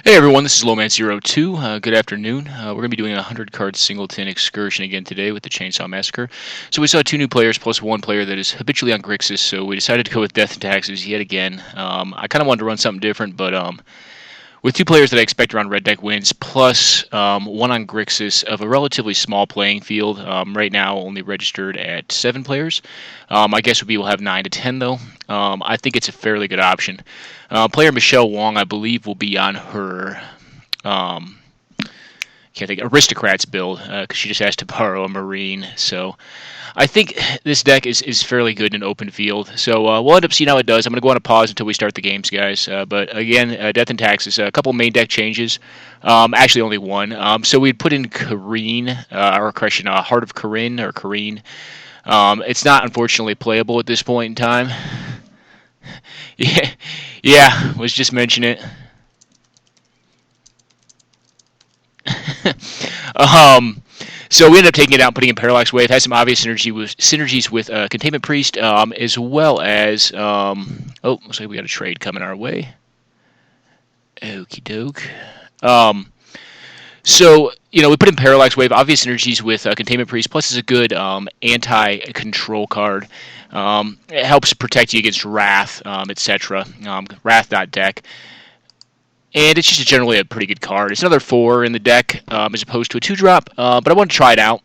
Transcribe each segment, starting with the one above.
Hey everyone, this is Lowman02. Good afternoon. We're going to be doing a 100-card singleton excursion again today with the Chainsaw Massacre. So we saw two new players plus one player that is habitually on Grixis, so we decided to go with Death and Taxes yet again. I kind of wanted to run something different, but with two players that I expect around red deck wins, plus one on Grixis of a relatively small playing field, right now only registered at 7 players. I guess we'll have 9 to 10 though. I think it's a fairly good option. Player Michelle Wong, I believe, will be on her can't think aristocrats build because she just asked to borrow a marine. So I think this deck is fairly good in an open field. So we'll end up seeing how it does. I'm going to go on a pause until we start the games, guys. But again, Death and Taxes, a couple main deck changes. Actually, only one. So we'd put in Kareen, or correction, Heart of Kareen or Kareen. It's not unfortunately playable at this point in time. Yeah, was just mentioning it. um, so we ended up taking it out and putting in Parallax Wave. Has some obvious synergies with Containment Priest, as well as looks like we got a trade coming our way. Okie doke. So we put in Parallax Wave, obvious synergies with Containment Priest. Plus, is a good anti-control card. It helps protect you against Wrath, etc. Wrath.deck. And it's just generally a pretty good card. It's another 4 in the deck as opposed to a 2-drop, but I want to try it out.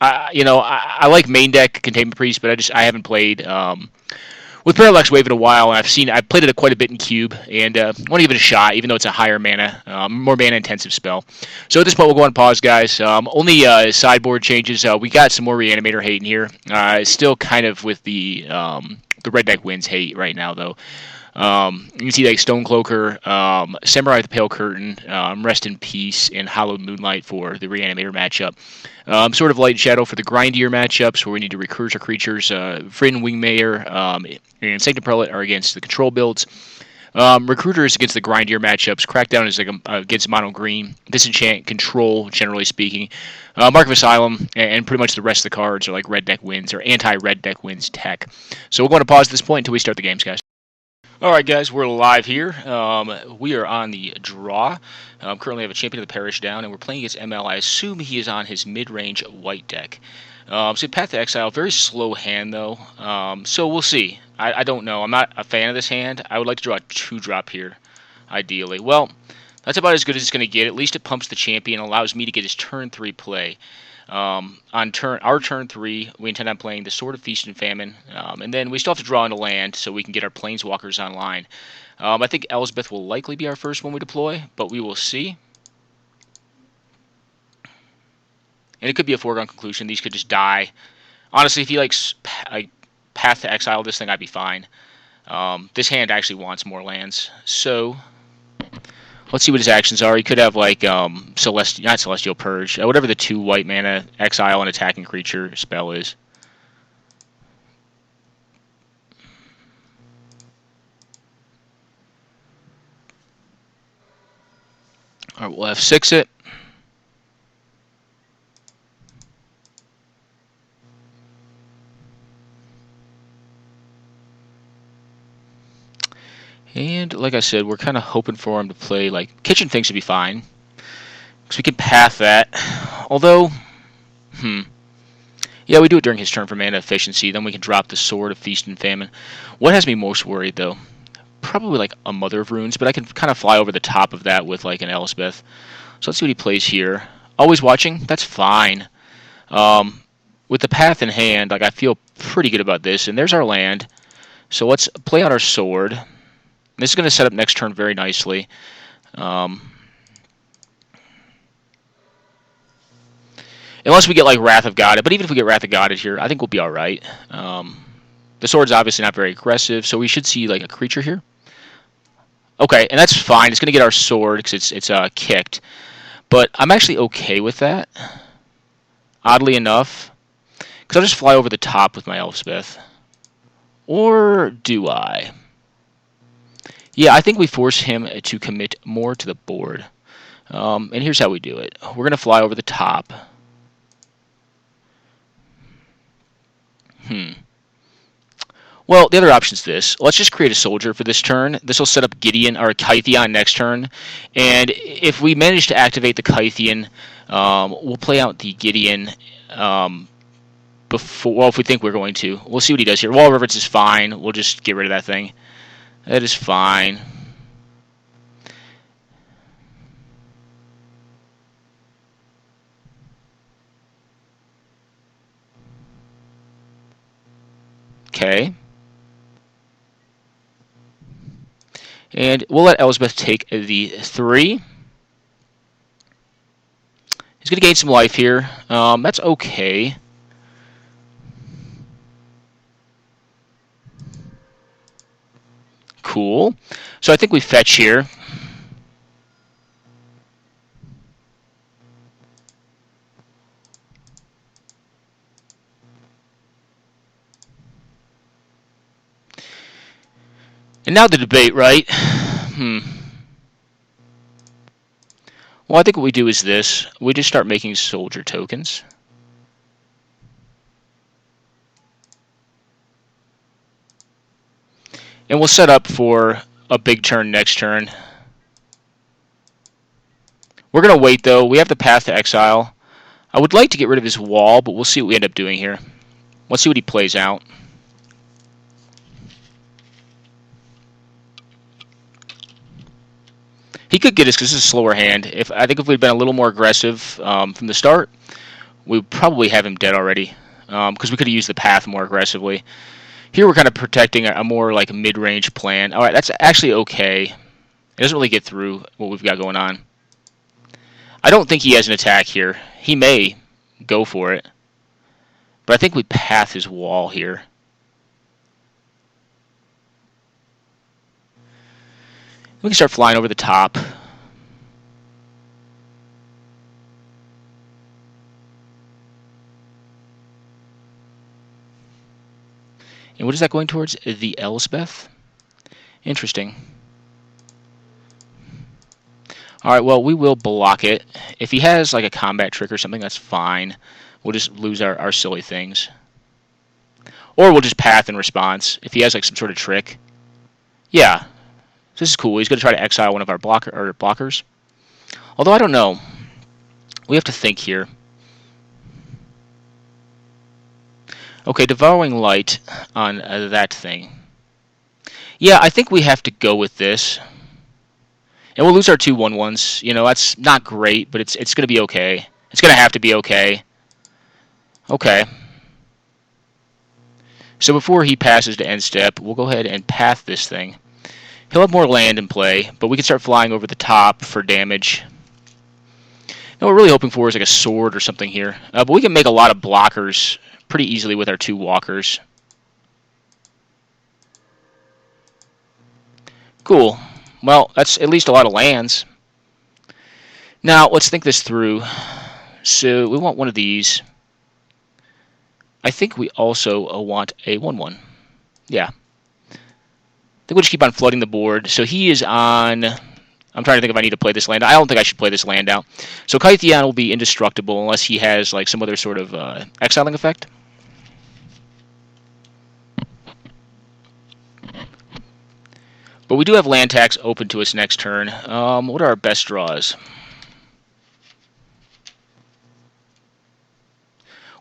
I like main deck Containment Priest, but I haven't played with Parallax Wave in a while. And I've played it quite a bit in Cube, and want to give it a shot, even though it's a higher mana, more mana intensive spell. So at this point, we'll go on pause, guys. Only sideboard changes. We got some more Reanimator hate in here. Still kind of with the red deck wins hate right now, though. You can see like Stonecloaker, Samurai with the Pale Curtain, Rest in Peace, and Hallowed Moonlight for the Reanimator matchup. Sort of Light and Shadow for the grindier matchups where we need to recruit our creatures. Fryn, Wingmaker, and Sanctum Prelate are against the control builds. Recruiters against the grindier matchups. Crackdown is like against mono green. Disenchant, control, generally speaking. Mark of Asylum, and pretty much the rest of the cards are like red deck wins or anti-red deck wins tech. So we're going to pause at this point until we start the games, guys. Alright guys, we're live here. We are on the draw. Currently have a Champion of the Parish down, and we're playing against ML. I assume he is on his mid-range white deck. So Path to Exile, very slow hand though. So we'll see. I don't know. I'm not a fan of this hand. I would like to draw a 2-drop here, ideally. Well, that's about as good as it's going to get. At least it pumps the Champion, allows me to get his turn 3 play. On our turn 3, we intend on playing the Sword of Feast and Famine, and then we still have to draw into land so we can get our Planeswalkers online. I think Elsbeth will likely be our first one we deploy, but we will see. And it could be a foregone conclusion. These could just die. Honestly, if he likes Path to Exile this thing, I'd be fine. This hand actually wants more lands, so let's see what his actions are. He could have like not Celestial Purge, whatever the 2 white mana exile and attacking creature spell is. All right, we'll F6 it. And like I said, we're kind of hoping for him to play like Kitchen Finks would be fine, because we can path that. Although, yeah, we do it during his turn for mana efficiency. Then we can drop the Sword of Feast and Famine. What has me most worried though? Probably like a Mother of Runes, but I can kind of fly over the top of that with like an Elspeth. So let's see what he plays here. Always watching? That's fine. With the path in hand, like I feel pretty good about this. And there's our land. So let's play out our sword. This is going to set up next turn very nicely. Unless we get like Wrath of God, but even if we get Wrath of God here, I think we'll be all right. The sword's obviously not very aggressive, so we should see like a creature here. Okay, and that's fine. It's going to get our sword because it's kicked. But I'm actually okay with that, oddly enough, because I'll just fly over the top with my Elspeth. Or do I? Yeah, I think we force him to commit more to the board. And here's how we do it. We're going to fly over the top. Well, the other option is this. Let's just create a soldier for this turn. This will set up Gideon or Kytheon next turn. And if we manage to activate the Kytheon, we'll play out the Gideon before. Well, if we think we're going to. We'll see what he does here. Wall Reverence is fine. We'll just get rid of that thing. That is fine. Okay. And we'll let Elsbeth take the 3. He's going to gain some life here. That's okay. Cool. So I think we fetch here. And now the debate, right? Well, I think what we do is this. We just start making soldier tokens. And we'll set up for a big turn next turn. We're going to wait, though. We have the path to exile. I would like to get rid of his wall, but we'll see what we end up doing here. Let's see what he plays out. He could get us because this is a slower hand. I think if we'd been a little more aggressive from the start, we would probably have him dead already because we could have used the path more aggressively. Here we're kind of protecting a more like mid-range plan. All right, that's actually okay. It doesn't really get through what we've got going on. I don't think he has an attack here. He may go for it. But I think we path his wall here. We can start flying over the top. And what is that going towards? The Elsbeth? Interesting. Alright, well, we will block it. If he has like a combat trick or something, that's fine. We'll just lose our silly things. Or we'll just path in response. If he has like some sort of trick. Yeah. This is cool. He's going to try to exile one of our blockers. Although, I don't know. We have to think here. Okay, Devouring Light on that thing. Yeah, I think we have to go with this. And we'll lose our 2 1/1s. You know, that's not great, but it's going to be okay. It's going to have to be okay. Okay. So before he passes to end step, we'll go ahead and path this thing. He'll have more land in play, but we can start flying over the top for damage. Now what we're really hoping for is like a sword or something here. But we can make a lot of blockers pretty easily with our 2 walkers. Cool. Well, that's at least a lot of lands. Now, let's think this through. So we want one of these. I think we also want a 1/1. Yeah. I think we'll just keep on flooding the board. So he is on... I'm trying to think if I need to play this land. I don't think I should play this land out. So Kytheon will be indestructible unless he has like some other sort of exiling effect. But we do have land tax open to us next turn. What are our best draws?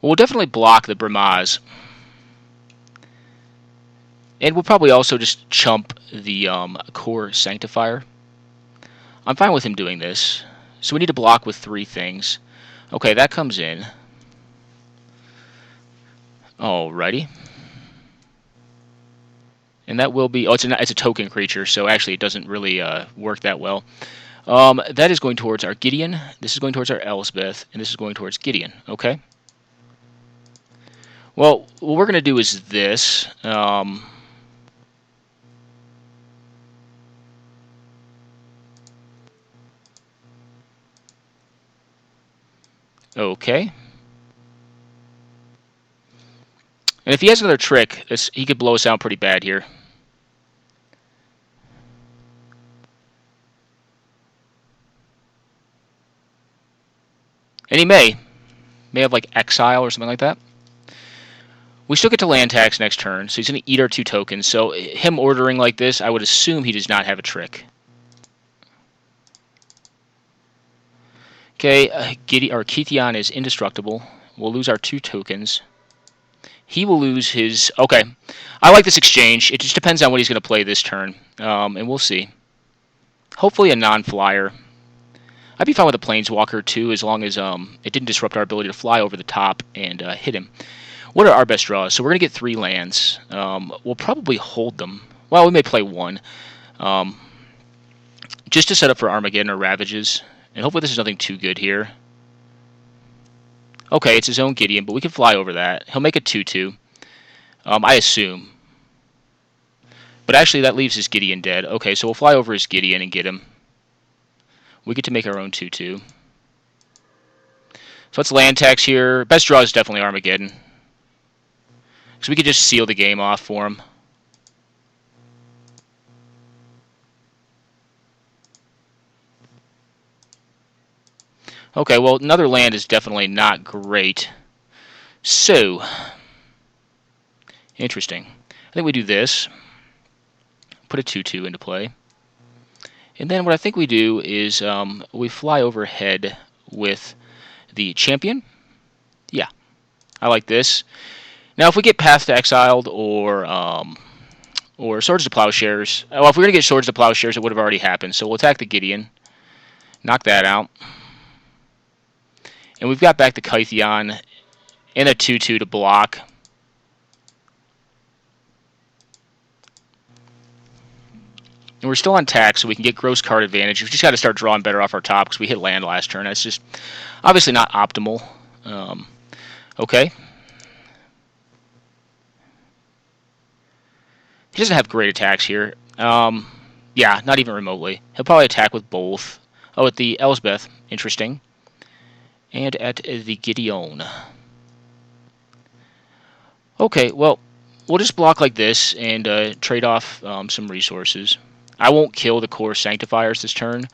Well, we'll definitely block the Bramaz. And we'll probably also just chump the Kor Sanctifier. I'm fine with him doing this. So we need to block with 3 things. Okay, that comes in. Alrighty. And that will be... Oh, it's a token creature, so actually it doesn't really work that well. That is going towards our Gideon. This is going towards our Elsbeth. And this is going towards Gideon. Okay. Well, what we're going to do is this. Okay. And if he has another trick, he could blow us out pretty bad here. And he may have like exile or something like that. We still get to land tax next turn, so he's going to eat our 2 tokens. So him ordering like this, I would assume he does not have a trick. Okay, Kithian is indestructible. We'll lose our 2 tokens. He will lose his... Okay, I like this exchange. It just depends on what he's going to play this turn, and we'll see. Hopefully a non-flyer. I'd be fine with a Planeswalker too, as long as it didn't disrupt our ability to fly over the top and hit him. What are our best draws? So we're going to get 3 lands. We'll probably hold them. Well, we may play 1. Just to set up for Armageddon or Ravages. And hopefully this is nothing too good here. Okay, it's his own Gideon, but we can fly over that. He'll make a 2/2. I assume. But actually, that leaves his Gideon dead. Okay, so we'll fly over his Gideon and get him. We get to make our own 2/2. So let's land tax here. Best draw is definitely Armageddon. So we could just seal the game off for him. Okay, well, another land is definitely not great. So, interesting. I think we do this. Put a 2/2 into play. And then what I think we do is we fly overhead with the champion. Yeah, I like this. Now, if we get Path to Exiled or Swords to Plowshares, well, if we're going to get Swords to Plowshares, it would have already happened. So we'll attack the Gideon. Knock that out. And we've got back the Kytheon and a 2/2 to block. And we're still on tax, so we can get gross card advantage. We've just got to start drawing better off our top because we hit land last turn. That's just obviously not optimal. Okay. He doesn't have great attacks here. Yeah, not even remotely. He'll probably attack with both. Oh, at the Elsbeth. Interesting. And at the Gideon. Okay, well, we'll just block like this and trade off some resources. I won't kill the Kor Sanctifiers this turn,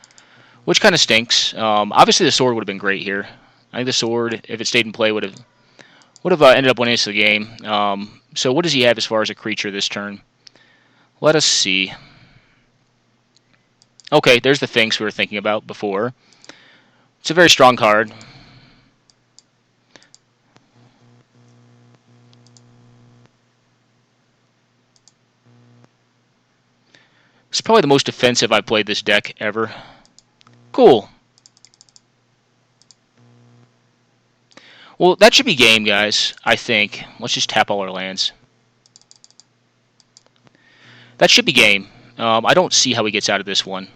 which kind of stinks. Obviously, the sword would have been great here. I think the sword, if it stayed in play, would have ended up winning us the game. So what does he have as far as a creature this turn? Let us see. Okay, there's the Sphinx we were thinking about before. It's a very strong card. It's probably the most defensive I've played this deck ever. Cool. Well, that should be game, guys, I think. Let's just tap all our lands. That should be game. I don't see how he gets out of this one.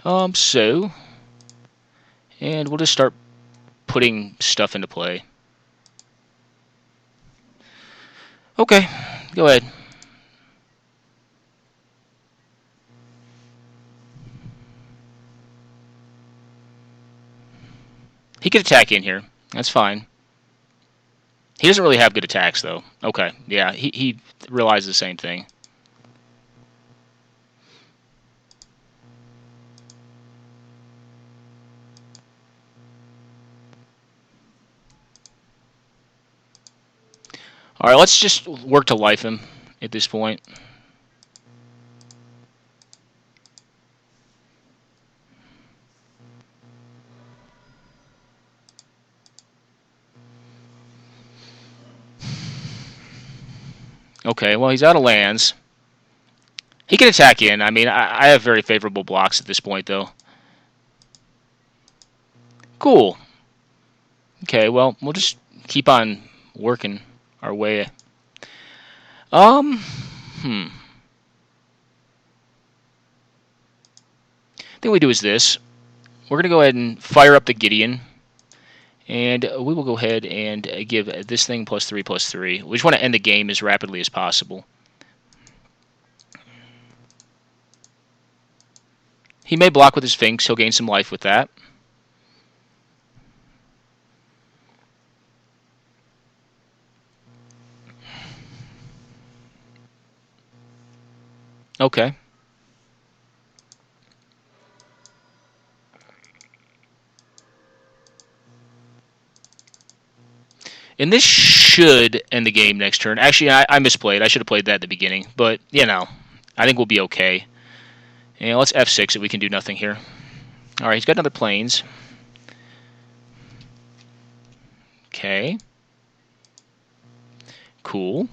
And we'll just start putting stuff into play. Okay, go ahead. He could attack in here. That's fine. He doesn't really have good attacks, though. Okay, yeah, he realized the same thing. Alright, let's just work to life him at this point. Okay, well, he's out of lands. He can attack in. I mean, I have very favorable blocks at this point, though. Cool. Okay, well, we'll just keep on working our way. I think we do is this. We're going to go ahead and fire up the Gideon. And we will go ahead and give this thing +3/+3. We just want to end the game as rapidly as possible. He may block with his Sphinx. He'll gain some life with that. Okay. And this should end the game next turn. Actually, I misplayed. I should have played that at the beginning. But, you know, I think we'll be okay. And let's F6 it. We can do nothing here. Alright, he's got another planes. Okay. Cool.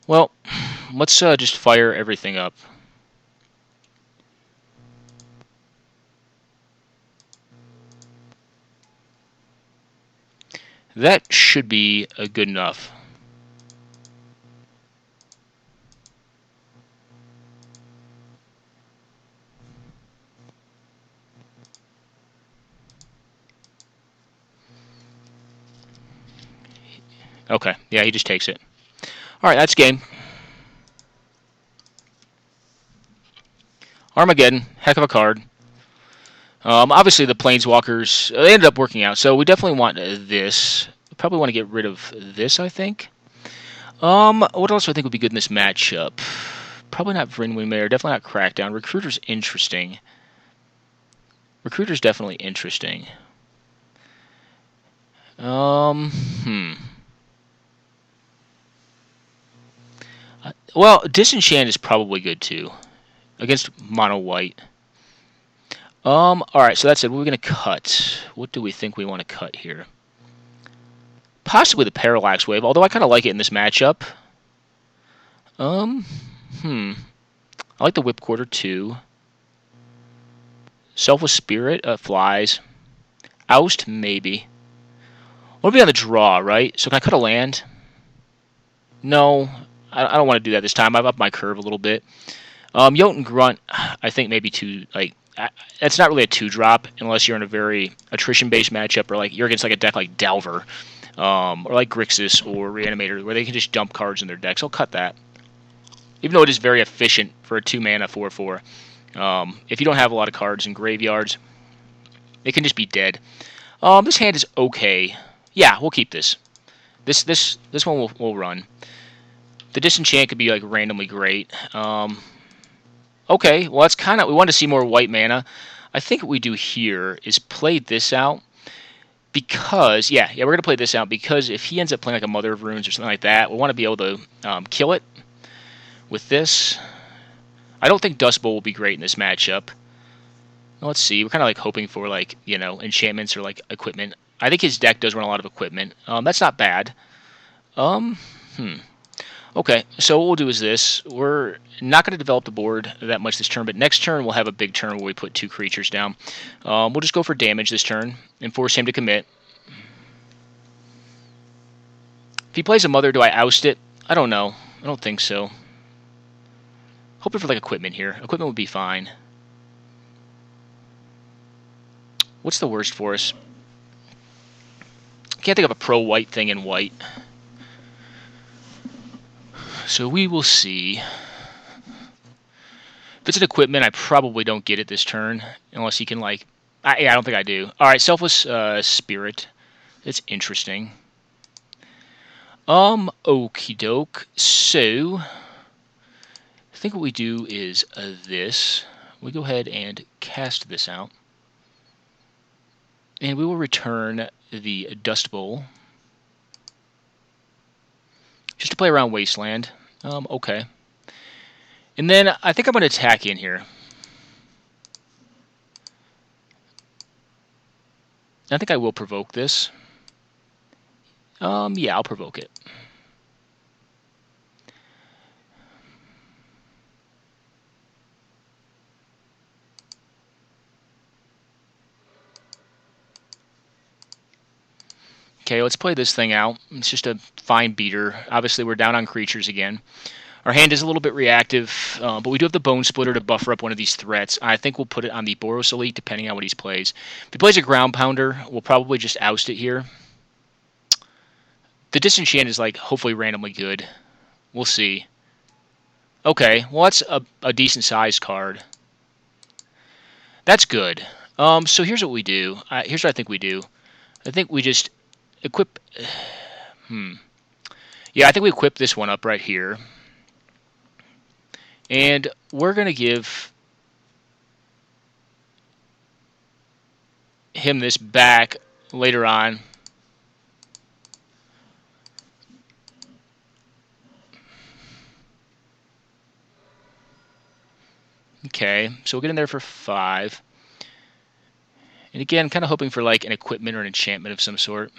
Well, let's just fire everything up. That should be good enough. Okay, yeah, he just takes it. Alright, that's game. Armageddon, heck of a card. Obviously, the Planeswalkers, they ended up working out, so we definitely want this. We probably want to get rid of this, I think. What else do I think would be good in this matchup? Probably not Vrynwing Mayor, definitely not Crackdown. Recruiter's interesting. Recruiter's definitely interesting. Well, Disenchant is probably good too. Against mono white. Alright, so that's it. What are we going to cut? What do we think we want to cut here? Possibly the Parallax Wave, although I kind of like it in this matchup. I like the Whip Quarter too. Selfless Spirit, flies. Oust, maybe. What would be on the draw, right? So can I cut a land? No, I don't want to do that this time. I've upped my curve a little bit. Jotun Grunt, I think maybe two, like, that's not really a 2-drop unless you're in a very attrition-based matchup or like you're against like a deck like Delver or like Grixis or Reanimator where they can just dump cards in their decks. I'll cut that. Even though it is very efficient for a 2-mana 4/4. If you don't have a lot of cards in graveyards, it can just be dead. This hand is okay. Yeah, we'll keep this. This one will run. The Disenchant could be like randomly great. Okay, well that's kind of, we want to see more white mana. I think what we do here is play this out because, yeah, we're going to play this out because if he ends up playing like a Mother of Runes or something like that, we want to be able to kill it with this. I don't think Dust Bowl will be great in this matchup. Let's see, we're kind of like hoping for like, you know, enchantments or like equipment. I think his deck does run a lot of equipment. That's not bad. Okay, so what we'll do is this. We're not going to develop the board that much this turn, but next turn we'll have a big turn where we put 2 creatures down. We'll just go for damage this turn and force him to commit. If he plays a Mother, do I oust it? I don't know. I don't think so. Hoping for like equipment here. Equipment would be fine. What's the worst for us? Can't think of a pro-white thing in white. So we will see. If it's an equipment, I probably don't get it this turn. Unless he can, like... yeah, I don't think I do. Alright, Selfless Spirit. It's interesting. Okie doke. So, I think what we do is this. We go ahead and cast this out. And we will return the Dust Bowl. Just to play around Wasteland. Okay. And then I think I'm going to attack in here. I think I will provoke this. Yeah, I'll provoke it. Okay, let's play this thing out. It's just a fine beater. Obviously, we're down on creatures again. Our hand is a little bit reactive, but we do have the Bone Splitter to buffer up one of these threats. I think we'll put it on the Boros Elite, depending on what he plays. If he plays a Ground Pounder, we'll probably just oust it here. The Disenchant is, like, hopefully randomly good. We'll see. Okay, well, that's a decent-sized card. That's good. So here's what we do. Here's what I think we do. I think we just equip... Yeah, I think we equip this one up right here. And we're going to give him this back later on. Okay, so we'll get in there for 5. And again, kind of hoping for like an equipment or an enchantment of some sort.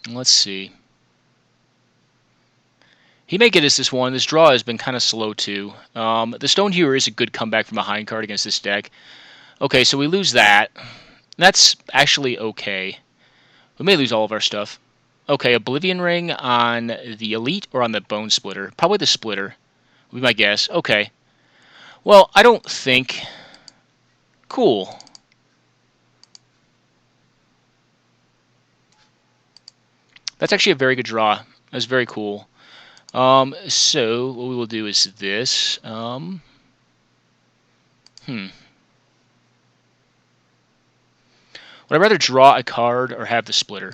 Let's see. He may get us this one. This draw has been kind of slow too. The Stonehewer is a good comeback from behind card against this deck. Okay, so we lose that. That's actually okay. We may lose all of our stuff. Okay, Oblivion Ring on the Elite or on the Bone Splitter? Probably the Splitter would be my guess. Okay. Well, I don't think... Cool. That's actually a very good draw. That's very cool. So what we will do is this. Would I rather draw a card or have the Splitter?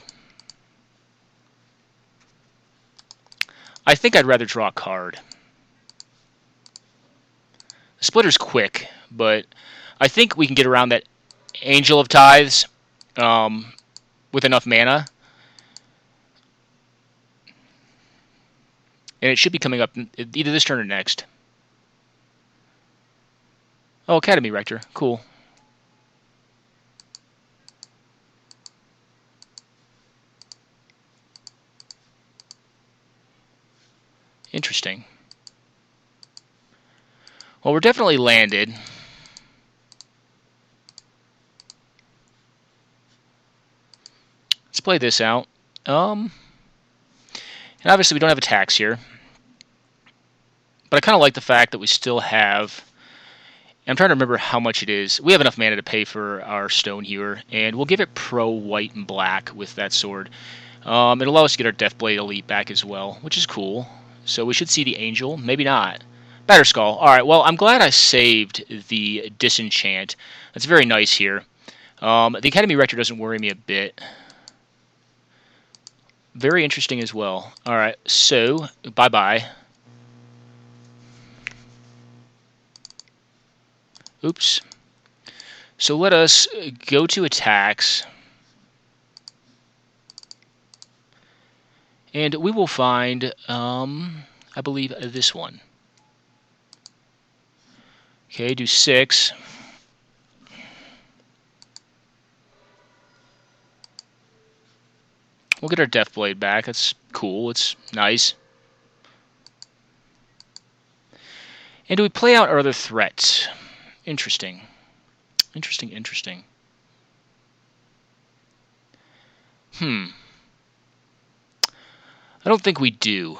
I think I'd rather draw a card. The Splitter's quick, but I think we can get around that Angel of Tithes with enough mana. And it should be coming up either this turn or next. Oh, Academy Rector. Cool. Interesting. Well, we're definitely landed. Let's play this out. And obviously we don't have attacks here. But I kind of like the fact that we still have... I'm trying to remember how much it is. We have enough mana to pay for our Stonehewer, and we'll give it pro white and black with that sword. It'll allow us to get our Deathblade Elite back as well, which is cool. So we should see the Angel. Maybe not. Batterskull. Alright, well, I'm glad I saved the Disenchant. That's very nice here. The Academy Rector doesn't worry me a bit. Very interesting as well. Alright, so, bye-bye. Oops. So let us go to attacks. And we will find, I believe, this one. Okay, do 6. We'll get our Deathblade back. That's cool. It's nice. And do we play out our other threats? Interesting. Interesting. I don't think we do.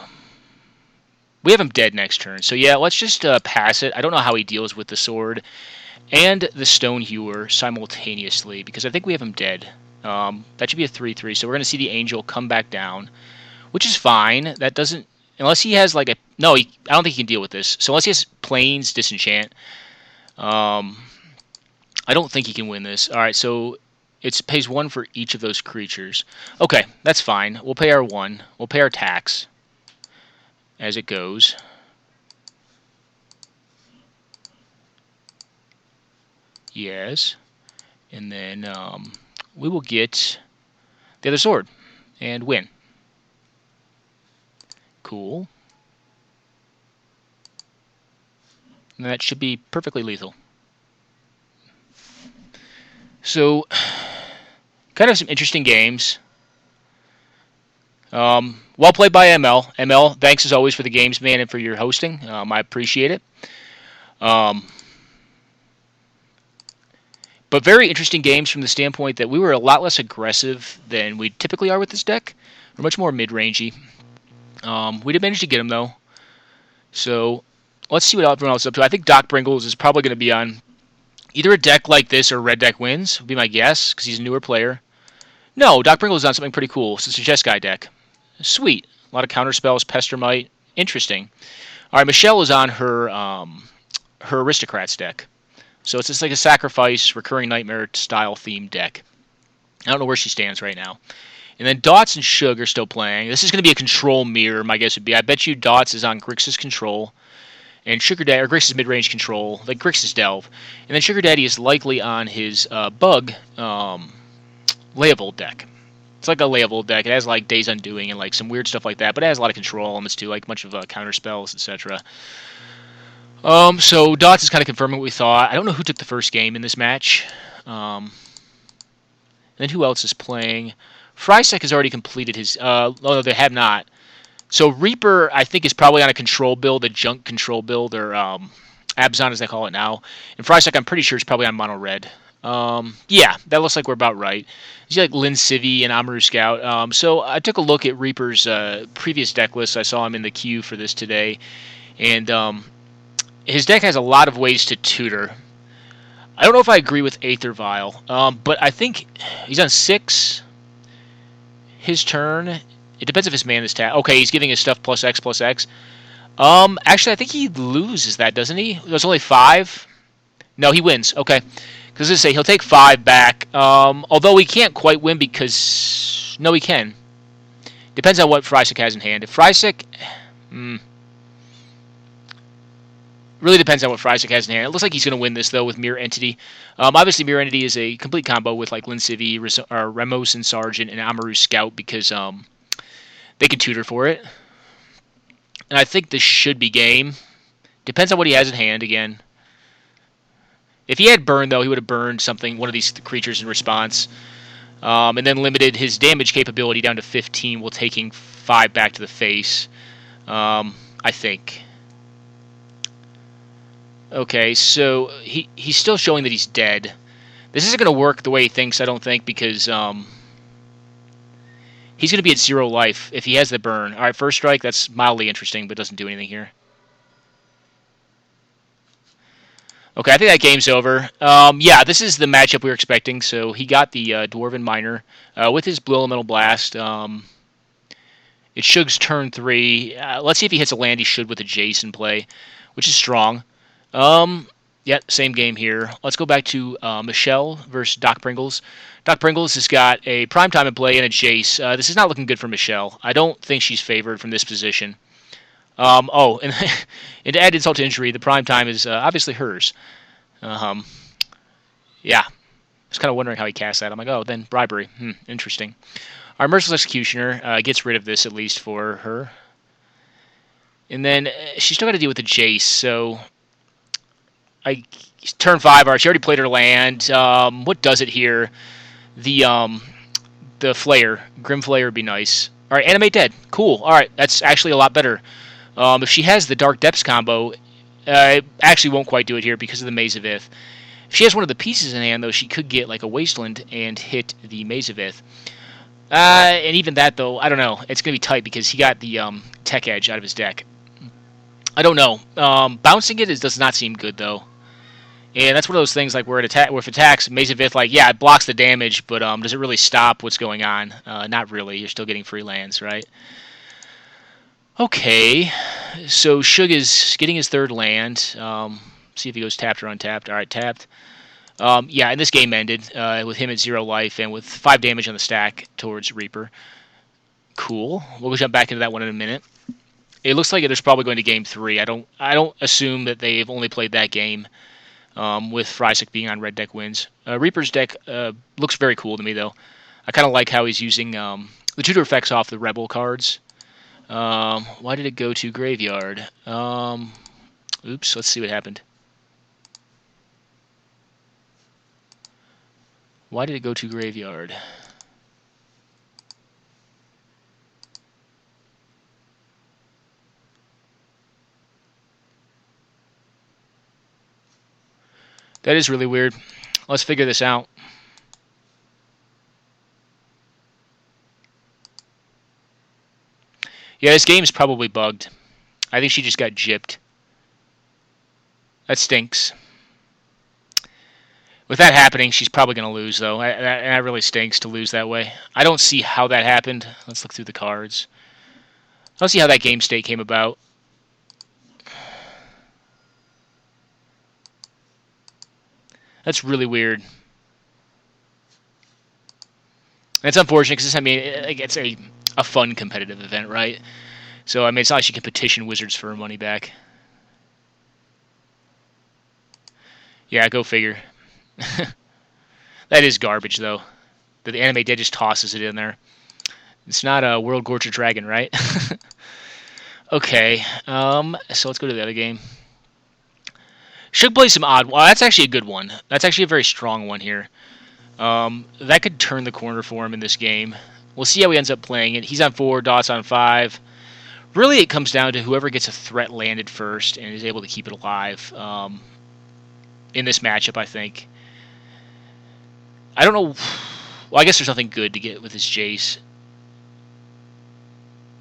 We have him dead next turn. So yeah, let's just pass it. I don't know how he deals with the sword and the Stonehewer simultaneously, because I think we have him dead. That should be a 3/3. So we're going to see the Angel come back down, which is fine. That doesn't... Unless he has like a... No, I don't think he can deal with this. So unless he has Plains Disenchant... I don't think he can win this. Alright, so it pays 1 for each of those creatures. Okay, that's fine. We'll pay our 1. We'll pay our tax as it goes. Yes. And then we will get the other sword and win. Cool. And that should be perfectly lethal. So, kind of some interesting games. Well played by ML. ML, thanks as always for the games, man, and for your hosting. I appreciate it. But very interesting games from the standpoint that we were a lot less aggressive than we typically are with this deck. We're much more mid-rangey. We did manage to get him, though. So, let's see what everyone else is up to. I think Doc Bringles is probably going to be on either a deck like this or Red Deck Wins, would be my guess, because he's a newer player. No, Doc Bringles is on something pretty cool. So it's a Jeskai deck. Sweet. A lot of counterspells, Pestermite. Interesting. All right, Michelle is on her her Aristocrats deck. So it's just like a Sacrifice, Recurring Nightmare style themed deck. I don't know where she stands right now. And then Dots and Shug are still playing. This is going to be a control mirror, my guess would be. I bet you Dots is on Grixis control. And Sugar Daddy, or Grixis mid-range control, like Grixis Delve. And then Sugar Daddy is likely on his Bug Leovold deck. It's like a layable deck. It has like Days Undoing and like some weird stuff like that, but it has a lot of control elements too, like a bunch of counter spells, etc. So Dots is kind of confirming what we thought. I don't know who took the first game in this match. And then who else is playing? Frysek has already completed his. Oh no, they have not. So Reaper, I think, is probably on a control build, a junk control build, or Abzan as they call it now. And Frysek, I'm pretty sure, is probably on mono red. Yeah, that looks like we're about right. You see like Lin Civi and Amaru Scout. So I took a look at Reaper's previous deck list. I saw him in the queue for this today. And his deck has a lot of ways to tutor. I don't know if I agree with Aether Vial, but I think he's on 6. His turn. It depends if his mana is tapped. Okay, he's giving his stuff +X +X. Actually, I think he loses that, doesn't he? There's only 5. No, he wins. Okay, because I say he'll take 5 back. Although he can't quite win because no, he can. Depends on what Frysek has in hand. If Frysek, really depends on what Frysek has in hand. It looks like he's going to win this, though, with Mirror Entity. Obviously, Mirror Entity is a complete combo with like Lin Civi, Remos and Sergeant, and Amaru Scout because they can tutor for it. And I think this should be game. Depends on what he has in hand, again. If he had Burn, though, he would have burned one of these creatures in response. And then limited his damage capability down to 15 while taking 5 back to the face. I think. Okay, so he's still showing that he's dead. This isn't going to work the way he thinks, I don't think, because he's going to be at 0 life if he has the burn. Alright, first strike, that's mildly interesting, but doesn't do anything here. Okay, I think that game's over. Yeah, this is the matchup we were expecting. So he got the Dwarven Miner with his Blue Elemental Blast. It's Shug's turn 3. Let's see if he hits a land he should with a Jason play, which is strong. Yeah, same game here. Let's go back to Michelle versus Doc Pringles. Doc Pringles has got a Primetime in play and a Jace. This is not looking good for Michelle. I don't think she's favored from this position. And to add insult to injury, the Primetime is obviously hers. Yeah. I was kind of wondering how he cast that. I'm like, oh, then bribery. Interesting. Our Merciless Executioner gets rid of this, at least for her. And then she's still got to deal with the Jace, so... turn 5 art. She already played her land. What does it here? The Flayer. Grim Flayer would be nice. Alright, Animate Dead. Cool. Alright, that's actually a lot better. If she has the Dark Depths combo, it actually won't quite do it here because of the Maze of Ith. If she has one of the pieces in hand, though, she could get like a Wasteland and hit the Maze of Ith. And even that, though, I don't know. It's going to be tight because he got the Tech Edge out of his deck. I don't know. Bouncing it does not seem good, though. And that's one of those things like where if attacks, Maze of Ith, like, yeah, it blocks the damage, but does it really stop what's going on? Not really. You're still getting free lands, right? Okay. So Shug is getting his 3rd land. See if he goes tapped or untapped. All right, tapped. Yeah, and this game ended with him at 0 life and with 5 damage on the stack towards Reaper. Cool. We'll jump back into that one in a minute. It looks like there's probably going to game 3. I don't assume that they've only played that game. With Frysek being on red deck wins. Reaper's deck looks very cool to me, though. I kind of like how he's using the tutor effects off the Rebel cards. Why did it go to Graveyard? Oops, let's see what happened. Why did it go to Graveyard? That is really weird. Let's figure this out. Yeah, this game is probably bugged. I think she just got gypped. That stinks. With that happening, she's probably going to lose, though. And that really stinks to lose that way. I don't see how that happened. Let's look through the cards. I don't see how that game state came about. That's really weird. And it's unfortunate because I mean, it's a fun competitive event, right? So I mean, it's not like she can petition Wizards for her money back. Yeah, go figure. That is garbage, though. The anime dead just tosses it in there. It's not a World Gorger Dragon, right? Okay, so let's go to the other game. Should play some odd. Well, that's actually a good one. That's actually a very strong one here. That could turn the corner for him in this game. We'll see how he ends up playing it. He's on 4, Dots on 5. Really, it comes down to whoever gets a threat landed first and is able to keep it alive in this matchup, I think. I don't know. Well, I guess there's nothing good to get with his Jace.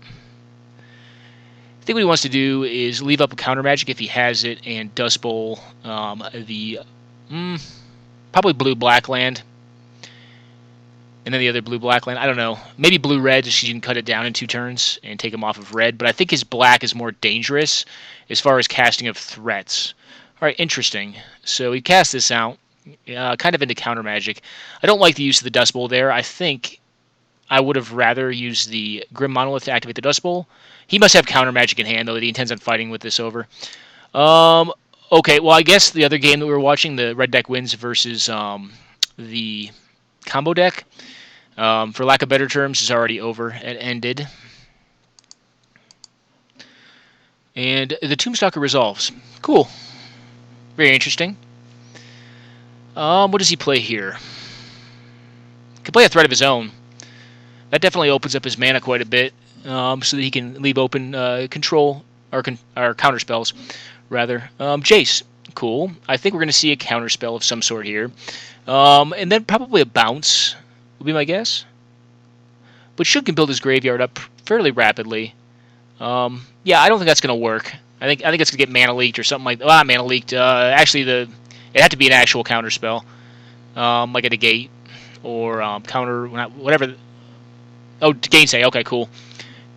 I think what he wants to do is leave up a counter magic if he has it and Dust Bowl the probably blue-black land. And then the other blue-black land, I don't know. Maybe blue-red, just so you can cut it down in 2 turns and take him off of red. But I think his black is more dangerous as far as casting of threats. All right, interesting. So he cast this out, kind of into counter magic. I don't like the use of the Dust Bowl there. I think I would have rather used the Grim Monolith to activate the Dust Bowl. He must have counter magic in hand, though, that he intends on fighting with this over. Okay, well, I guess the other game that we were watching, the red deck wins versus the combo deck, for lack of better terms, is already over and ended. And the Tombstalker resolves. Cool. Very interesting. What does he play here? He can play a threat of his own. That definitely opens up his mana quite a bit, so that he can leave open control or counter spells, rather. Jace, cool. I think we're going to see a counter spell of some sort here, and then probably a bounce would be my guess. But Shug can build his graveyard up fairly rapidly. Yeah, I don't think that's going to work. I think it's going to get mana leaked or something like that. Well, not mana leaked. Actually, it had to be an actual counter spell, like a negate or counter whatever. Oh, gainsay. Okay, cool.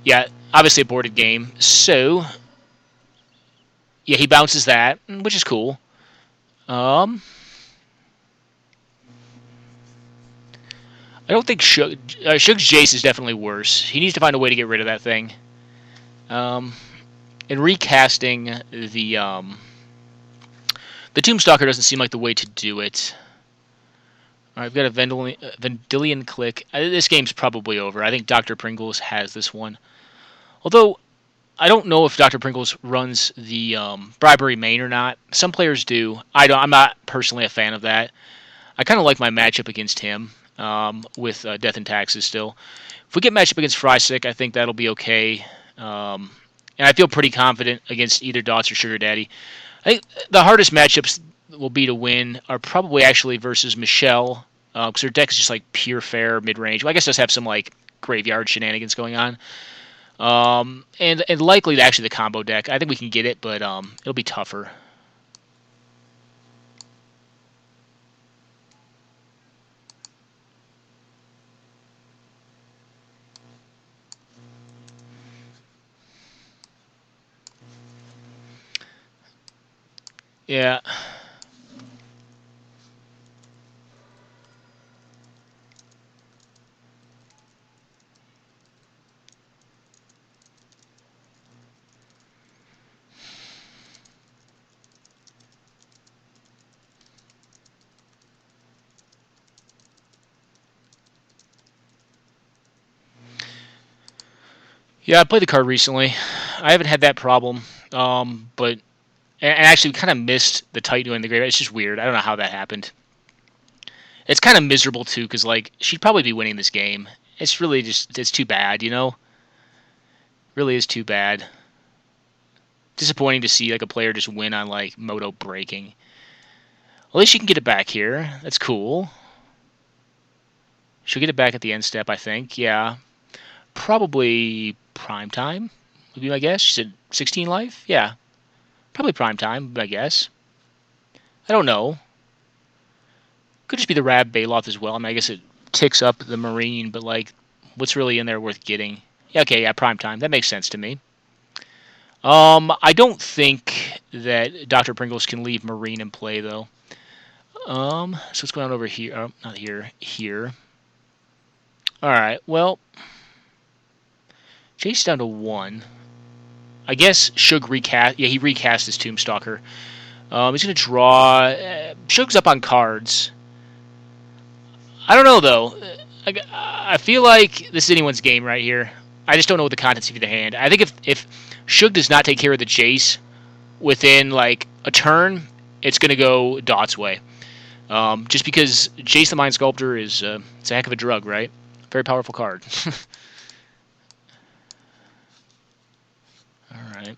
Yeah, obviously a boarded game. So, yeah, he bounces that, which is cool. I don't think Shug's Jace is definitely worse. He needs to find a way to get rid of that thing. And recasting the Tombstalker doesn't seem like the way to do it. All right, I've got a Vendilion Click. This game's probably over. I think Dr. Pringles has this one. Although, I don't know if Dr. Pringles runs the bribery main or not. Some players do. I'm not personally a fan of that. I kind of like my matchup against him with Death and Taxes still. If we get matchup against Freysick, I think that'll be okay. And I feel pretty confident against either Dots or Sugar Daddy. I think the hardest matchups will be to win are probably actually versus Michelle, because her deck is just like pure fair mid-range. Well, I guess it does have some like graveyard shenanigans going on. And likely actually the combo deck. I think we can get it, but it'll be tougher. Yeah. Yeah, I played the card recently. I haven't had that problem, but and actually we kind of missed the Titan in the graveyard. It's just weird. I don't know how that happened. It's kind of miserable too, because like she'd probably be winning this game. It's really it's too bad, you know. Really is too bad. Disappointing to see like a player just win on like Moto breaking. At least she can get it back here. That's cool. She'll get it back at the end step, I think. Yeah. Probably prime time would be my guess. She said 16 life? Yeah. Probably prime time, I guess. I don't know. Could just be the Rab Baloth as well. I mean, I guess it ticks up the Marine, but like, what's really in there worth getting? Yeah, okay, yeah, prime time. That makes sense to me. I don't think that Dr. Pringles can leave Marine in play, though. So what's going on over here? Oh, not here. Here. Alright, well, Chase down to 1. I guess Shug recast. Yeah, he recast his Tombstalker. He's going to draw. Shug's up on cards. I don't know, though. I feel like this is anyone's game right here. I just don't know what the contents of the hand. I think if Shug does not take care of the Jace within like a turn, it's going to go Dot's way. Just because Jace the Mind Sculptor is it's a heck of a drug, right? Very powerful card. All right.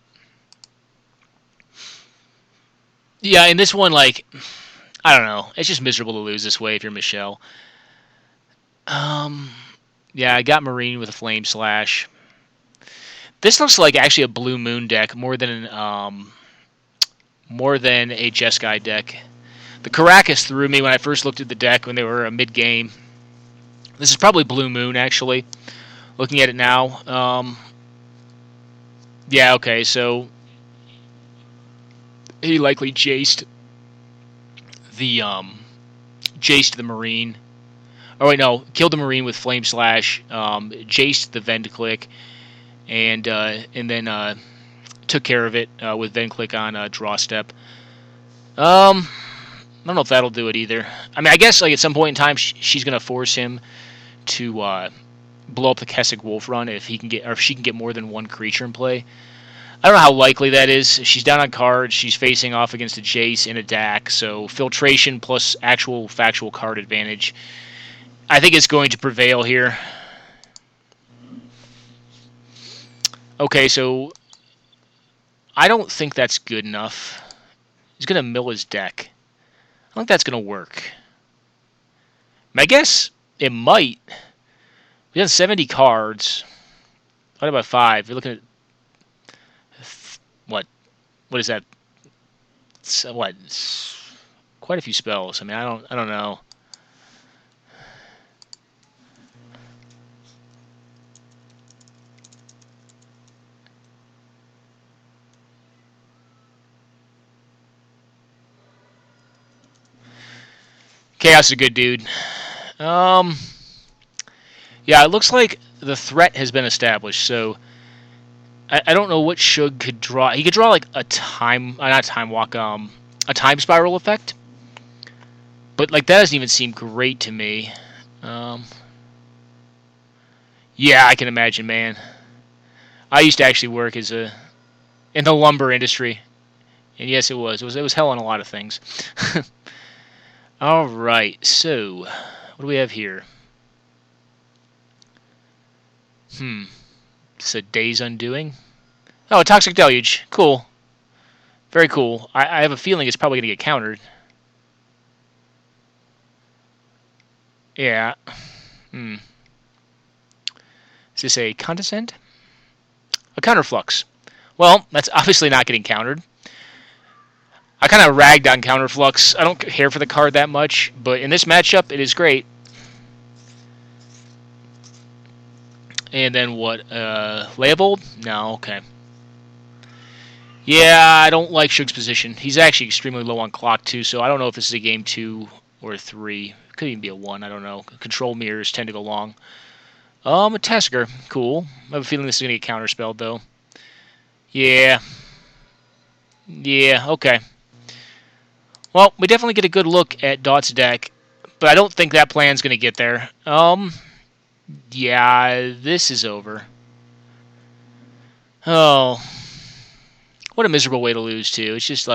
Yeah, in this one, like, I don't know. It's just miserable to lose this way if you're Michelle. Yeah, I got Marine with a Flame Slash. This looks like actually a Blue Moon deck more than a Jeskai deck. The Caracas threw me when I first looked at the deck when they were mid-game. This is probably Blue Moon, actually. Looking at it now. Yeah, okay, so he likely Jaced the Marine. Oh wait, no, killed the Marine with Flame Slash, Jaced the Vend Click, and then took care of it with Vend Click on Draw Step. I don't know if that'll do it either. I mean, I guess like at some point in time she's gonna force him to blow up the Kessig Wolf Run if he can get, or if she can get more than one creature in play. I don't know how likely that is. She's down on cards. She's facing off against a Jace in a DAC, so filtration plus actual factual card advantage, I think it's going to prevail here. Okay, so I don't think that's good enough. He's going to mill his deck. I don't think that's going to work. I guess it might. We have 70 cards. Divided by 5. You're looking at what? What is that? What? Quite a few spells. I mean, I don't know. Chaos is a good dude. Yeah, it looks like the threat has been established, so I don't know what Shug could draw. He could draw like a not time walk, a time spiral effect, but like that doesn't even seem great to me. Yeah, I can imagine, man. I used to actually work in the lumber industry, and yes, it was hell on a lot of things. All right, so what do we have here? It's a Day's Undoing. Oh, a Toxic Deluge. Cool. Very cool. I have a feeling it's probably going to get countered. Yeah. Is this a Condescend? A Counterflux. Well, that's obviously not getting countered. I kind of ragged on Counterflux. I don't care for the card that much, but in this matchup, it is great. And then what? Leopold? No, okay. Yeah, I don't like Shug's position. He's actually extremely low on clock, too, so I don't know if this is a game 2 or 3. It could even be a 1, I don't know. Control mirrors tend to go long. A Tesker. Cool. I have a feeling this is going to get counterspelled, though. Yeah. Yeah, okay. Well, we definitely get a good look at Dot's deck, but I don't think that plan's going to get there. Yeah, this is over. Oh, what a miserable way to lose too. It's just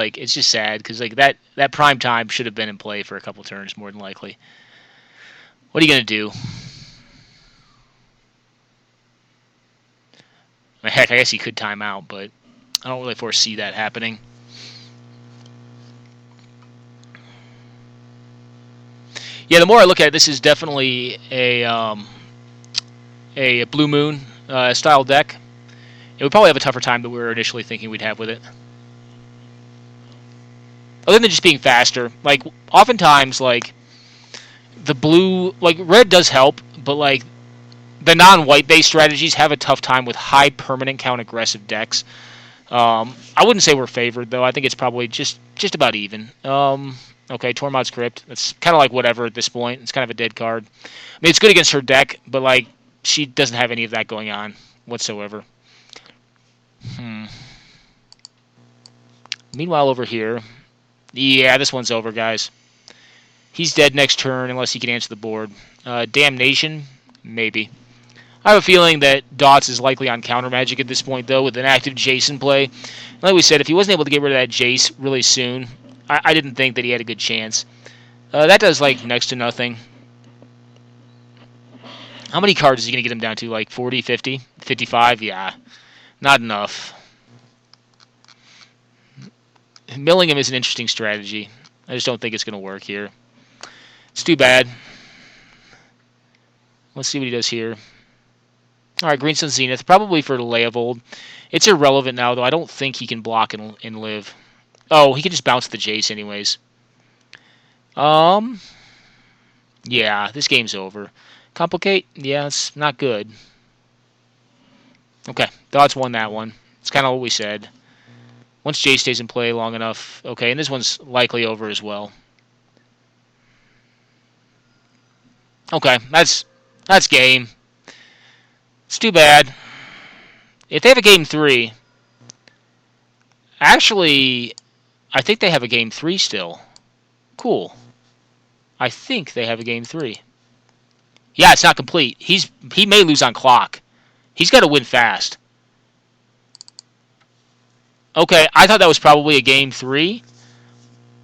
sad because like that prime time should have been in play for a couple turns more than likely. What are you gonna do? Heck, I guess he could time out, but I don't really foresee that happening. Yeah, the more I look at it, this is definitely a Blue Moon style deck. It would probably have a tougher time than we were initially thinking we'd have with it. Other than just being faster, like oftentimes, like the blue, like red does help, but like the non-white based strategies have a tough time with high permanent count aggressive decks. I wouldn't say we're favored though. I think it's probably just about even. Okay, Tormod's Crypt. That's kind of like whatever at this point. It's kind of a dead card. I mean, it's good against her deck, but like she doesn't have any of that going on whatsoever. Meanwhile, over here, yeah, this one's over, guys. He's dead next turn unless he can answer the board. Damnation? Maybe. I have a feeling that Dots is likely on counter magic at this point, though, with an active Jace in play. Like we said, if he wasn't able to get rid of that Jace really soon, I didn't think that he had a good chance. That does, like, next to nothing. How many cards is he going to get him down to? Like 40, 50, 55? Yeah. Not enough. Milling him is an interesting strategy. I just don't think it's going to work here. It's too bad. Let's see what he does here. Alright, Greenstone Zenith. Probably for Leovold. It's irrelevant now, though. I don't think he can block and live. Oh, he can just bounce the Jace anyways. Yeah, this game's over. Complicate? Yeah, it's not good. Okay, Dots won that one. It's kind of what we said. Once Jace stays in play long enough. Okay, and this one's likely over as well. Okay, that's game. It's too bad. If they have a game 3... Actually, I think they have a game 3 still. Cool. I think they have a game 3. Yeah, it's not complete. He may lose on clock. He's got to win fast. Okay, I thought that was probably a game 3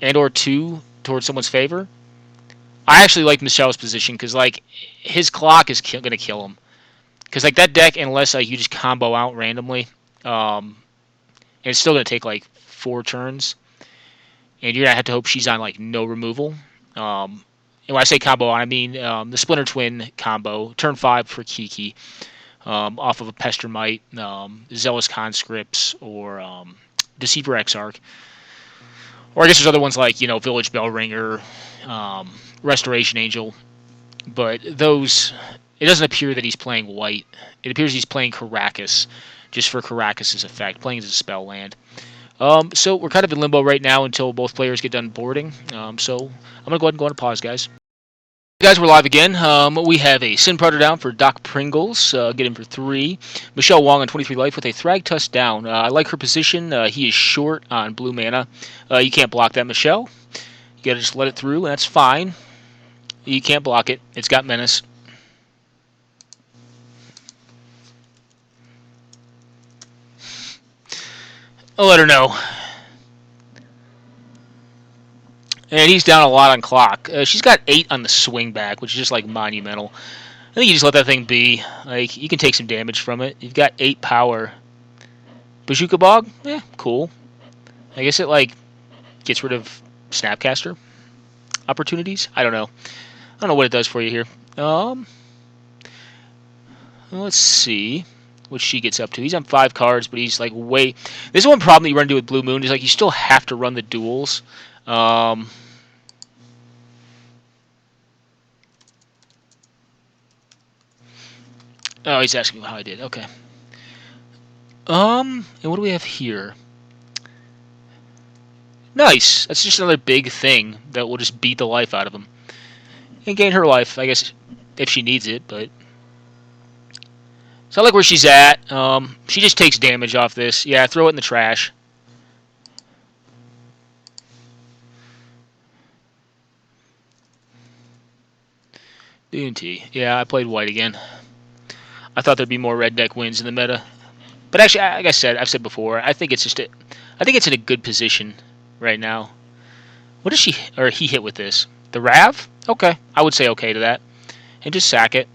and or 2 towards someone's favor. I actually like Michelle's position because, like, his clock is going to kill him. Because, like, that deck, unless, like, you just combo out randomly, and it's still going to take, like, 4 turns, and you're going to have to hope she's on, like, no removal. And when I say combo out, I mean the Splinter Twin combo, turn 5 for Kiki, off of a Pestermite, Zealous Conscripts, or Deceiver Exarch. Or I guess there's other ones like, Village Bellringer, Restoration Angel. But those, it doesn't appear that he's playing white. It appears he's playing Karakas, just for Karakas' effect, playing as a spell land. So we're kind of in limbo right now until both players get done boarding. So I'm going to go ahead and go on a pause, guys. Guys, we're live again. We have a Sin Prouder down for Doc Pringles. Get him for 3. Michelle Wong on 23 life with a Thragtusk down. I like her position. He is short on blue mana. You can't block that, Michelle. You got to just let it through, and that's fine. You can't block it. It's got menace. I'll let her know. And he's down a lot on clock. She's got 8 on the swing back, which is just like monumental. I think you just let that thing be. Like, you can take some damage from it. You've got 8 power. Bazooka Bog? Yeah, cool. I guess it, like, gets rid of Snapcaster opportunities? I don't know. I don't know what it does for you here. Let's see what she gets up to. He's on 5 cards, but he's, like, way... This is one problem that you run into with Blue Moon, is, like, you still have to run the duels. Oh, he's asking how I did. Okay. And what do we have here? Nice. That's just another big thing that will just beat the life out of him. And gain her life, I guess, if she needs it, but... It's not like where she's at. She just takes damage off this. Yeah, throw it in the trash. Boonty. Yeah, I played white again. I thought there'd be more red deck wins in the meta. But actually, like I've said before, I think it's I think it's in a good position right now. What does he hit with this? The Rav? Okay. I would say okay to that. And just sack it.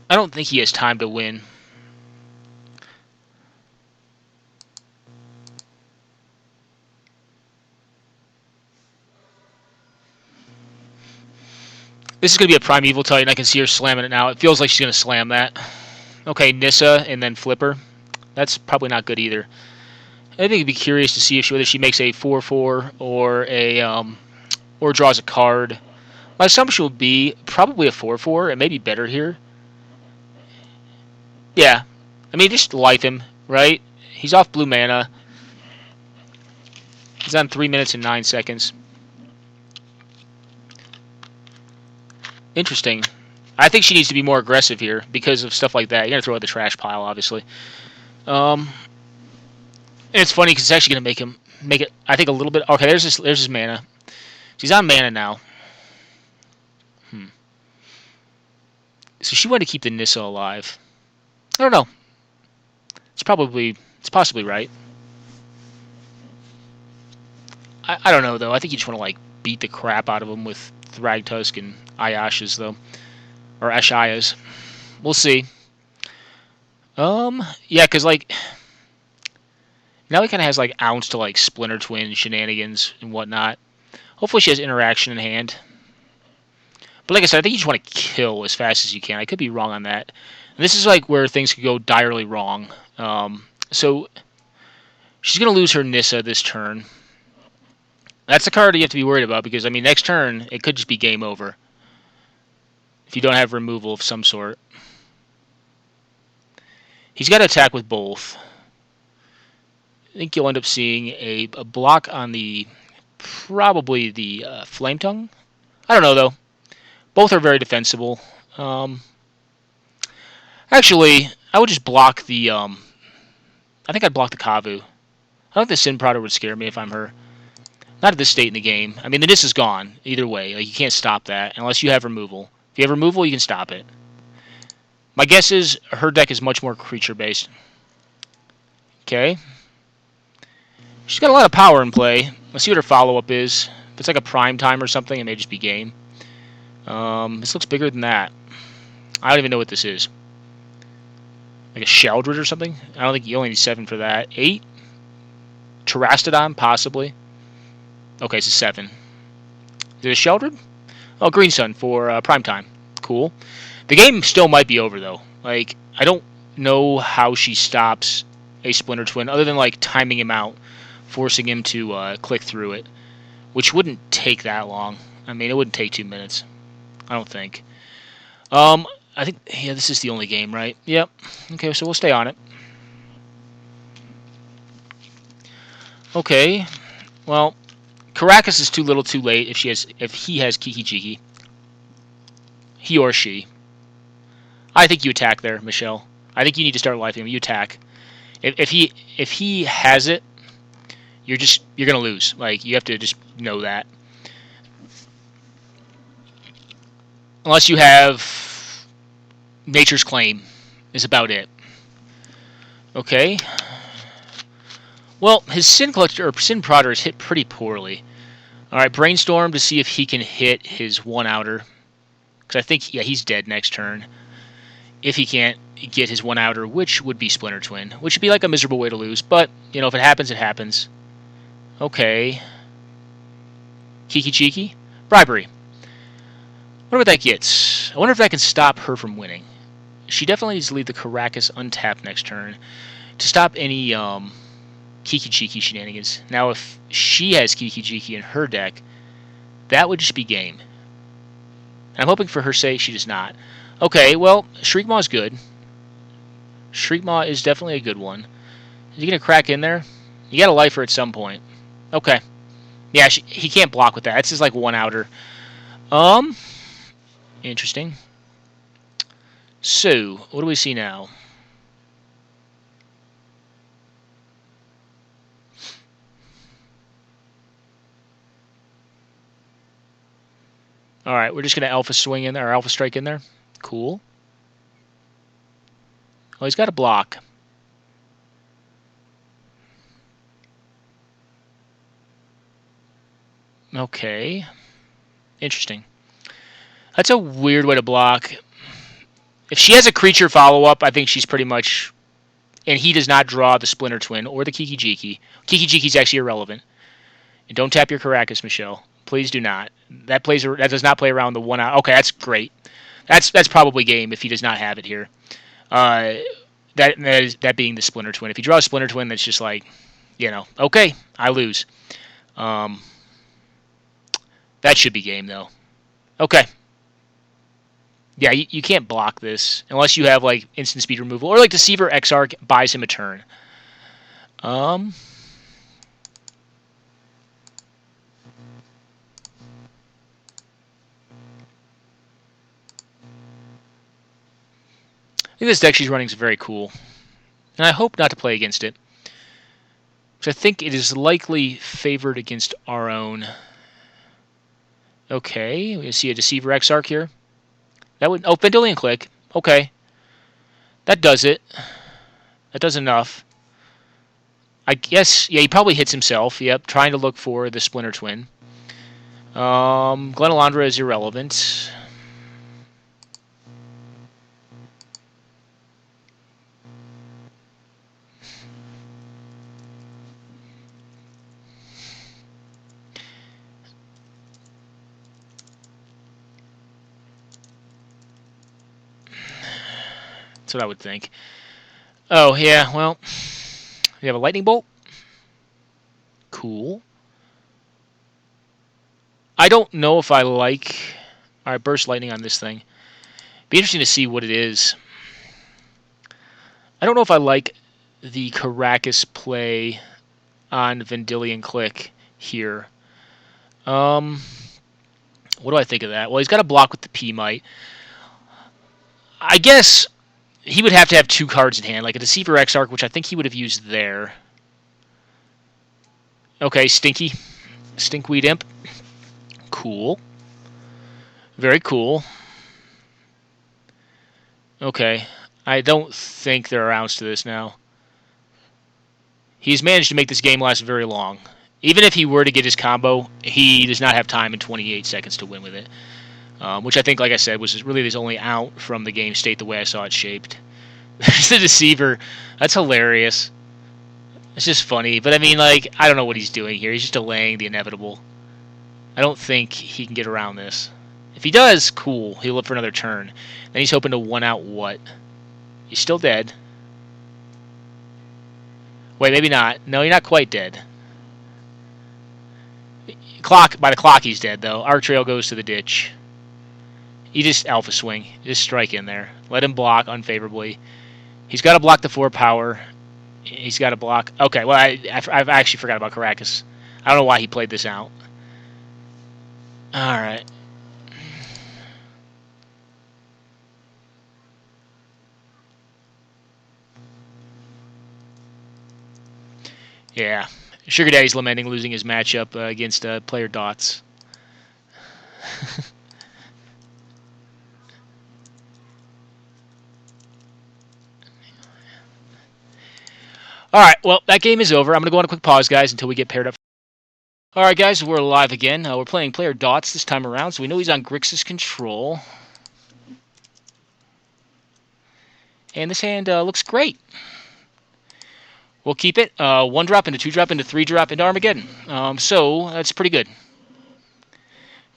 I don't think he has time to win. This is going to be a Primeval Titan. I can see her slamming it now. It feels like she's going to slam that. Okay, Nissa and then Flipper. That's probably not good either. I think I'd be curious to see whether she makes a 4/4 or or draws a card. My assumption would be probably a 4/4. It may be better here. Yeah. I mean, just life him, right? He's off blue mana. He's on 3 minutes and 9 seconds. Interesting. I think she needs to be more aggressive here because of stuff like that. You're going to throw it in the trash pile, obviously. And it's funny because it's actually going to make him make it, I think, a little bit. Okay, there's his mana. She's on mana now. So she wanted to keep the Nissa alive. I don't know. It's possibly right. I don't know, though. I think you just want to, like, beat the crap out of them with Thragtusk and Ayashas, though. Or Ashayas. We'll see. Yeah, because, like, now he kind of has, like, ounce to, like, Splinter Twin shenanigans and whatnot. Hopefully she has interaction in hand. But like I said, I think you just want to kill as fast as you can. I could be wrong on that. And this is, like, where things could go direly wrong. So she's going to lose her Nissa this turn. That's the card you have to be worried about, because, I mean, next turn, it could just be game over. If you don't have removal of some sort. He's got to attack with both. I think you'll end up seeing a block on the, probably the Flame Tongue. I don't know, though. Both are very defensible. Actually, I would just block the, I think I'd block the Kavu. I don't think the Sin Prodder would scare me if I'm her. Not at this state in the game. I mean, the Nis is gone, either way. Like, you can't stop that, unless you have removal. If you have removal, you can stop it. My guess is her deck is much more creature-based. Okay. She's got a lot of power in play. Let's see what her follow-up is. If it's like a prime time or something, it may just be game. This looks bigger than that. I don't even know what this is. Like a Sheldred or something? I don't think you only need 7 for that. 8? Terastodon, possibly. Okay, it's a 7. Is it a Sheldred? Oh, Green Sun for prime time. Cool. The game still might be over, though. Like, I don't know how she stops a Splinter Twin, other than, like, timing him out, forcing him to click through it, which wouldn't take that long. I mean, it wouldn't take 2 minutes. I don't think. I think, yeah, this is the only game, right? Yep. Okay, so we'll stay on it. Okay. Well, Karakas is too little too late if he has Kiki Jiki. He or she. I think you attack there, Michelle. I think you need to start lifing him. You attack. If he has it, you're gonna lose. Like, you have to just know that. Unless you have Nature's Claim is about it. Okay. Well, his Sin Collector or Sin Prodder is hit pretty poorly. Alright, Brainstorm to see if he can hit his 1-outer. Because I think, yeah, he's dead next turn. If he can't get his 1-outer, which would be Splinter Twin. Which would be like a miserable way to lose. But, you know, if it happens, it happens. Okay. Kiki Cheeky? Bribery. I wonder what that gets. I wonder if that can stop her from winning. She definitely needs to leave the Karakas untapped next turn to stop any Kiki Cheeky shenanigans. Now, if she has Kiki Cheeky in her deck, that would just be game. And I'm hoping for her sake she does not. Okay, well, Shriekmaw is good. Shriekmaw is definitely a good one. Is he going to crack in there? You got to life her at some point. Okay. Yeah, he can't block with that. That's just like 1-outer. Interesting. So, what do we see now? Alright, we're just going to Alpha Swing in there, or Alpha Strike in there. Cool. Oh, he's got a block. Okay. Interesting. That's a weird way to block. If she has a creature follow-up, I think she's pretty much... And he does not draw the Splinter Twin or the Kiki Jiki. Kiki Jiki's actually irrelevant. And don't tap your Karakas, Michelle. Please do not. That does not play around the 1-out. Okay, that's great. That's probably game if he does not have it here. That being the Splinter Twin. If you draw a Splinter Twin, that's just like, you know, okay, I lose. That should be game, though. Okay. Yeah, you can't block this unless you have, like, instant speed removal. Or, like, Deceiver Exarch buys him a turn. I think this deck she's running is very cool. And I hope not to play against it. So I think it is likely favored against our own. Okay, we see a Deceiver Exarch here. That would Vendilion Click. Okay, that does it. That does enough. I guess, yeah, he probably hits himself. Yep, trying to look for the Splinter Twin. Glen Elandra is irrelevant. That's what I would think. Oh, yeah, well, we have a Lightning Bolt. Cool. I don't know if I like... Alright, Burst Lightning on this thing. Be interesting to see what it is. I don't know if I like the Karakas play on Vendilion Click here. What do I think of that? Well, he's got to block with the P-Mite. I guess he would have to have 2 cards in hand, like a Deceiver Exarch, which I think he would have used there. Okay, Stinky. Stinkweed Imp. Cool. Very cool. Okay. I don't think there are rounds to this now. He's managed to make this game last very long. Even if he were to get his combo, he does not have time in 28 seconds to win with it. Which I think, like I said, was really his only out from the game state the way I saw it shaped. There's the Deceiver. That's hilarious. It's just funny. But I mean, like, I don't know what he's doing here. He's just delaying the inevitable. I don't think he can get around this. If he does, cool. He'll live for another turn. Then he's hoping to one out what? He's still dead. Wait, maybe not. No, you're not quite dead. By the clock, he's dead, though. Arc Trail goes to the ditch. You just Alpha Swing. You just strike in there. Let him block unfavorably. He's got to block the 4 power. He's got to block... Okay, well, I've actually forgot about Karakas. I don't know why he played this out. Alright. Yeah. Sugar Daddy's lamenting losing his matchup against player Dots. Alright, well, that game is over. I'm going to go on a quick pause, guys, until we get paired up. Alright, guys, we're live again. We're playing player Dots this time around, so we know he's on Grixis control. And this hand looks great. We'll keep it. 1 drop into 2 drop into 3 drop into Armageddon. So that's pretty good.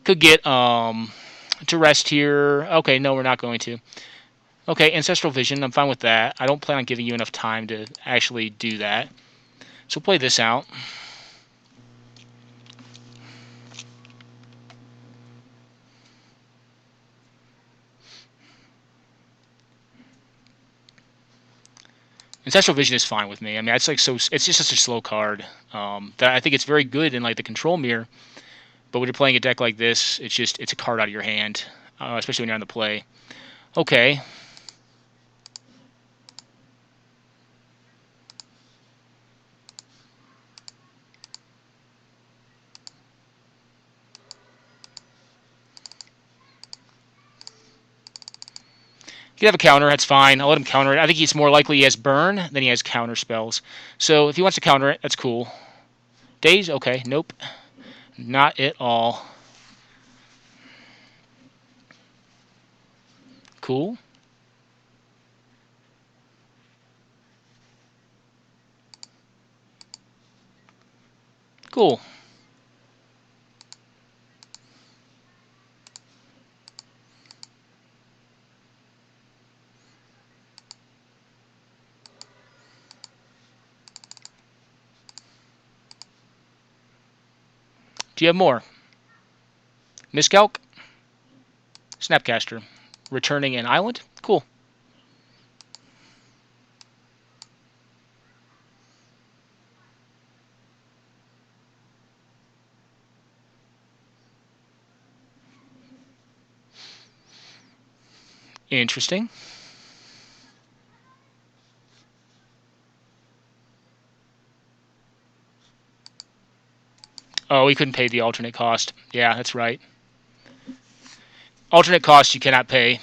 Could get to rest here. Okay, no, we're not going to. Okay, Ancestral Vision. I'm fine with that. I don't plan on giving you enough time to actually do that. So play this out. Ancestral Vision is fine with me. I mean, it's like so. It's just such a slow card that I think it's very good in like the control mirror. But when you're playing a deck like this, it's a card out of your hand, especially when you're on the play. Okay. He could have a counter, that's fine. I'll let him counter it. I think he's more likely he has burn than he has counter spells. So if he wants to counter it, that's cool. Daze? Okay, nope. Not at all. Cool. Cool. Do you have more? Miscalc? Snapcaster. Returning an island? Cool. Interesting. Oh, we couldn't pay the alternate cost. Yeah, that's right. Alternate cost you cannot pay.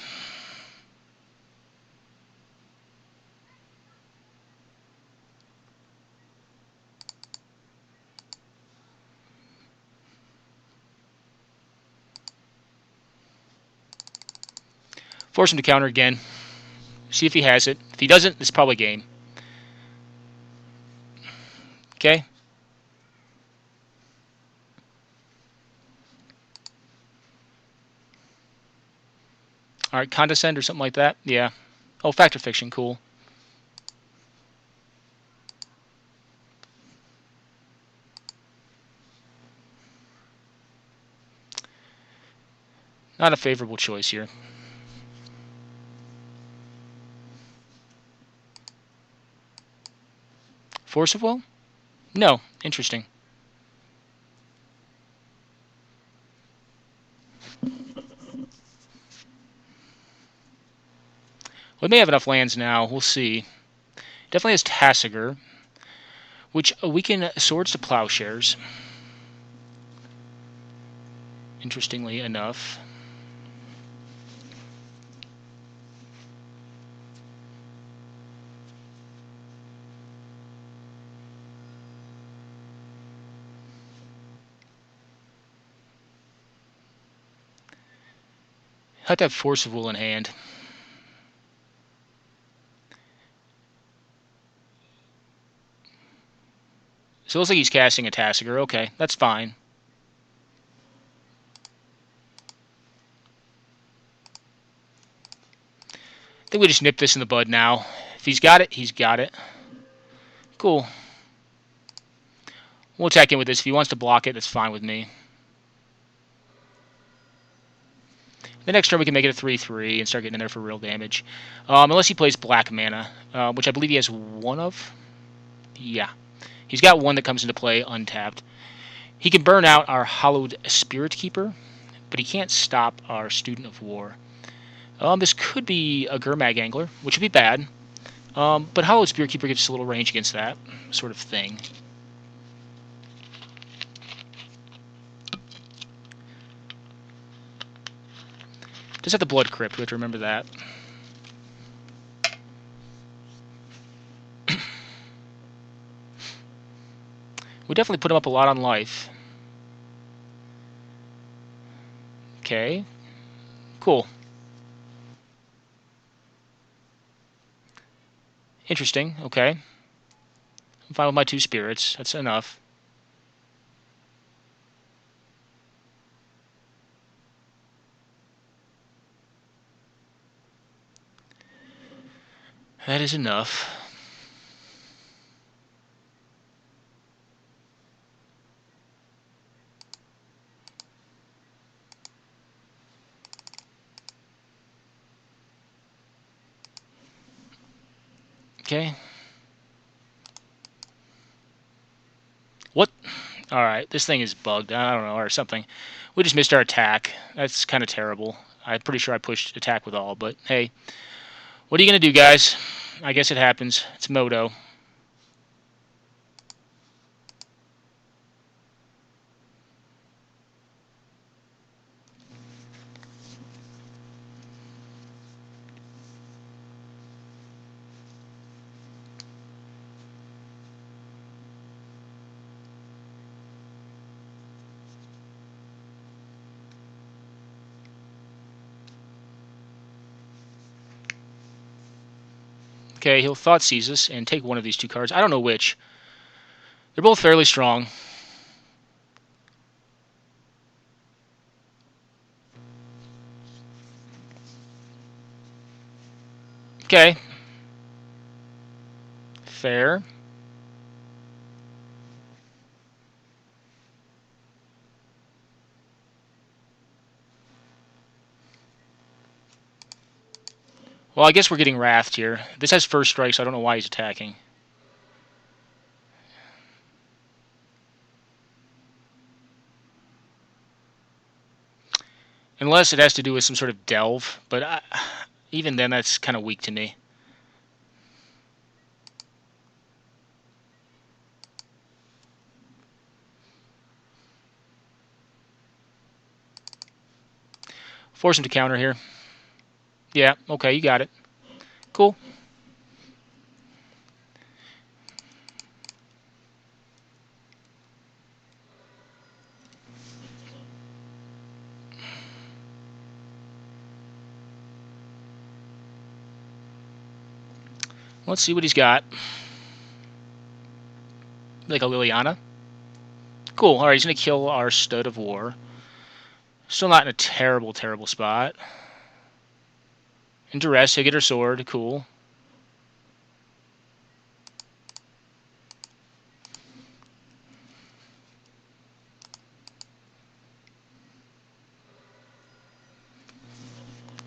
Force him to counter again. See if he has it. If he doesn't, it's probably game. Okay. Alright, condescend or something like that. Yeah. Oh, factor fiction. Cool. Not a favorable choice here. Force of Will? No. Interesting. We may have enough lands now. We'll see. Definitely has Massacre, which weaken swords to plowshares. Interestingly enough. Have to have Force of Will in hand. So it looks like he's casting a Massacre. Okay, that's fine. I think we just nip this in the bud now. If he's got it, he's got it. Cool. We'll attack in with this. If he wants to block it, that's fine with me. The next turn we can make it a 3/3 and start getting in there for real damage. Unless he plays black mana, which I believe he has one of. Yeah. He's got one that comes into play untapped. He can burn out our Hallowed Spirit Keeper, but he can't stop our Student of War. This could be a Gurmag Angler, which would be bad. But Hallowed Spirit Keeper gives us a little range against that sort of thing. Does have the Blood Crypt, we have to remember that. We definitely put him up a lot on life. Okay. Cool. Interesting. Okay. I'm fine with my 2 spirits. That's enough. That is enough. Okay. What? Alright, this thing is bugged. I don't know, or something. We just missed our attack. That's kind of terrible. I'm pretty sure I pushed attack with all, but hey. What are you going to do, guys? I guess it happens. It's Moto. Okay, he'll Thoughtseize us and take one of these 2 cards. I don't know which. They're both fairly strong. Okay. Fair. Well, I guess we're getting Wrathed here. This has first strike, so I don't know why he's attacking. Unless it has to do with some sort of delve, but even then that's kind of weak to me. Force him to counter here. Yeah, okay, you got it. Cool. Let's see what he's got. Like a Liliana. Cool. Alright, he's going to kill our Stud of War. Still not in a terrible, terrible spot. In duress, he'll get her sword. Cool.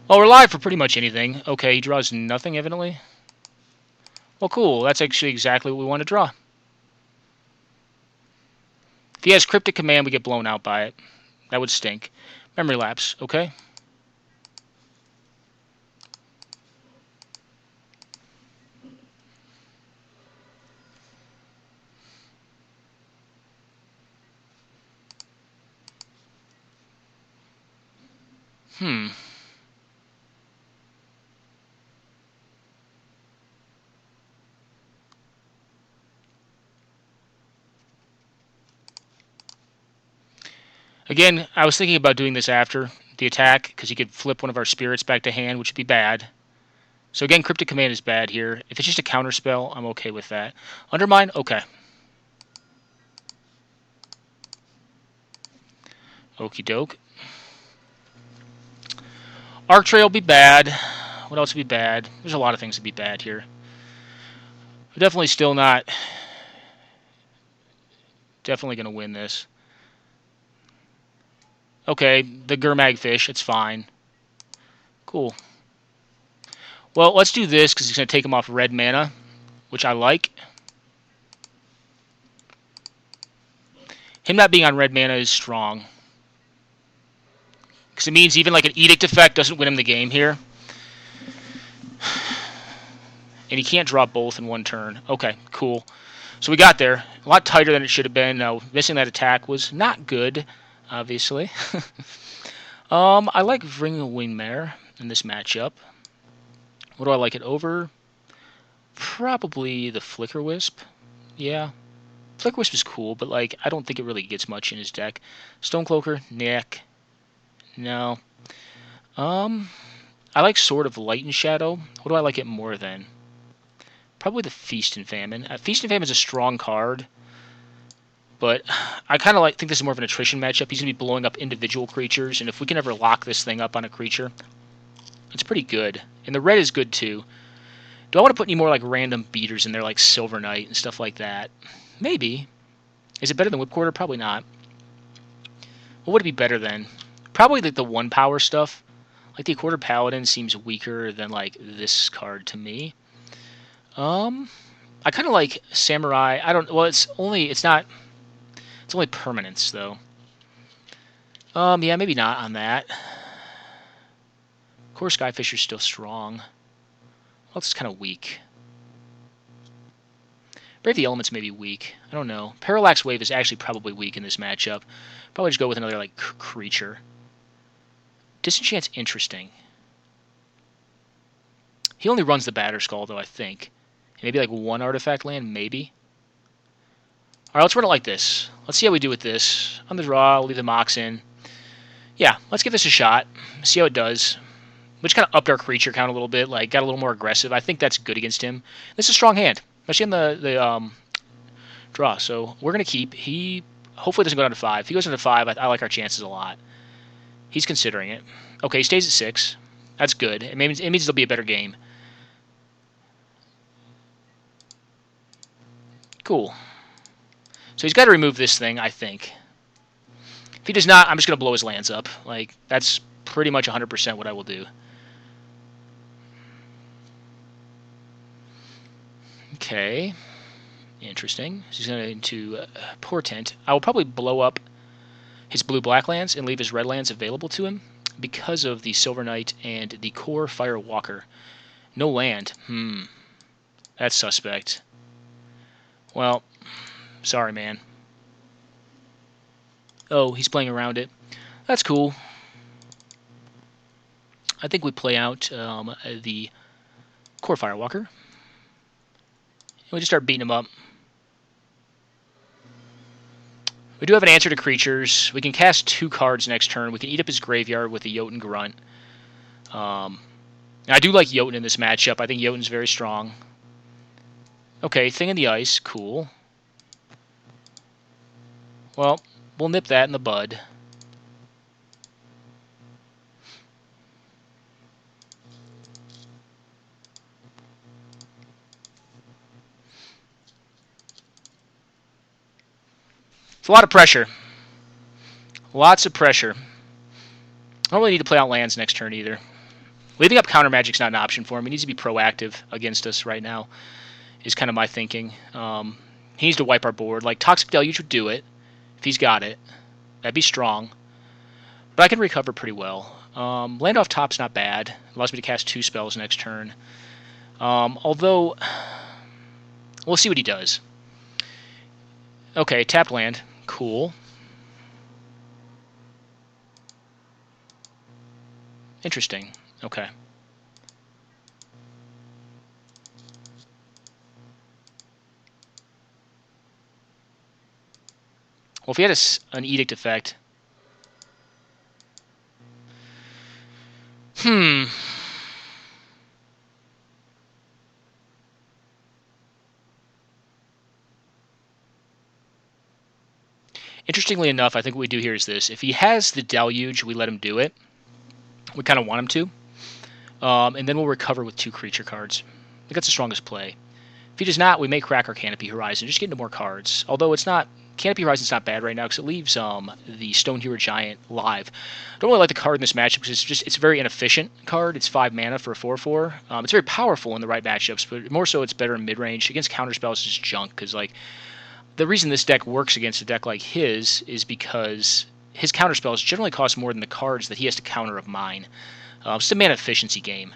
Well, we're live for pretty much anything. Okay, he draws nothing, evidently. Well, cool. That's actually exactly what we want to draw. If he has Cryptic Command, we get blown out by it. That would stink. Memory lapse, okay? Again, I was thinking about doing this after the attack, because he could flip one of our spirits back to hand, which would be bad. So again, Cryptic Command is bad here. If it's just a counter spell, I'm okay with that. Undermine, okay. Okie doke. Arc Trail will be bad. What else would be bad? There's a lot of things to be bad here. We're definitely still not... Definitely going to win this. Okay, the Gurmag fish, it's fine. Cool. Well, let's do this, because he's going to take him off red mana, which I like. Him not being on red mana is strong. Because it means even like an Edict effect doesn't win him the game here. And he can't draw both in one turn. Okay, cool. So we got there. A lot tighter than it should have been. Now, missing that attack was not good, obviously. I like Ring of Wingmare in this matchup. What do I like it over? Probably the Flicker Wisp. Yeah. Flicker Wisp is cool, but like I don't think it really gets much in his deck. Stonecloaker, neck. No. I like Sword of Light and Shadow. What do I like it more than? Probably the Feast and Famine. Feast and Famine is a strong card, but I kind of think this is more of an attrition matchup. He's going to be blowing up individual creatures, and if we can ever lock this thing up on a creature, it's pretty good. And the red is good too. Do I want to put any more like random beaters in there, like Silver Knight and stuff like that? Maybe. Is it better than Whipcorder? Probably not. What would it be better than? Probably like the 1-power stuff. Like the Quarter Paladin seems weaker than like this card to me. I kind of like Samurai. I don't. Well, it's only permanence though. Yeah, maybe not on that. Core Skyfisher's still strong. Well, it's kind of weak. Brave the Elements may be weak. I don't know. Parallax Wave is actually probably weak in this matchup. Probably just go with another like creature. Disenchant's interesting. He only runs the Batterskull though, I think. Maybe like one artifact land, maybe. Alright, let's run it like this. Let's see how we do with this. On the draw, I'll leave the Mox in. Yeah, let's give this a shot. See how it does. We just kind of upped our creature count a little bit, like got a little more aggressive. I think that's good against him. This is a strong hand, especially in the draw. So we're going to keep. He hopefully doesn't go down to 5. If he goes down to 5, I like our chances a lot. He's considering it. Okay, he stays at 6. That's good. It means it'll be a better game. Cool. So he's got to remove this thing, I think. If he does not, I'm just going to blow his lands up. Like, that's pretty much 100% what I will do. Okay. Interesting. So he's going to into Portent. I will probably blow up his blue-black lands and leave his red lands available to him because of the Silver Knight and the Kor Firewalker. No land. That's suspect. Well, sorry, man. Oh, he's playing around it. That's cool. I think we play out the Kor Firewalker. And we just start beating him up. We do have an answer to creatures. We can cast 2 cards next turn. We can eat up his graveyard with the Jotun Grunt. I do like Jotun in this matchup. I think Jotun's very strong. Okay, Thing in the Ice. Cool. Well, we'll nip that in the bud. It's a lot of pressure. Lots of pressure. I don't really need to play out lands next turn either. Leaving up counter magic's not an option for him. He needs to be proactive against us right now, is kind of my thinking. He needs to wipe our board. Like, Toxic Deluge would do it, if he's got it. That'd be strong. But I can recover pretty well. Land off top's not bad. Allows me to cast 2 spells next turn. Although, we'll see what he does. Okay, tap land. Cool. Interesting. Okay. Well, if he had an edict effect... Interestingly enough, I think what we do here is this. If he has the Deluge, we let him do it. We kind of want him to. And then we'll recover with 2 creature cards. I think that's the strongest play. If he does not, we may crack our Canopy Horizon, just get into more cards. Although it's not... Canopy Horizon's not bad right now because it leaves the Stone Hero Giant live. I don't really like the card in this matchup because it's a very inefficient card. It's 5 mana for a 4/4. It's very powerful in the right matchups, but more so it's better in mid-range. Against counterspells, it's just junk because, like, the reason this deck works against a deck like his is because his counterspells generally cost more than the cards that he has to counter of mine. It's a mana efficiency game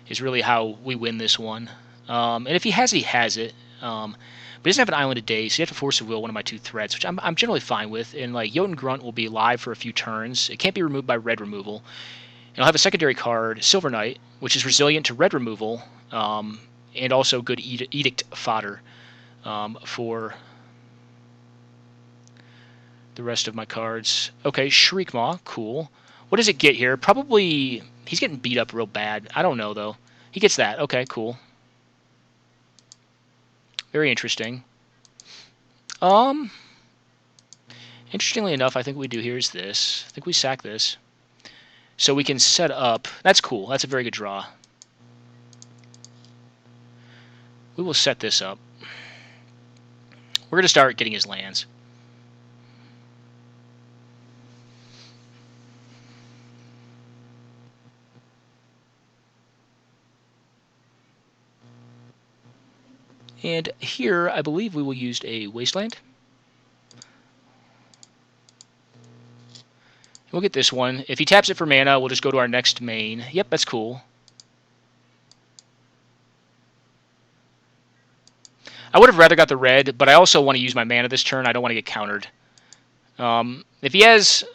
is really how we win this one. And if he has it, he has it. But he doesn't have an Island of Days, so you have to Force of Will one of my 2 threats, which I'm generally fine with. And like Jotun Grunt will be live for a few turns. It can't be removed by red removal. And I'll have a secondary card, Silver Knight, which is resilient to red removal, and also good edict fodder for the rest of my cards. Okay, Shriekmaw, cool. What does it get here? Probably, he's getting beat up real bad. I don't know, though. He gets that. Okay, cool. Very interesting. Interestingly enough, I think what we do here is this. I think we sack this. So we can set up... That's cool. That's a very good draw. We will set this up. We're going to start getting his lands. And here, I believe we will use a Wasteland. We'll get this one. If he taps it for mana, we'll just go to our next main. Yep, that's cool. I would have rather got the red, but I also want to use my mana this turn. I don't want to get countered. If he has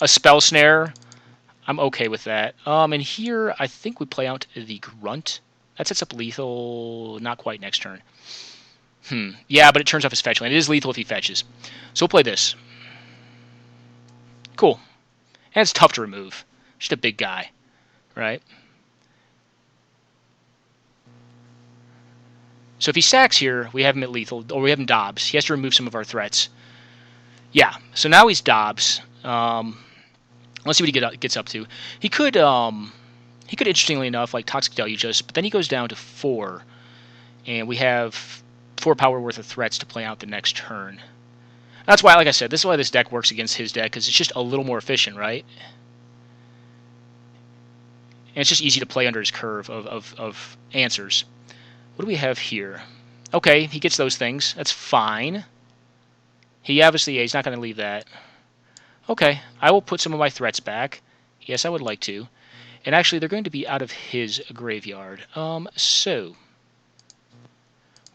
a Spell Snare, I'm okay with that. And here, I think we play out the Grunt. That sets up lethal, not quite next turn. Yeah, but it turns off his fetch land. It is lethal if he fetches. So we'll play this. Cool. And it's tough to remove. Just a big guy, right? So if he sacks here, we have him at lethal, or we have him Dobbs. He has to remove some of our threats. Yeah, so now he's Dobbs. Let's see what he gets up to. He could, interestingly enough, like Toxic Deluge us, but then he goes down to 4. And we have 4 power worth of threats to play out the next turn. That's why, like I said, this is why this deck works against his deck, because it's just a little more efficient, right? And it's just easy to play under his curve of answers. What do we have here? Okay, he gets those things. That's fine. He obviously, yeah, he's not going to leave that. Okay, I will put some of my threats back. Yes, I would like to. And actually, they're going to be out of his graveyard. So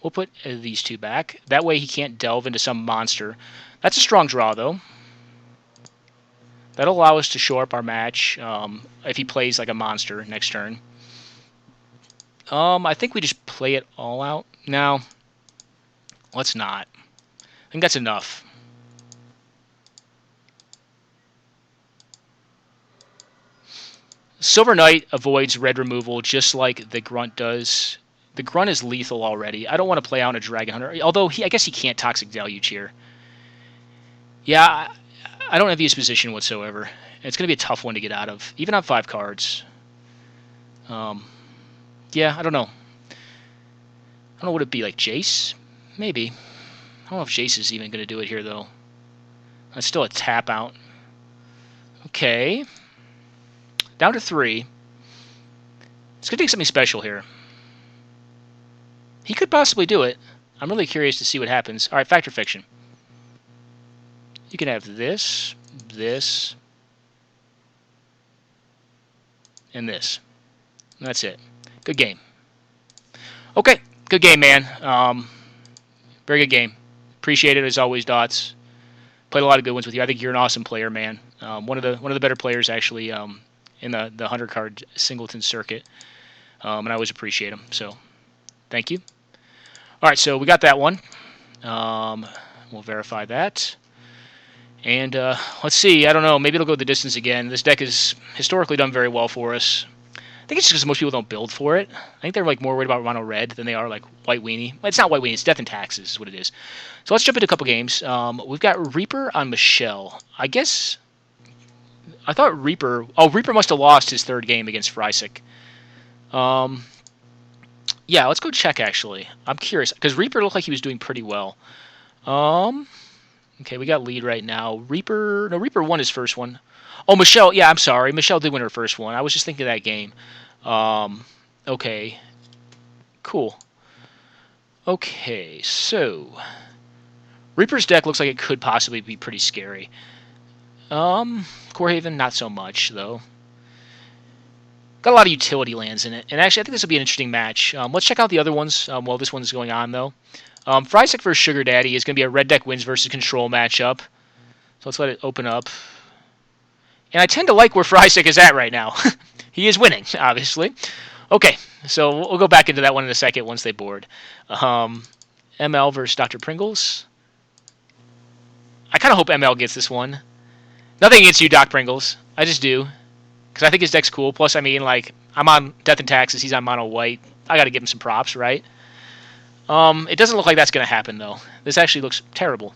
we'll put these 2 back. That way he can't delve into some monster. That's a strong draw, though. That'll allow us to shore up our match if he plays like a monster next turn. I think we just play it all out. No, let's not. I think that's enough. Silver Knight avoids red removal just like the Grunt does. The Grunt is lethal already. I don't want to play out a Dragon Hunter, although I guess he can't Toxic Deluge here. Yeah, I don't envy his position whatsoever. It's going to be a tough one to get out of, even on 5 cards. Yeah, I don't know. I don't know, would it be like Jace? Maybe. I don't know if Jace is even going to do it here, though. That's still a tap out. Okay. Down to 3. It's going to take something special here. He could possibly do it. I'm really curious to see what happens. Alright, Fact or Fiction. You can have this, this, and this. And that's it. Good game. Okay, good game, man. Very good game. Appreciate it as always, Dots. Played a lot of good ones with you. I think you're an awesome player, man. One of the better players actually in the 100 card singleton circuit, and I always appreciate them. So, thank you. All right, so we got that one. We'll verify that. And let's see. I don't know. Maybe it'll go the distance again. This deck has historically done very well for us. I think it's just because most people don't build for it. I think they're like more worried about mono red than they are like white weenie. It's not white weenie. It's Death and Taxes is what it is. So let's jump into a couple games. We've got Reaper on Michelle. I guess I thought Reaper. Oh, Reaper must have lost his 3rd game against Frysik. Yeah, let's go check actually. I'm curious because Reaper looked like he was doing pretty well. Okay, we got lead right now. Reaper won his first one. Oh, Michelle. Yeah, I'm sorry. Michelle did win her first one. I was just thinking of that game. Okay. Cool. Okay, so Reaper's deck looks like it could possibly be pretty scary. Corehaven, not so much, though. Got a lot of utility lands in it. And actually, I think this will be an interesting match. Let's check out the other ones while this one's going on, though. Frysik versus Sugar Daddy is going to be a red deck wins versus control matchup. So let's let it open up. And I tend to like where Frysik is at right now. He is winning, obviously. Okay, so we'll go back into that one in a second once they board. ML versus Dr. Pringles. I kind of hope ML gets this one. Nothing against you, Doc Pringles. I just do. Because I think his deck's cool. Plus, I mean, like, I'm on Death and Taxes. He's on mono white. I got to give him some props, right? It doesn't look like that's going to happen, though. This actually looks terrible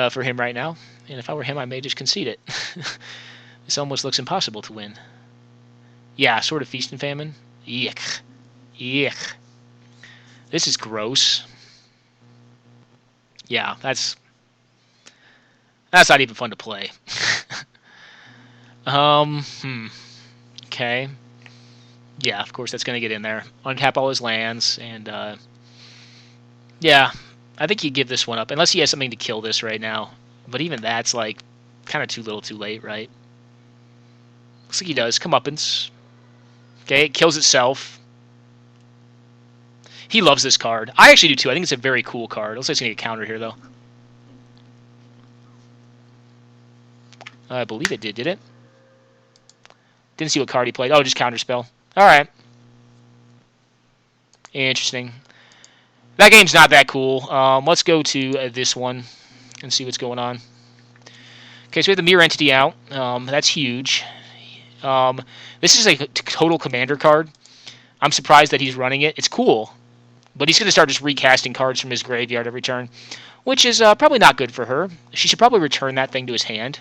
for him right now. And if I were him, I may just concede it. This almost looks impossible to win. Yeah, sort of Feast and Famine. Yuck. Yuck. This is gross. Yeah, that's not even fun to play. Okay. Yeah, of course that's going to get in there. Untap all his lands, and yeah, I think he'd give this one up, unless he has something to kill this right now. But even that's, like, kind of too little too late, right? Looks like he does. Comeuppance. Okay, it kills itself. He loves this card. I actually do too. I think it's a very cool card. Looks like it's going to get countered here, though. I believe it did it? Didn't see what card he played. Oh, just counterspell. Alright. Interesting. That game's not that cool. Let's go to this one and see what's going on. Okay, so we have the Mirror Entity out. That's huge. This is a total commander card. I'm surprised that he's running it. It's cool. But he's going to start just recasting cards from his graveyard every turn, which is probably not good for her. She should probably return that thing to his hand,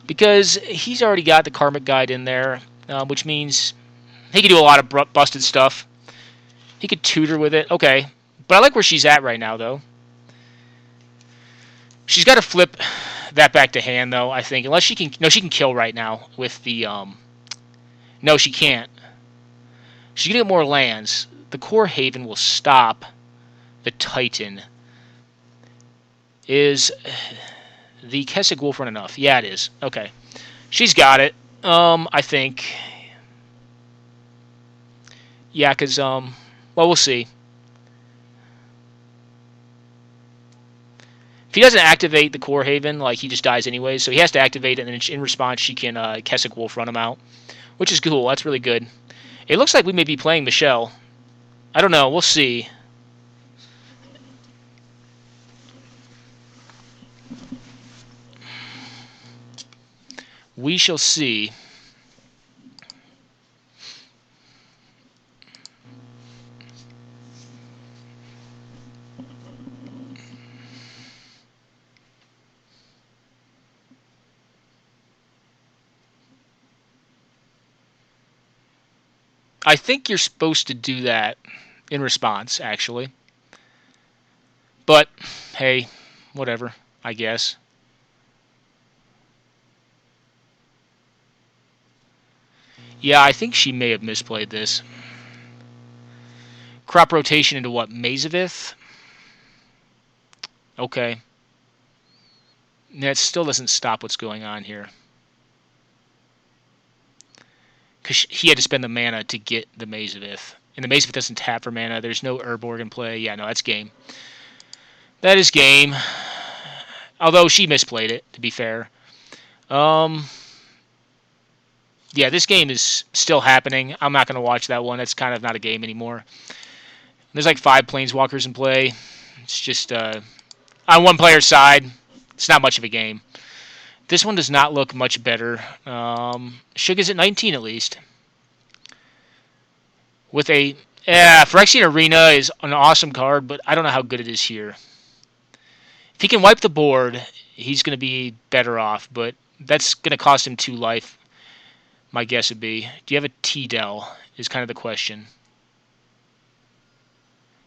because he's already got the Karmic Guide in there, which means he can do a lot of busted stuff. He could tutor with it. Okay. But I like where she's at right now, though. She's got to flip that back to hand, though, I think. Unless she can... No, she can kill right now with the... No, she can't. She's going to get more lands. The Core Haven will stop the Titan. Is the Kessig Wolf run enough? Yeah, it is. Okay. She's got it. I think. Yeah, because, well, we'll see. If he doesn't activate the Core Haven, like, he just dies anyway, so he has to activate it, and then in response she can Kessig Wolf run him out, which is cool. That's really good. It looks like we may be playing Michelle. I don't know. We'll see. We shall see. I think you're supposed to do that in response, actually. But, hey, whatever, I guess. Yeah, I think she may have misplayed this. Crop rotation into what? Mazavith? Okay. That still doesn't stop what's going on here. Because he had to spend the mana to get the Mazavith. And the Mazavith doesn't tap for mana. There's no Urborg in play. Yeah, no, that's game. That is game. Although she misplayed it, to be fair. Yeah, this game is still happening. I'm not going to watch that one. That's kind of not a game anymore. There's like 5 Planeswalkers in play. It's just, on one player's side, it's not much of a game. This one does not look much better. Shug is at 19 at least. With a... Phyrexian Arena is an awesome card, but I don't know how good it is here. If he can wipe the board, he's going to be better off, but that's going to cost him 2 life. My guess would be. Do you have a T-Del is kind of the question.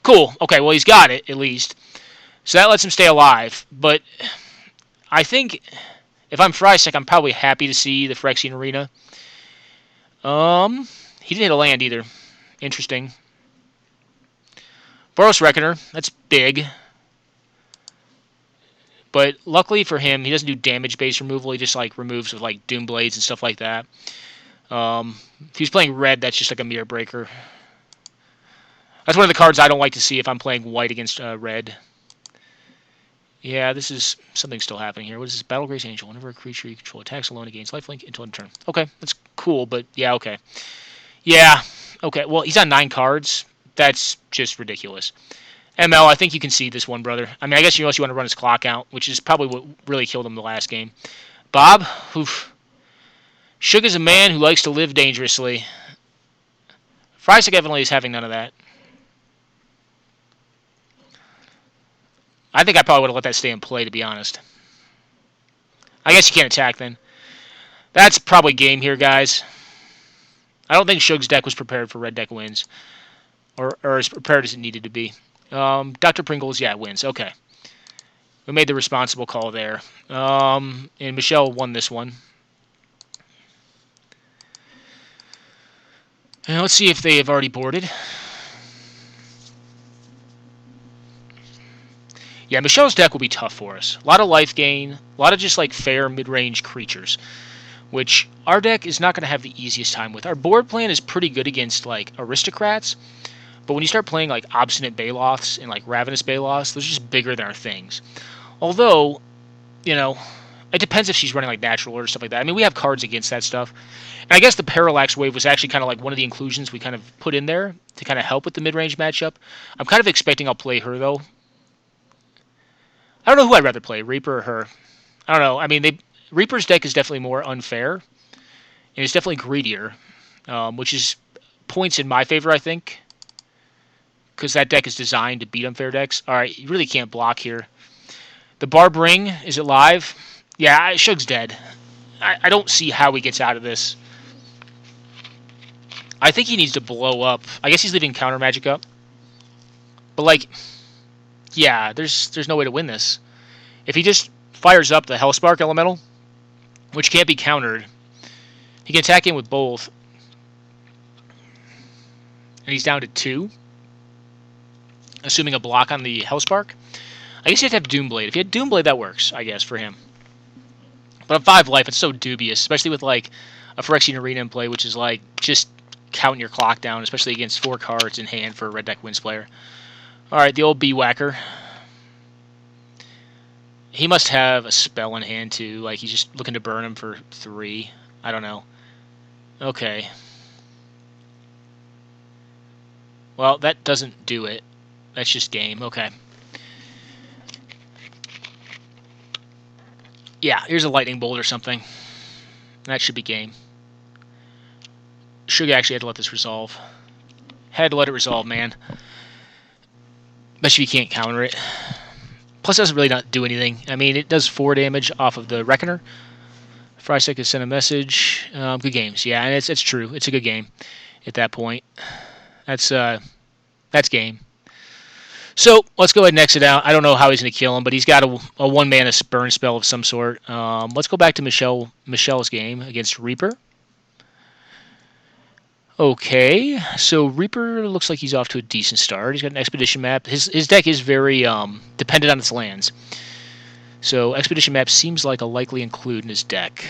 Cool. Okay, well, he's got it, at least. So that lets him stay alive. But I think if I'm Frysek, I'm probably happy to see the Phyrexian Arena. He didn't hit a land either. Interesting. Boros Reckoner. That's big. But luckily for him, he doesn't do damage-based removal. He just like removes with like Doom Blades and stuff like that. If he's playing red, that's just like a mirror breaker. That's one of the cards I don't like to see if I'm playing white against red. Yeah, this is something still happening here. What is this? Battle Grace Angel. Whenever a creature you control attacks alone, it gains lifelink until end turn. Okay, that's cool, but yeah, okay. Yeah, okay. Well, he's on 9 cards. That's just ridiculous. ML, I think you can see this one, brother. I mean, I guess unless you want to run his clock out, which is probably what really killed him the last game. Bob, oof. Shug is a man who likes to live dangerously. Frysek evidently is having none of that. I think I probably would have let that stay in play, to be honest. I guess you can't attack then. That's probably game here, guys. I don't think Shug's deck was prepared for red deck wins. Or as prepared as it needed to be. Dr. Pringles, yeah, wins. Okay. We made the responsible call there. And Michelle won this one. And let's see if they have already boarded. Yeah, Michelle's deck will be tough for us. A lot of life gain, a lot of just like fair mid-range creatures, which our deck is not going to have the easiest time with. Our board plan is pretty good against like aristocrats, but when you start playing like obstinate Baloths and like ravenous Baloths, those are just bigger than our things. Although, you know, it depends if she's running like natural or stuff like that. I mean, we have cards against that stuff. And I guess the Parallax Wave was actually kind of like one of the inclusions we kind of put in there to kind of help with the mid-range matchup. I'm kind of expecting I'll play her, though. I don't know who I'd rather play, Reaper or her. I don't know. I mean, Reaper's deck is definitely more unfair. And it's definitely greedier, which is points in my favor, I think. Because that deck is designed to beat unfair decks. Alright, you really can't block here. The Barb Ring, is it live? Yeah, Shug's dead. I don't see how he gets out of this. I think he needs to blow up. I guess he's leaving counter magic up. But, like, yeah, there's no way to win this. If he just fires up the Hellspark Elemental, which can't be countered, he can attack in with both. And he's down to 2. Assuming a block on the Hellspark. I guess you have to have Doomblade. If you had Doomblade, that works, I guess, for him. But on 5 life, it's so dubious, especially with, like, a Phyrexian Arena in play, which is, like, just counting your clock down, especially against 4 cards in hand for a red deck wins player. Alright, the old Bee Whacker. He must have a spell in hand too. Like he's just looking to burn him for 3. I don't know. Okay. Well, that doesn't do it. That's just game. Okay. Yeah, here's a lightning bolt or something. That should be game. Should actually had to let this resolve. Had to let it resolve, man. Especially if you can't counter it. Plus, it doesn't really not do anything. I mean, it does 4 damage off of the Reckoner. Frysec has sent a message. Good games. Yeah, and it's true. It's a good game at that point. That's game. So let's go ahead and exit out. I don't know how he's going to kill him, but he's got a 1-mana burn spell of some sort. Let's go back to Michelle's game against Reaper. Okay, so Reaper looks like he's off to a decent start. He's got an Expedition map. His deck is very dependent on its lands. So Expedition map seems like a likely include in his deck.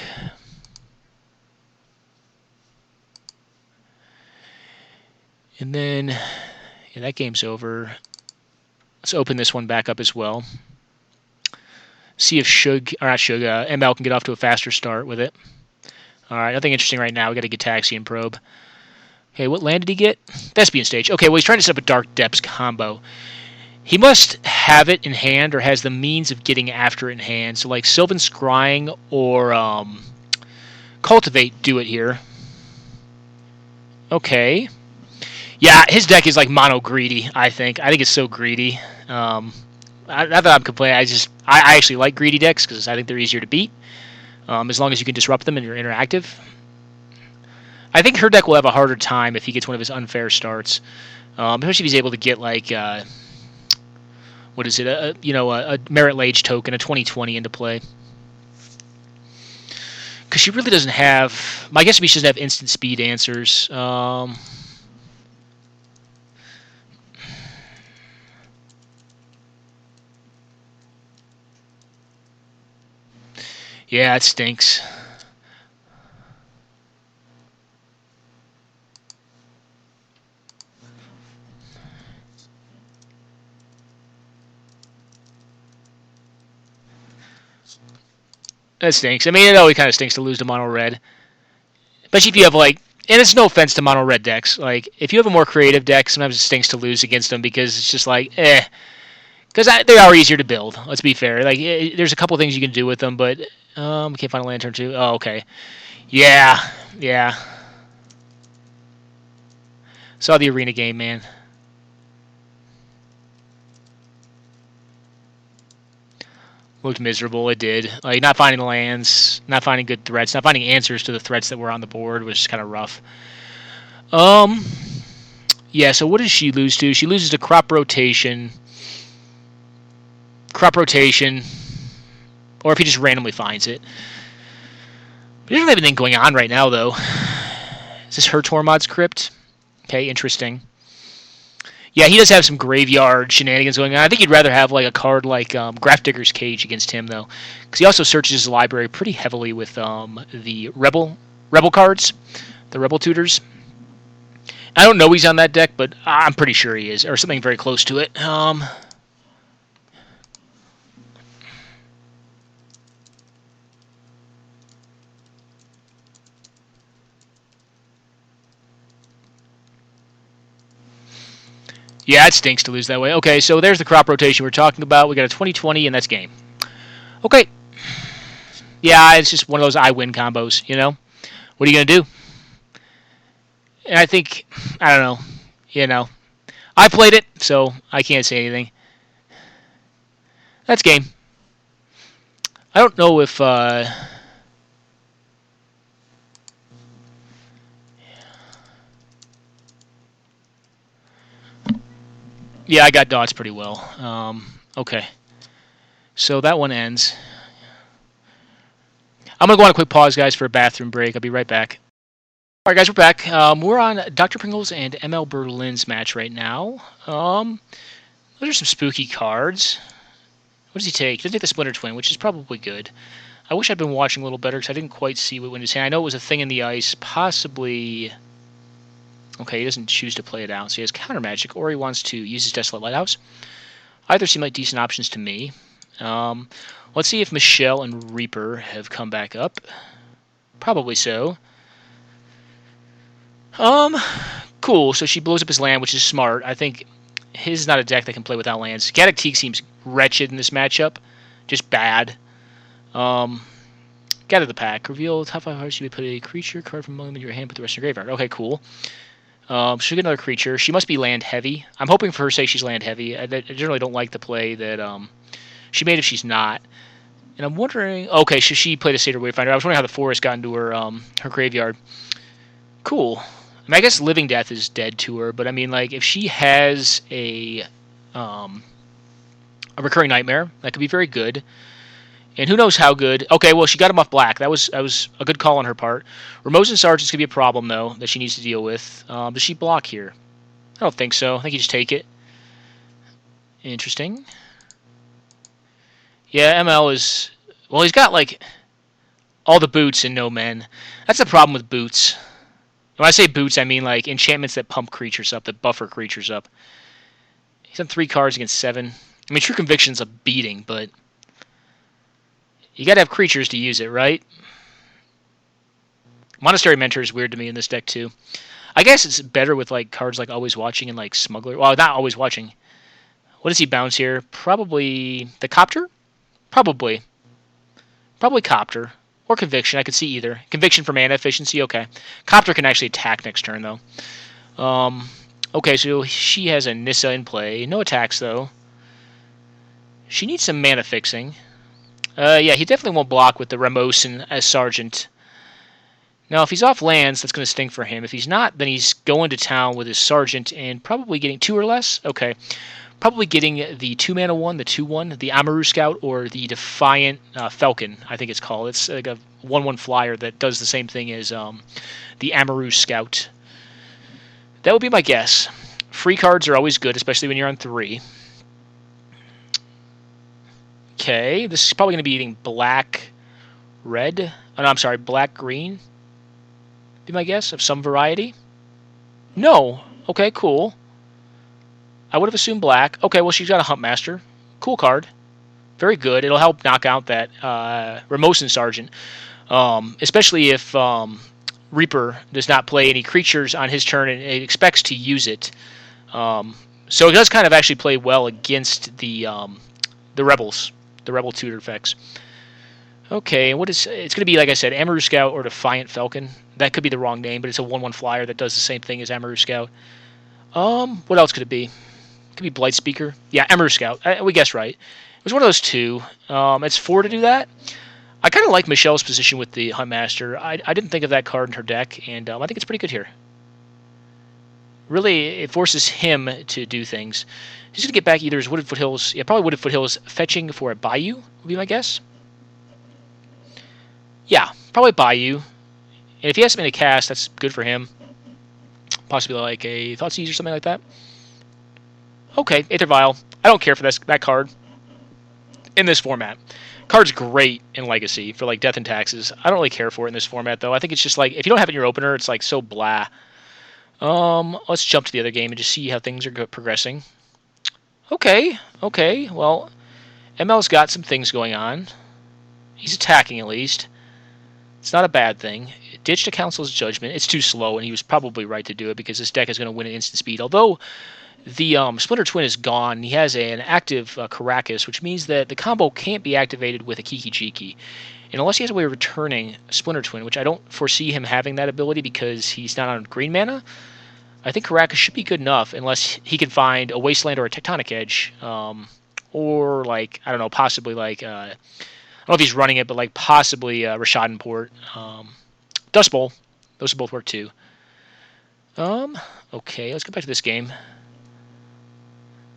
And then, yeah, that game's over. Let's open this one back up as well. See if ML can get off to a faster start with it. Alright, nothing interesting right now. We got a Gitaxian Probe. Okay, what land did he get? Thespian Stage. Okay, well, he's trying to set up a Dark Depths combo. He must have it in hand or has the means of getting after it in hand. So, like, Sylvan Scrying or Cultivate do it here. Okay. Yeah, his deck is, like, mono greedy, I think. I think it's so greedy. Not that I'm complaining. I actually like greedy decks because I think they're easier to beat. As long as you can disrupt them and you're interactive. I think her deck will have a harder time if he gets one of his unfair starts, especially if he's able to get like what is it? A Merit Lage token, a 2020 into play. Because she really doesn't have. I guess she doesn't have instant speed answers. Yeah, it stinks. That stinks. I mean, it always kind of stinks to lose to mono red. Especially if you have, like, and it's no offense to mono red decks. Like, if you have a more creative deck, sometimes it stinks to lose against them because it's just like, Because they are easier to build, let's be fair. Like, there's a couple things you can do with them, but, can't find a land turn 2. Oh, okay. Yeah. Saw the arena game, man. Looked miserable, it did. Like, not finding lands, not finding good threats, not finding answers to the threats that were on the board was just kind of rough. Yeah, so what does she lose to? She loses to Crop Rotation, or if he just randomly finds it. But he doesn't have anything going on right now, though. Is this her Tormod's Crypt? Okay, interesting. Yeah, he does have some graveyard shenanigans going on. I think he'd rather have like a card like Grafdigger's Cage against him, though, because he also searches his library pretty heavily with the Rebel cards, the Rebel Tutors. I don't know he's on that deck, but I'm pretty sure he is, or something very close to it. Yeah, it stinks to lose that way. Okay, so there's the crop rotation we're talking about. We got a 2020, and that's game. Okay. Yeah, it's just one of those I win combos, you know? What are you going to do? And I think, I don't know, I played it, so I can't say anything. That's game. I don't know if, yeah, I got dots pretty well. Okay. So that one ends. I'm going to go on a quick pause, guys, for a bathroom break. I'll be right back. All right, guys, we're back. We're on Dr. Pringles and ML Berlin's match right now. Those are some spooky cards. What does he take? He doesn't take the Splinter Twin, which is probably good. I wish I'd been watching a little better because I didn't quite see what went in his hand. I know it was a thing in the ice, possibly. Okay, he doesn't choose to play it out, so he has Counter Magic, or he wants to use his Desolate Lighthouse. Either seem like decent options to me. Let's see if Michelle and Reaper have come back up. Probably so. Cool. So she blows up his land, which is smart. I think his is not a deck that can play without lands. Gaddock seems wretched in this matchup. Just bad. Get out of the pack. Reveal top 5 cards. You may put a creature card from among them in your hand, put the rest in your graveyard. Okay, cool. She'll get another creature. She must be land heavy. I'm hoping for her sake she's land heavy. I generally don't like the play that she made if she's not. And I'm wondering... Okay, so she played a Satyr Wayfinder. I was wondering how the forest got into her graveyard. Cool. I mean, I guess Living Death is dead to her, but I mean, like, if she has a Recurring Nightmare, that could be very good. And who knows how good. Okay, well, she got him off black. That was a good call on her part. Ramosin Sergeant's going to be a problem, though, that she needs to deal with. Does she block here? I don't think so. I think you just take it. Interesting. Yeah, ML is... Well, he's got, like, all the boots and no men. That's the problem with boots. When I say boots, I mean, like, enchantments that pump creatures up, that buffer creatures up. He's on 3 cards against 7. I mean, True Conviction's a beating, but... You gotta have creatures to use it, right? Monastery Mentor is weird to me in this deck, too. I guess it's better with, like, cards like Always Watching and, like, Smuggler. Well, not Always Watching. What does he bounce here? Probably the Copter? Probably. Probably Copter. Or Conviction. I could see either. Conviction for mana efficiency? Okay. Copter can actually attack next turn, though. Okay, so she has a Nissa in play. No attacks, though. She needs some mana fixing. Yeah, he definitely won't block with the Ramosin as Sergeant. Now, if he's off lands, that's going to stink for him. If he's not, then he's going to town with his Sergeant and probably getting 2 or less. Okay. Probably getting the 2-mana one, the 2-1, the Amaru Scout, or the Defiant Falcon, I think it's called. It's like a 1-1 flyer that does the same thing as the Amaru Scout. That would be my guess. Free cards are always good, especially when you're on 3. Okay, this is probably going to be eating black-red. Oh, no, I'm sorry, black-green. Be my guess, of some variety. No. Okay, cool. I would have assumed black. Okay, well, she's got a Huntmaster. Cool card. Very good. It'll help knock out that Ramosin Sergeant. Especially if Reaper does not play any creatures on his turn and it expects to use it. So it does kind of actually play well against the Rebels. The Rebel tutor effects. Okay, and it's going to be, like I said, Amaru Scout or Defiant Falcon. That could be the wrong name, but it's a 1-1 flyer that does the same thing as Amaru Scout. What else could it be? It could be Blight Speaker. Yeah, Amaru Scout. We guessed right. It was one of those 2. It's 4 to do that. I kind of like Michelle's position with the Huntmaster. I didn't think of that card in her deck, and I think it's pretty good here. Really, it forces him to do things. He's going to get back either his Wooded Foothills... Yeah, probably Wooded Foothills fetching for a Bayou, would be my guess. Yeah, probably Bayou. And if he has something to cast, that's good for him. Possibly like a Thoughtseize or something like that. Okay, Aether Vial. I don't care for that card in this format. Card's great in Legacy for like Death and Taxes. I don't really care for it in this format, though. I think it's just like, if you don't have it in your opener, it's like so blah. Let's jump to the other game and just see how things are progressing. Okay, well, ML's got some things going on. He's attacking at least. It's not a bad thing. Ditched a Council's Judgment. It's too slow, and he was probably right to do it because this deck is going to win at instant speed. Although the Splinter Twin is gone, he has an active Caracas, which means that the combo can't be activated with a Kiki Jiki. And unless he has a way of returning Splinter Twin, which I don't foresee him having that ability because he's not on green mana, I think Caracas should be good enough unless he can find a Wasteland or a Tectonic Edge. Or, like, I don't know, possibly like... I don't know if he's running it, but like possibly Rashadan Port. Dust Bowl. Those will both work too. Okay, let's go back to this game.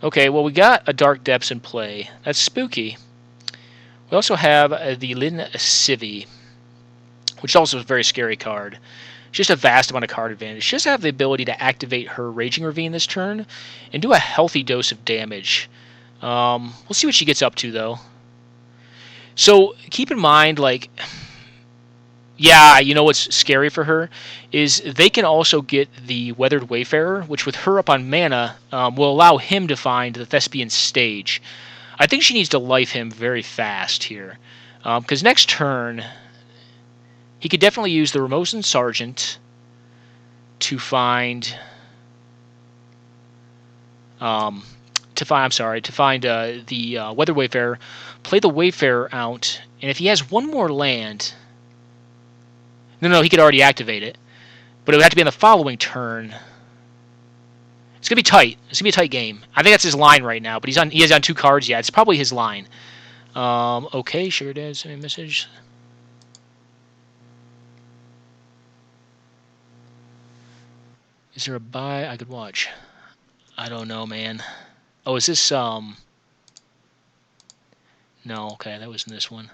Okay, well, we got a Dark Depths in play. That's spooky. We also have the Lin Civi, which is also a very scary card. Just a vast amount of card advantage. She does have the ability to activate her Raging Ravine this turn and do a healthy dose of damage. We'll see what she gets up to, though. So keep in mind, like, yeah, you know what's scary for her is they can also get the Weathered Wayfarer, which with her up on mana will allow him to find the Thespian Stage. I think she needs to life him very fast here. Because next turn, he could definitely use the Ramosan Sergeant to find... to find the Weather Wayfarer, play the Wayfarer out, and if he has one more land... No, he could already activate it. But it would have to be on the following turn. It's going to be tight. It's going to be a tight game. I think that's his line right now, but he has on 2 cards yet. It's probably his line. Okay, Sugar Dad, send me a message. Is there a buy I could watch? I don't know, man. Oh, is this, No, okay, that wasn't this one.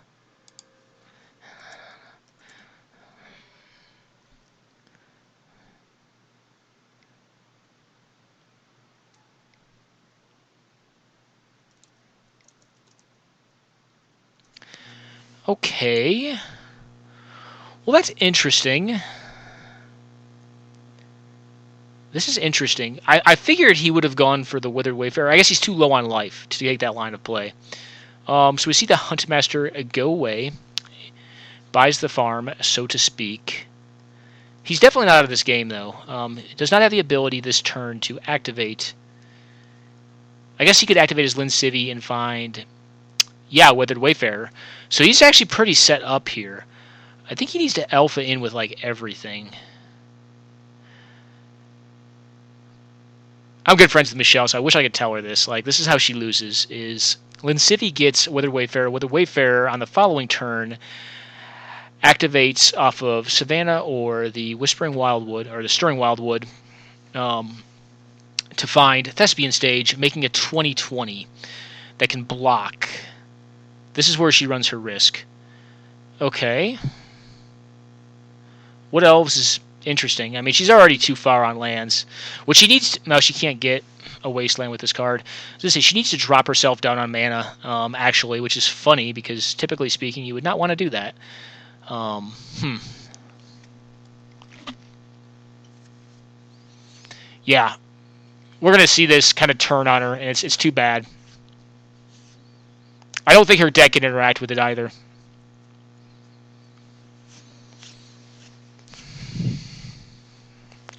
Okay. Well, that's interesting. This is interesting. I figured he would have gone for the Withered Wayfarer. I guess he's too low on life to take that line of play. So we see the Huntmaster go away. Buys the farm, so to speak. He's definitely not out of this game, though. Does not have the ability this turn to activate. I guess he could activate his Lin Civi and find... Yeah, Withered Wayfarer. So he's actually pretty set up here. I think he needs to alpha in with, like, everything. I'm good friends with Michelle, so I wish I could tell her this. Like, this is how she loses, is Lin Civi gets Withered Wayfarer. Withered Wayfarer on the following turn activates off of Savannah or the Whispering Wildwood, or the Stirring Wildwood, to find Thespian Stage, making a 20/20 that can block. This is where she runs her risk. Okay. What else is interesting? I mean, she's already too far on lands. What she needs... No, she can't get a wasteland with this card. Say, she needs to drop herself down on mana, actually, which is funny, because typically speaking, you would not want to do that. Yeah. We're going to see this kind of turn on her, and it's too bad. I don't think her deck can interact with it either.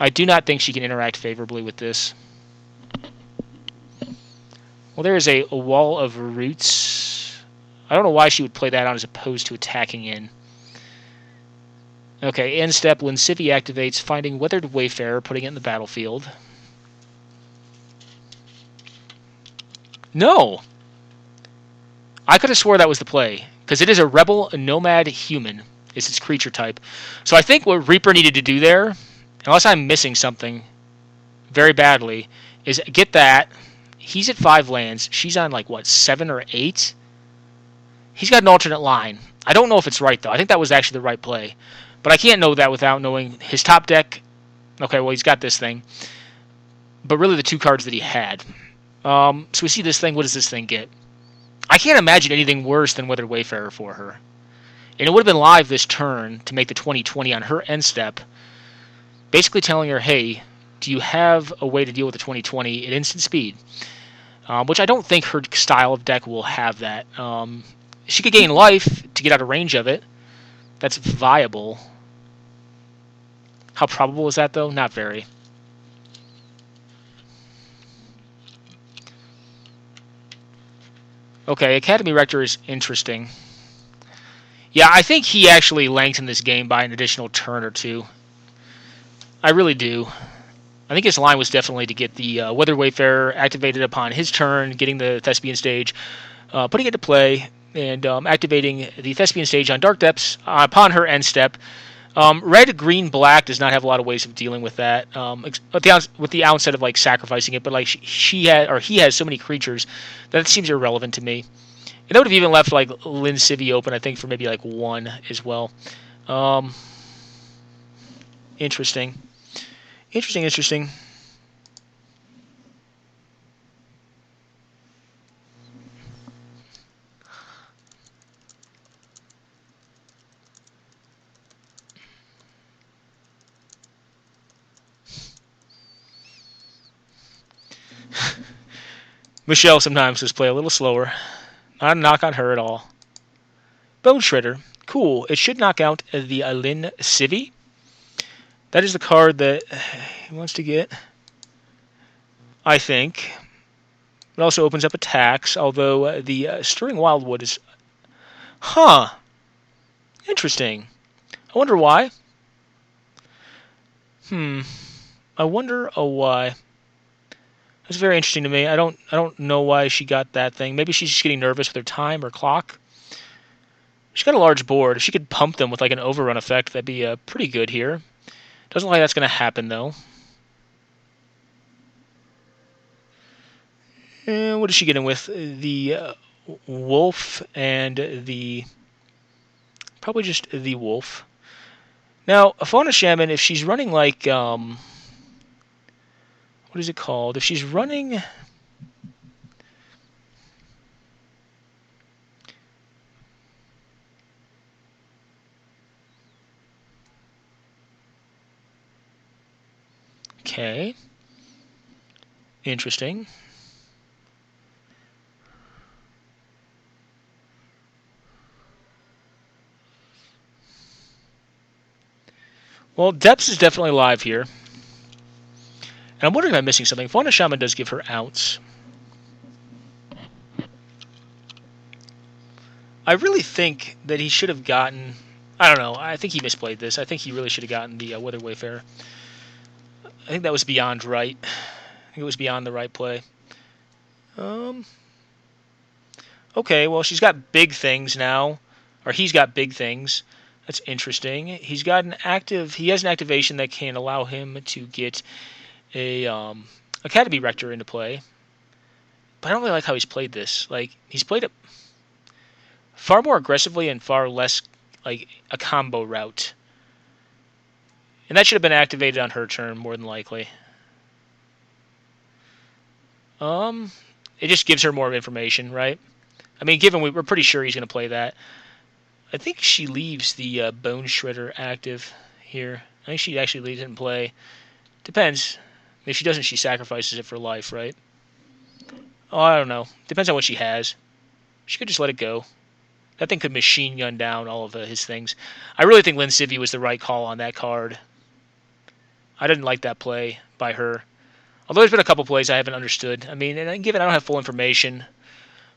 I do not think she can interact favorably with this. Well, there is a Wall of Roots. I don't know why she would play that on as opposed to attacking in. Okay, end step, Lin Civi activates, finding Weathered Wayfarer, putting it in the battlefield. No! I could have swore that was the play, because it is a Rebel Nomad Human, is its creature type. So I think what Reaper needed to do there, unless I'm missing something very badly, is get that. He's at 5 lands. She's on, like, what, 7 or 8? He's got an alternate line. I don't know if it's right, though. I think that was actually the right play. But I can't know that without knowing his top deck. Okay, well, he's got this thing. But really the 2 cards that he had. So we see this thing. What does this thing get? I can't imagine anything worse than Weathered Wayfarer for her. And it would have been live this turn to make the 20/20 on her end step. Basically telling her, hey, do you have a way to deal with the 20/20 at instant speed? Which I don't think her style of deck will have that. She could gain life to get out of range of it. That's viable. How probable is that, though? Not very. Okay, Academy Rector is interesting. Yeah, I think he actually lengthened this game by an additional turn or 2. I really do. I think his line was definitely to get the Weather Wayfarer activated upon his turn, getting the Thespian Stage, putting it to play, and activating the Thespian Stage on Dark Depths upon her end step. Red, green, black does not have a lot of ways of dealing with that. With the outset of like sacrificing it, but like he has so many creatures that it seems irrelevant to me. And that would have even left like Lin Civi open, I think, for maybe like 1 as well. Interesting. Interesting. Michelle sometimes just play a little slower. Not a knock on her at all. Bone Shredder. Cool. It should knock out the Lin Civi. That is the card that he wants to get, I think. It also opens up attacks, although the Stirring Wildwood is... Huh. Interesting. I wonder why. I wonder why. That's very interesting to me. I don't know why she got that thing. Maybe she's just getting nervous with her time or clock. She's got a large board. If she could pump them with like an overrun effect, that'd be pretty good here. Doesn't look like that's going to happen, though. And what is she getting with? The wolf and the... Probably just the wolf. Now, a Fauna Shaman, if she's running like... what is it called? If she's running... Okay. Interesting. Well, Depths is definitely live here. And I'm wondering if I'm missing something. Fauna Shaman does give her outs. I really think that he should have gotten... I don't know. I think he misplayed this. I think he really should have gotten the Weather Wayfarer. I think that was beyond right. I think it was beyond the right play. Okay, well, she's got big things now. Or he's got big things. That's interesting. He's got an active... He has an activation that can allow him to get a Academy Rector into play. But I don't really like how he's played this. Like, he's played it far more aggressively and far less like a combo route. And that should have been activated on her turn, more than likely. It just gives her more information, right? I mean, given we're pretty sure he's going to play that. I think she leaves the Bone Shredder active here. I think she actually leaves it in play. Depends. If she doesn't, she sacrifices it for life, right? Oh, I don't know. Depends on what she has. She could just let it go. That thing could machine gun down all of his things. I really think Lin Civi was the right call on that card. I didn't like that play by her. Although there's been a couple plays I haven't understood. I mean, and given I don't have full information,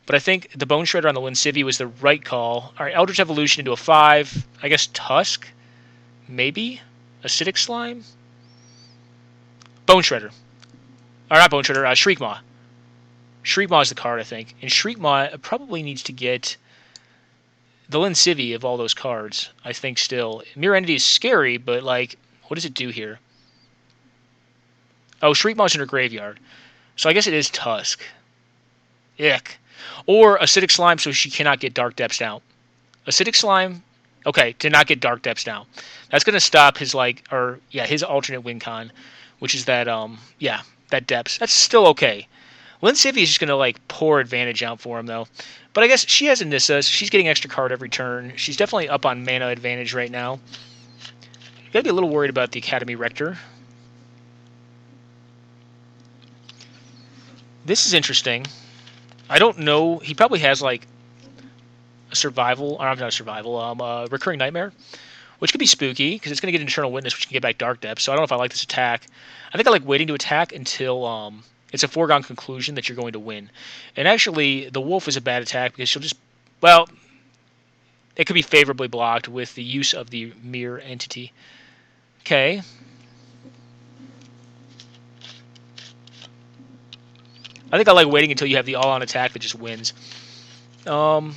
but I think the Bone Shredder on the Lin Civi was the right call. All right, Eldritch Evolution into a 5. I guess Tusk? Maybe? Acidic Slime? Bone Shredder. Or not Bone Shredder, Shriekmaw. Shriekmaw is the card, I think. And Shriekmaw probably needs to get the Lin Civi of all those cards, I think still. Mirror Entity is scary, but, like, what does it do here? Oh, Shriekmaw's in her graveyard. So I guess it is Tusk. Ick. Or Acidic Slime so she cannot get Dark Depths out. Acidic Slime, okay, to not get Dark Depths down. That's going to stop his, his alternate win con, which is that, that Depths. That's still okay. Lin Civi is just going to, pour advantage out for him, though. But I guess she has a Nissa, so she's getting extra card every turn. She's definitely up on mana advantage right now. You got to be a little worried about the Academy Rector. This is interesting. I don't know. He probably has, a survival, or not a survival, Recurring Nightmare, which could be spooky, because it's going to get Eternal Witness, which can get back Dark Depths, so I don't know if I like this attack. I think I like waiting to attack until it's a foregone conclusion that you're going to win. And actually, the Wolf is a bad attack, because she'll just, well, it could be favorably blocked with the use of the Mirror Entity. Okay. I think I like waiting until you have the all-on attack that just wins. If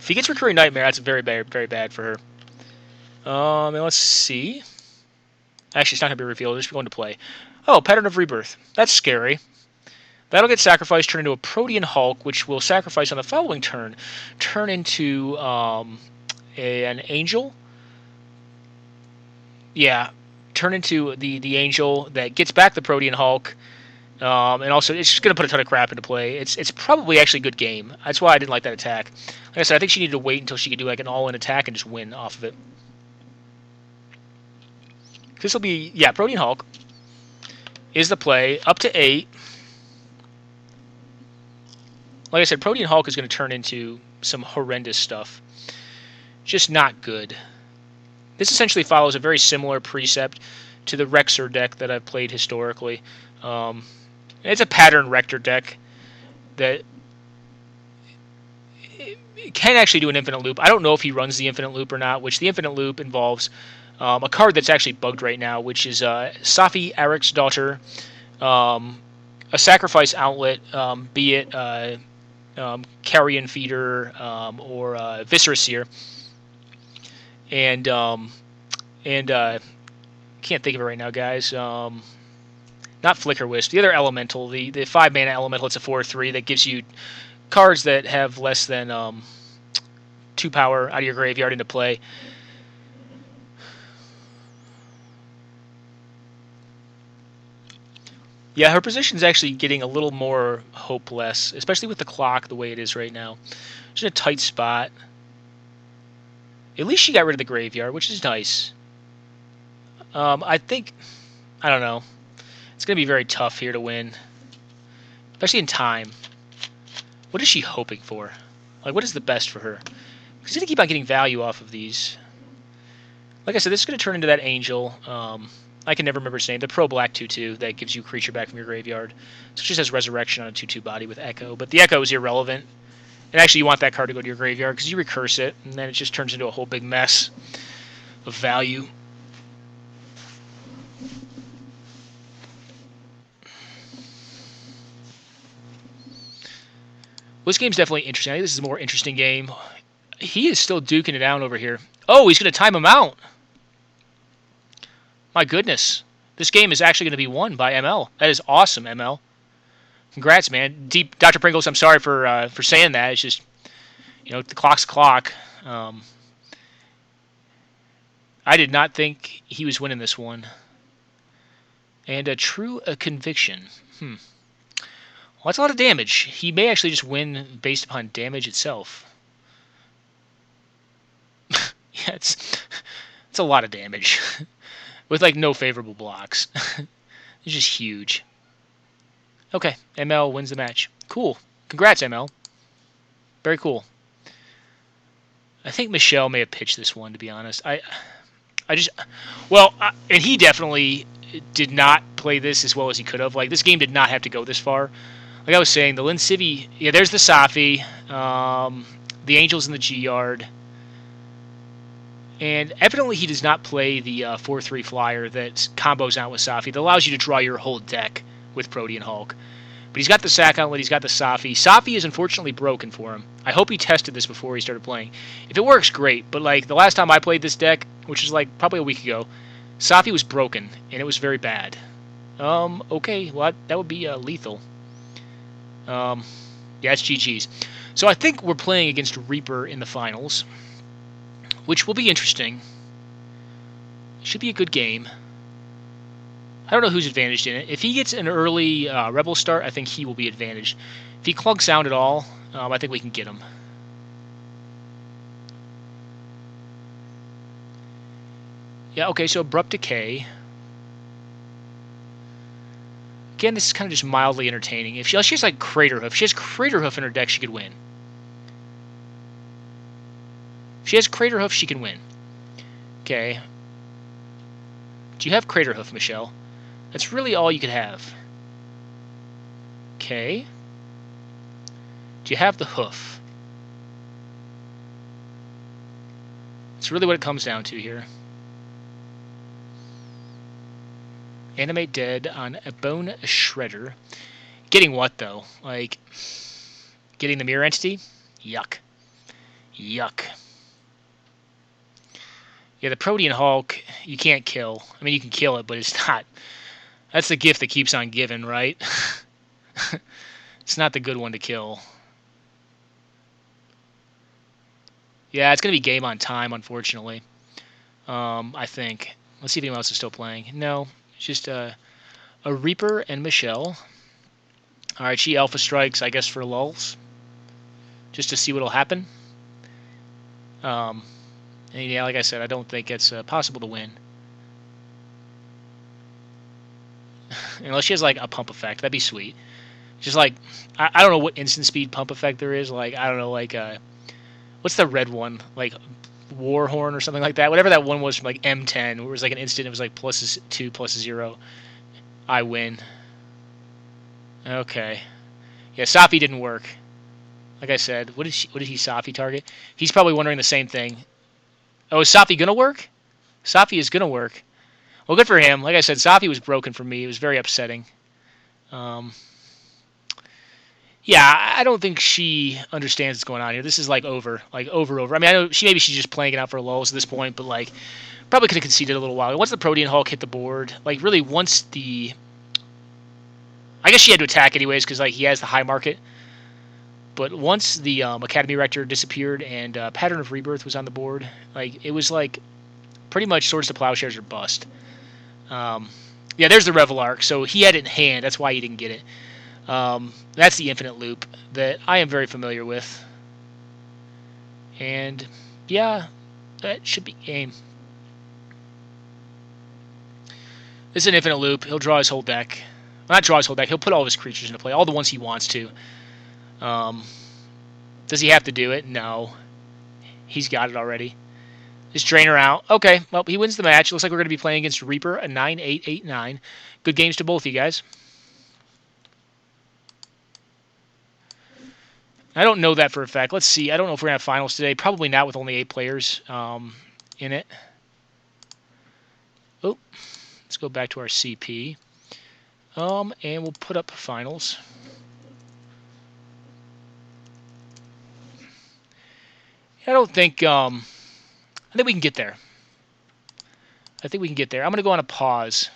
he gets Recurring Nightmare, that's very bad for her. And let's see. Actually, it's not going to be revealed. It's just going to play. Oh, Pattern of Rebirth. That's scary. That'll get sacrificed, turn into a Protean Hulk, which will sacrifice on the following turn. Turn into an Angel. Yeah, turn into the Angel that gets back the Protean Hulk. And also, it's just going to put a ton of crap into play. It's probably actually a good game. That's why I didn't like that attack. Like I said, I think she needed to wait until she could do an all-in attack and just win off of it. This will be, Protean Hulk is the play. Up to 8. like I said, Protean Hulk is going to turn into some horrendous stuff. Just not good. This essentially follows a very similar precept to the Rexer deck that I've played historically. It's a pattern Rector deck that it can actually do an infinite loop. I don't know if he runs the infinite loop or not, which the infinite loop involves a card that's actually bugged right now, which is Safi Arik's Daughter, a sacrifice outlet, be it Carrion Feeder or Viscera Seer, and can't think of it right now, guys. Not Flicker Wisp, the other elemental, the 5-mana elemental. It's a 4/3 that gives you cards that have less than 2 power out of your graveyard into play. Yeah, her position's actually getting a little more hopeless, especially with the clock the way it is right now. She's in a tight spot. At least she got rid of the graveyard, which is nice. I think, I don't know. It's going to be very tough here to win, especially in time. What is she hoping for? Like, what is the best for her? She's going to keep on getting value off of these. Like I said, this is going to turn into that angel. I can never remember his name. The Pro Black 2/2 that gives you a creature back from your graveyard. So it just has Resurrection on a 2/2 body with Echo. But the Echo is irrelevant. And actually, you want that card to go to your graveyard because you recurse it, and then it just turns into a whole big mess of value. Well, this game's definitely interesting. I think this is a more interesting game. He is still duking it down over here. Oh, he's going to time him out. My goodness. This game is actually going to be won by ML. That is awesome, ML. Congrats, man. Dr. Pringles, I'm sorry for saying that. It's just, you know, the clock's clock. I did not think he was winning this one. And a true conviction. Well, that's a lot of damage. He may actually just win based upon damage itself. Yeah, it's a lot of damage. With, like, no favorable blocks. It's just huge. Okay, ML wins the match. Cool. Congrats, ML. Very cool. I think Michelle may have pitched this one, to be honest. And he definitely did not play this as well as he could have. Like, this game did not have to go this far. Like I was saying, the Linsivvy, yeah, there's the Safi, the Angels in the G-Yard, and evidently he does not play the 4/3 flyer that combos out with Safi that allows you to draw your whole deck with Protean Hulk. But he's got the Sack Outlet, he's got the Safi. Safi is unfortunately broken for him. I hope he tested this before he started playing. If it works, great, but like the last time I played this deck, which is like probably a week ago, Safi was broken, and it was very bad. Okay, well, that would be lethal. Yeah, it's GG's. So I think we're playing against Reaper in the finals, which will be interesting. Should be a good game. I don't know who's advantaged in it. If he gets an early Rebel start, I think he will be advantaged. If he clunks out at all, I think we can get him. Yeah, okay, so Abrupt Decay. Again, this is kind of just mildly entertaining. If she has like Craterhoof, if she has Craterhoof in her deck, she could win. If she has Craterhoof, she can win. Okay. Do you have Craterhoof, Michelle? That's really all you could have. Okay. Do you have the hoof? That's really what it comes down to here. Animate Dead on a Bone Shredder. Getting what, though? Like, getting the Mirror Entity? Yuck. Yuck. Yeah, the Protean Hulk, you can't kill. I mean, you can kill it, but it's not. That's the gift that keeps on giving, right? It's not the good one to kill. Yeah, it's going to be game on time, unfortunately. I think. Let's see if anyone else is still playing. No, it's just a Reaper and Michelle. Alright, she Alpha Strikes, I guess, for lulz. Just to see what'll happen. And yeah, like I said, I don't think it's possible to win. Unless she has like a pump effect, that'd be sweet. Just like, I don't know what instant speed pump effect there is. Like, I don't know, like, what's the red one? Like, Warhorn or something like that. Whatever that one was from, like, M10, where it was like an instant, it was like +2, +0. I win. Okay. Yeah, Safi didn't work. Like I said, what did he Safi target? He's probably wondering the same thing. Oh, is Safi gonna work? Safi is gonna work. Well, good for him. Like I said, Safi was broken for me. It was very upsetting. Yeah, I don't think she understands what's going on here. This is like over. I mean, I know maybe she's just playing it out for lulls at this point, but like probably could have conceded a little while. Once the Protean Hulk hit the board, like really once the, I guess she had to attack anyways because like he has the high market. But once the Academy Rector disappeared and Pattern of Rebirth was on the board, like it was like pretty much Swords to Plowshares or bust. Yeah, there's the Revel Arc. So he had it in hand. That's why he didn't get it. That's the Infinite Loop that I am very familiar with. And yeah, that should be game. This is an Infinite Loop. He'll draw his whole deck. Well, not draw his whole deck. He'll put all of his creatures into play. All the ones he wants to. Does he have to do it? No. He's got it already. His Drainer out. Okay, well, he wins the match. Looks like we're going to be playing against Reaper, a 9-8-8-9. Good games to both of you guys. I don't know that for a fact. Let's see. I don't know if we're going to have finals today. Probably not with only 8 players in it. Oh, let's go back to our CP. And we'll put up finals. I don't think... I think we can get there. I'm going to go on a pause.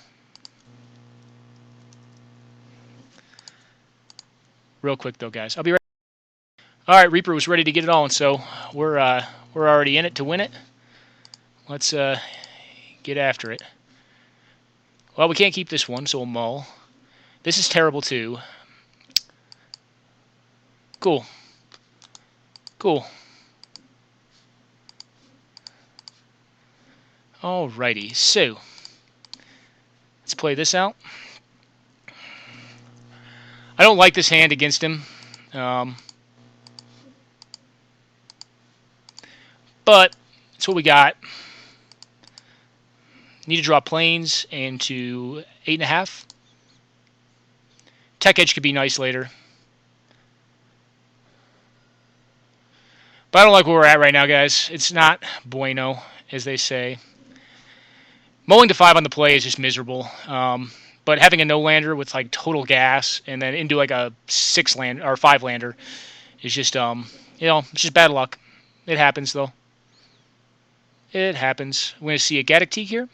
Real quick, though, guys. I'll be right. All right, Reaper was ready to get it on, so we're already in it to win it. Let's get after it. Well, we can't keep this one, so we'll mull. This is terrible, too. Cool. Alrighty, so let's play this out. I don't like this hand against him. But it's what we got. Need to draw planes into 8.5. Tech Edge could be nice later. But I don't like where we're at right now, guys. It's not bueno, as they say. Mulling to 5 on the play is just miserable. But having a no-lander with like total gas and then into like a 6-land or 5-lander is just it's just bad luck. It happens though. It happens. We're going to see a Gaddock Teeg here.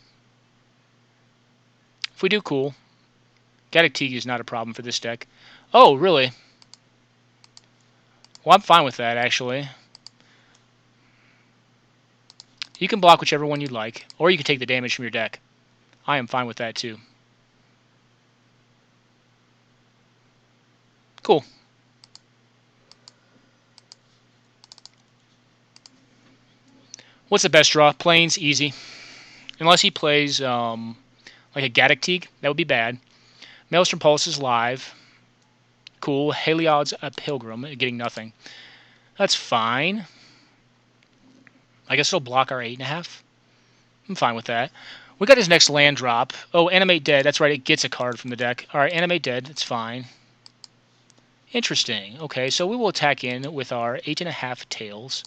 If we do, cool. Gaddock Teeg is not a problem for this deck. Oh, really? Well, I'm fine with that, actually. You can block whichever one you'd like, or you can take the damage from your deck. I am fine with that, too. Cool. What's the best draw? Plains, easy. Unless he plays like a Gaddock Teeg, that would be bad. Maelstrom Pulse is live. Cool. Heliod's a Pilgrim, getting nothing. That's fine. I guess it'll block our 8.5. I'm fine with that. We got his next land drop. Oh, Animate Dead. That's right, it gets a card from the deck. Alright, Animate Dead. It's fine. Interesting. Okay, so we will attack in with our 8.5 tails.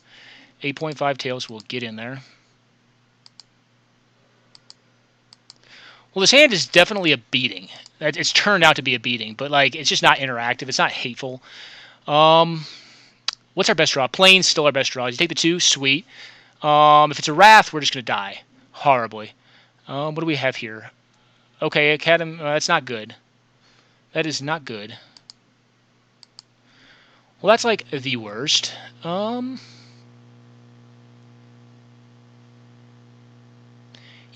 8.5 tails will get in there. Well, this hand is definitely a beating. It's turned out to be a beating, but like it's just not interactive. It's not hateful. What's our best draw? Plains still our best draw. You take the 2, sweet. If it's a Wrath, we're just going to die. Horribly. What do we have here? Okay, Academy. That's not good. That is not good. Well, that's like the worst.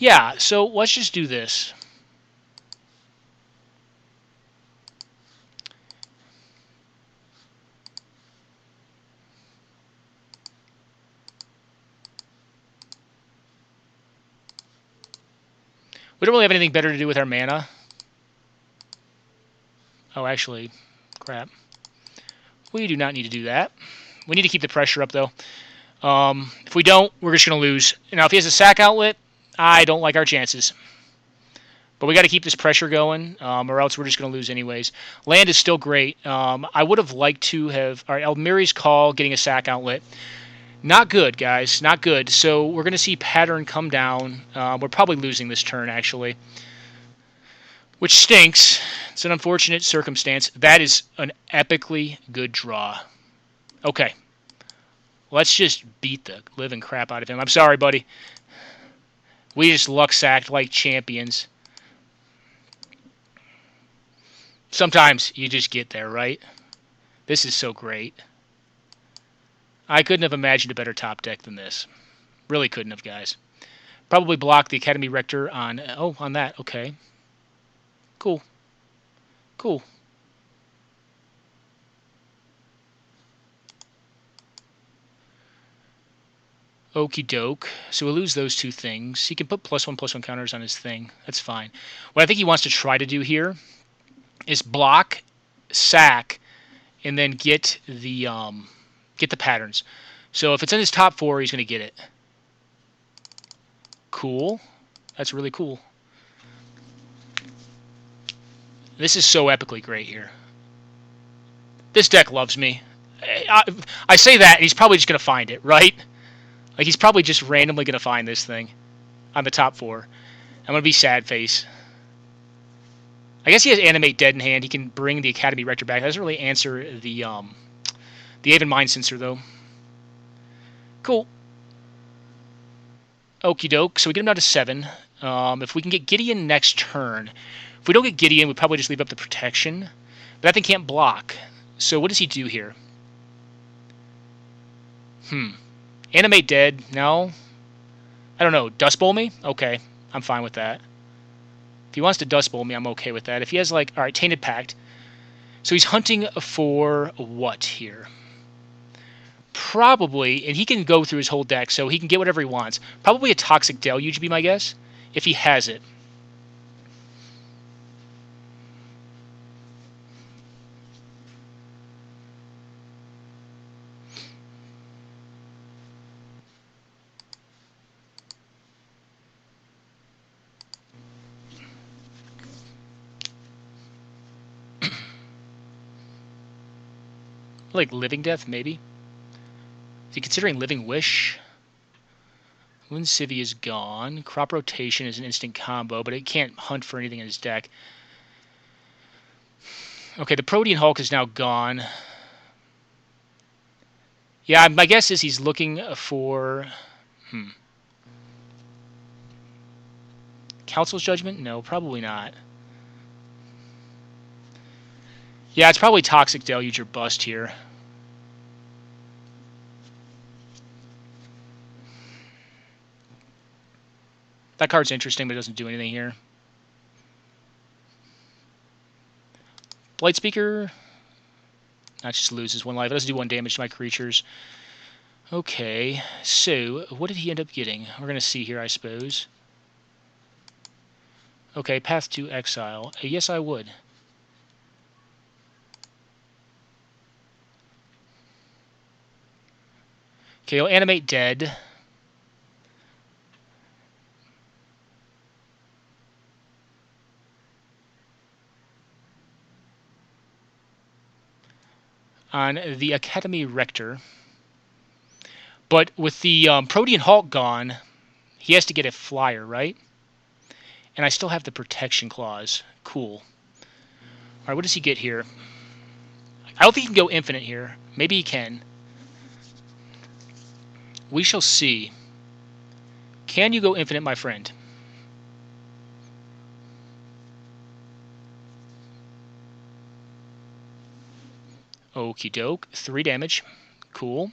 Yeah, so let's just do this. We don't really have anything better to do with our mana. Oh, actually, crap. We do not need to do that. We need to keep the pressure up, though. If we don't, we're just going to lose. Now, if he has a sack outlet, I don't like our chances. But we got to keep this pressure going, or else we're just going to lose anyways. Land is still great. I would have liked to have... All right, Elmiri's Call getting a sack outlet. Not good, guys. Not good. So we're going to see Pattern come down. We're probably losing this turn, actually. Which stinks. It's an unfortunate circumstance. That is an epically good draw. Okay. Let's just beat the living crap out of him. I'm sorry, buddy. We just luck-sacked like champions. Sometimes you just get there, right? This is so great. I couldn't have imagined a better top deck than this. Really couldn't have, guys. Probably block the Academy Rector on... Oh, on that. Okay. Cool. Cool. Okie doke. So we'll lose those two things. He can put +1/+1 counters on his thing. That's fine. What I think he wants to try to do here is block, sack, and then get the patterns. So if it's in his top 4, he's going to get it. Cool. That's really cool. This is so epically great here. This deck loves me. I say that, and he's probably just going to find it, right? Like, he's probably just randomly going to find this thing on the top 4. I'm going to be sad face. I guess he has Animate Dead in hand. He can bring the Academy Rector back. That doesn't really answer the Aven Mind Sensor, though. Cool. Okie doke. So we get him down to 7. If we can get Gideon next turn. If we don't get Gideon, we probably just leave up the protection. But that thing can't block. So what does he do here? Animate Dead? No. I don't know. Dust Bowl me? Okay. I'm fine with that. If he wants to Dust Bowl me, I'm okay with that. If he has, like... Alright, Tainted Pact. So he's hunting for what here? Probably, and he can go through his whole deck, so he can get whatever he wants. Probably a Toxic Deluge would be my guess, if he has it. Like Living Death, maybe? Is he considering Living Wish? Wind Civvy is gone. Crop Rotation is an instant combo, but it can't hunt for anything in his deck. Okay, the Protean Hulk is now gone. Yeah, my guess is he's looking for... Council's Judgment? No, probably not. Yeah, it's probably Toxic Deluge or Bust here. That card's interesting, but it doesn't do anything here. Blight Speaker. That just loses 1 life. It doesn't do 1 damage to my creatures. Okay, so what did he end up getting? We're going to see here, I suppose. Okay, Path to Exile. Yes, I would. Okay, he'll Animate Dead. On the Academy Rector. But with the Protean Hulk gone, he has to get a flyer, right? And I still have the Protection Clause. Cool. Alright, what does he get here? I don't think he can go infinite here. Maybe he can. We shall see. Can you go infinite, my friend? Okie doke. 3 damage. Cool.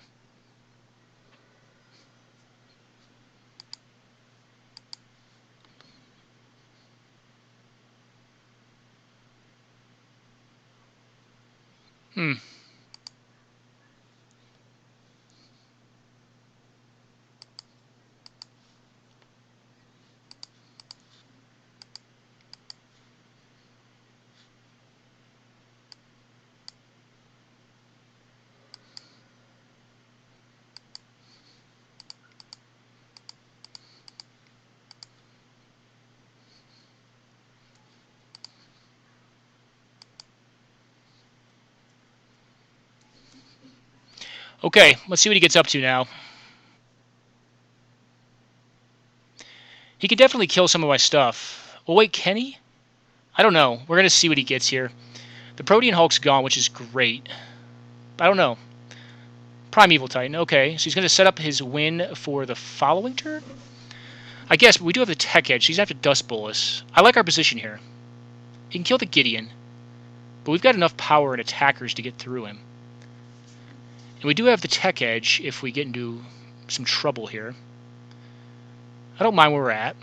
Okay, let's see what he gets up to now. He could definitely kill some of my stuff. Well, wait, can he? I don't know. We're going to see what he gets here. The Protean Hulk's gone, which is great. I don't know. Primeval Titan. Okay, so he's going to set up his win for the following turn? I guess, but we do have the Tech Edge, so he's going to have to Dust Bowl us. I like our position here. He can kill the Gideon, but we've got enough power and attackers to get through him. And we do have the Tech Edge if we get into some trouble here. I don't mind where we're at.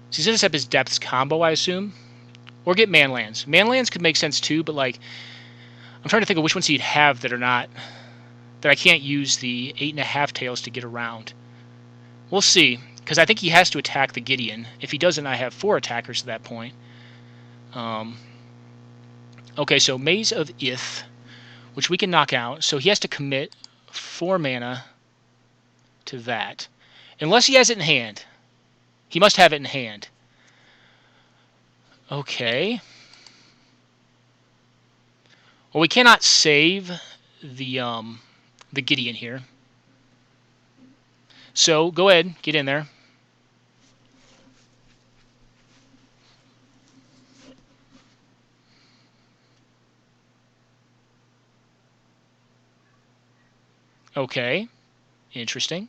So he's going to set up his Depths combo, I assume. Or get Manlands. Manlands could make sense too, but like, I'm trying to think of which ones he'd have that are not, that I can't use the 8.5 tails to get around. We'll see, because I think he has to attack the Gideon. If he doesn't, I have 4 attackers at that point. Okay, so Maze of Ith, which we can knock out. So he has to commit 4 mana to that. Unless he has it in hand. He must have it in hand. Okay. Well, we cannot save the Gideon here. So go ahead, get in there. Okay, interesting.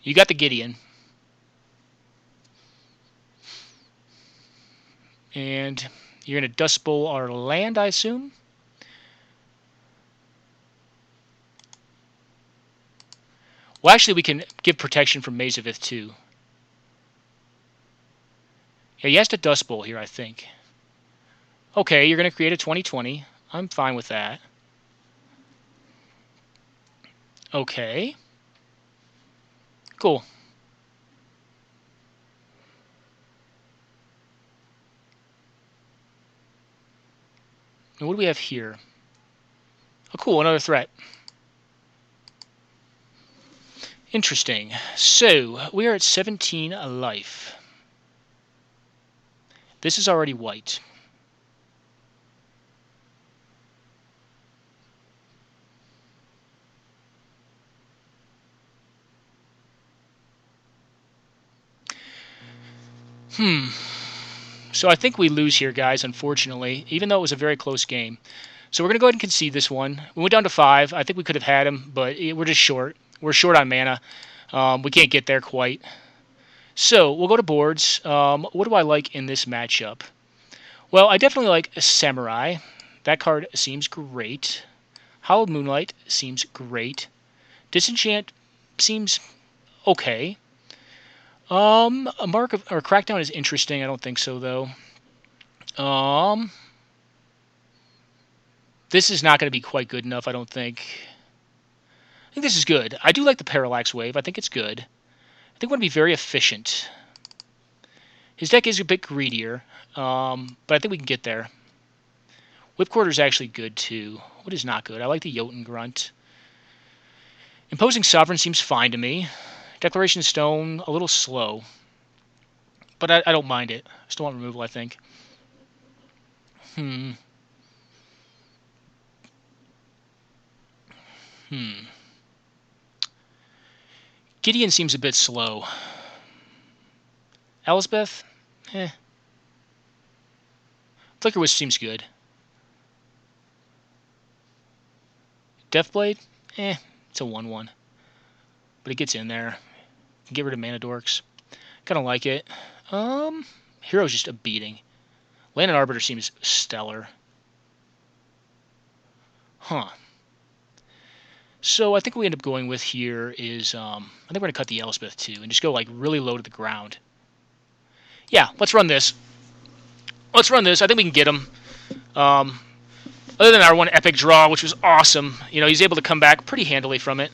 You got the Gideon. And you're going to Dust Bowl our land, I assume? Well, actually, we can give protection from Maze of Ith, too. Yeah, he has to Dust Bowl here, I think. Okay, you're going to create a 2020. I'm fine with that. Okay. Cool. And what do we have here? Oh, cool, another threat. Interesting. So, we are at 17 life. This is already white. So I think we lose here, guys, unfortunately, even though it was a very close game. So we're going to go ahead and concede this one. We went down to 5. I think we could have had him, but we're just short. We're short on mana. We can't get there quite. So we'll go to boards. What do I like in this matchup? Well, I definitely like Samurai. That card seems great. Hallowed Moonlight seems great. Disenchant seems okay. A Mark of or Crackdown is interesting. I don't think so though. This is not going to be quite good enough, I don't think. I think this is good. I do like the Parallax Wave. I think it's good. I think we're going to be very efficient. His deck is a bit greedier, but I think we can get there. Whipcorder is actually good too. What is not good? I like the Jotun Grunt. Imposing Sovereign seems fine to me. Declaration Stone, a little slow. But I don't mind it. I still want removal, I think. Gideon seems a bit slow. Elspeth? Flicker Wisp seems good. Deathblade? It's a 1/1. But it gets in there. Get rid of Mana Dorks. Kind of like it. Hero's just a beating. Land and Arbiter seems stellar. So I think what we end up going with here is, I think we're going to cut the Elspeth too, and just go like really low to the ground. Yeah, let's run this. Let's run this. I think we can get him. Other than our one epic draw, which was awesome, you know, he's able to come back pretty handily from it.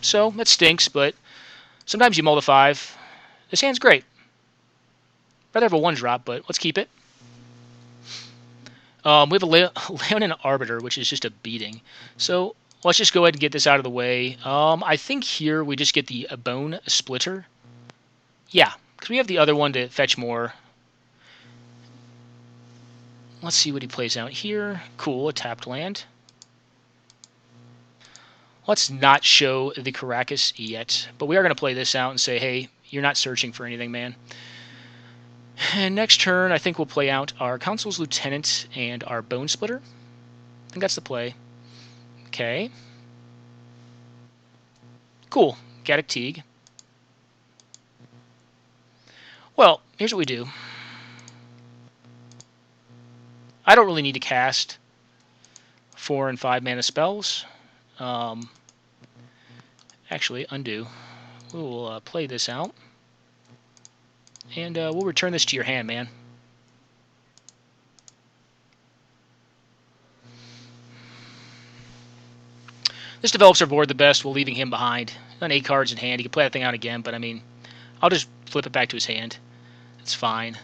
So that stinks, but sometimes you mull to 5. This hand's great. Rather have a 1-drop, but let's keep it. We have a Leonin Arbiter, which is just a beating. So let's just go ahead and get this out of the way. I think here we just get the Bone Splitter. Yeah, because we have the other one to fetch more. Let's see what he plays out here. Cool, a tapped land. Let's not show the Caracas yet, but we are going to play this out and say, hey, you're not searching for anything, man. And next turn, I think we'll play out our Council's Lieutenant and our Bone Splitter. I think that's the play. Okay. Cool. Gaddock Teague. Well, here's what we do. I don't really need to cast 4 and 5 mana spells. Actually, undo. We'll play this out. And we'll return this to your hand, man. This develops our board the best while leaving him behind. On 8 cards in hand, he can play that thing out again, but I mean, I'll just flip it back to his hand. It's fine.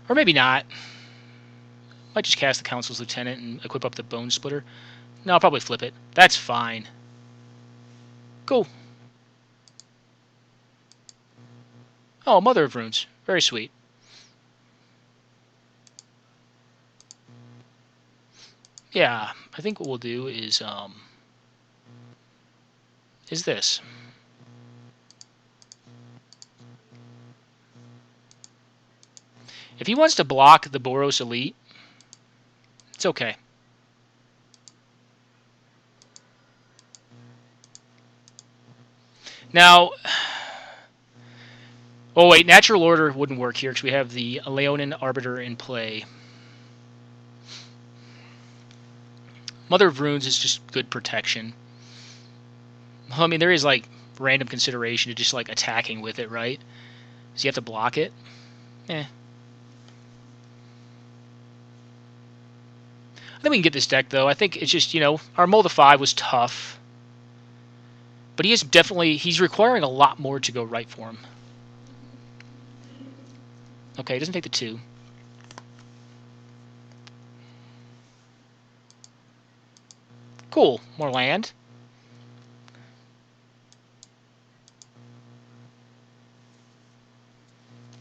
Or maybe not. Might just cast the Council's Lieutenant and equip up the Bone Splitter. No, I'll probably flip it. That's fine. Cool. Oh, Mother of Runes. Very sweet. Yeah, I think what we'll do is this. If he wants to block the Boros Elite, it's okay. Now, oh wait, Natural Order wouldn't work here because we have the Leonin Arbiter in play. Mother of Runes is just good protection. I mean, there is like random consideration to just like attacking with it, right? So you have to block it. Eh. I think we can get this deck though. I think it's just, you know, our Molda 5 was tough. But he is definitely, he's requiring a lot more to go right for him. Okay, he doesn't take the 2. Cool, more land.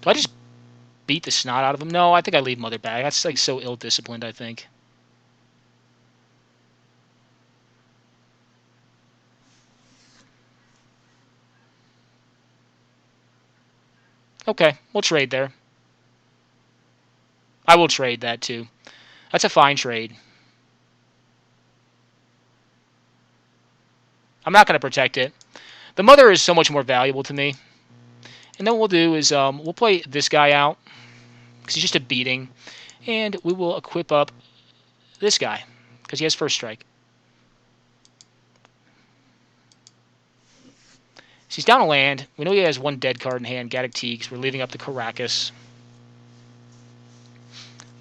Do I just beat the snot out of him? No, I think I leave Mother back. That's like so ill-disciplined, I think. Okay, we'll trade there. I will trade that too. That's a fine trade. I'm not going to protect it. The Mother is so much more valuable to me. And then what we'll do is we'll play this guy out because he's just a beating. And we will equip up this guy because he has first strike. So he's down a land. We know he has 1 dead card in hand, Gaddock Teague, because we're leaving up the Caracas.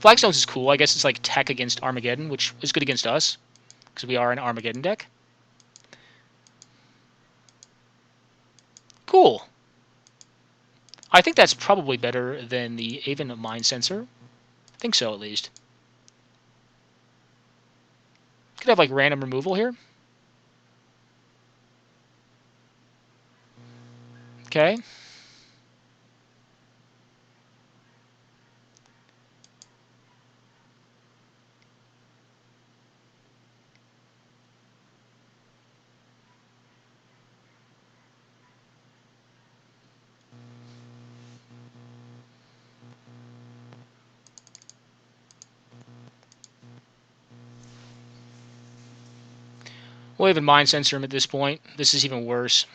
Flagstones is cool. I guess it's like tech against Armageddon, which is good against us because we are an Armageddon deck. Cool. I think that's probably better than the Aven Mind Sensor. I think so, at least. Could have like random removal here. Okay. We'll even Mind Sensor him at this point. This is even worse.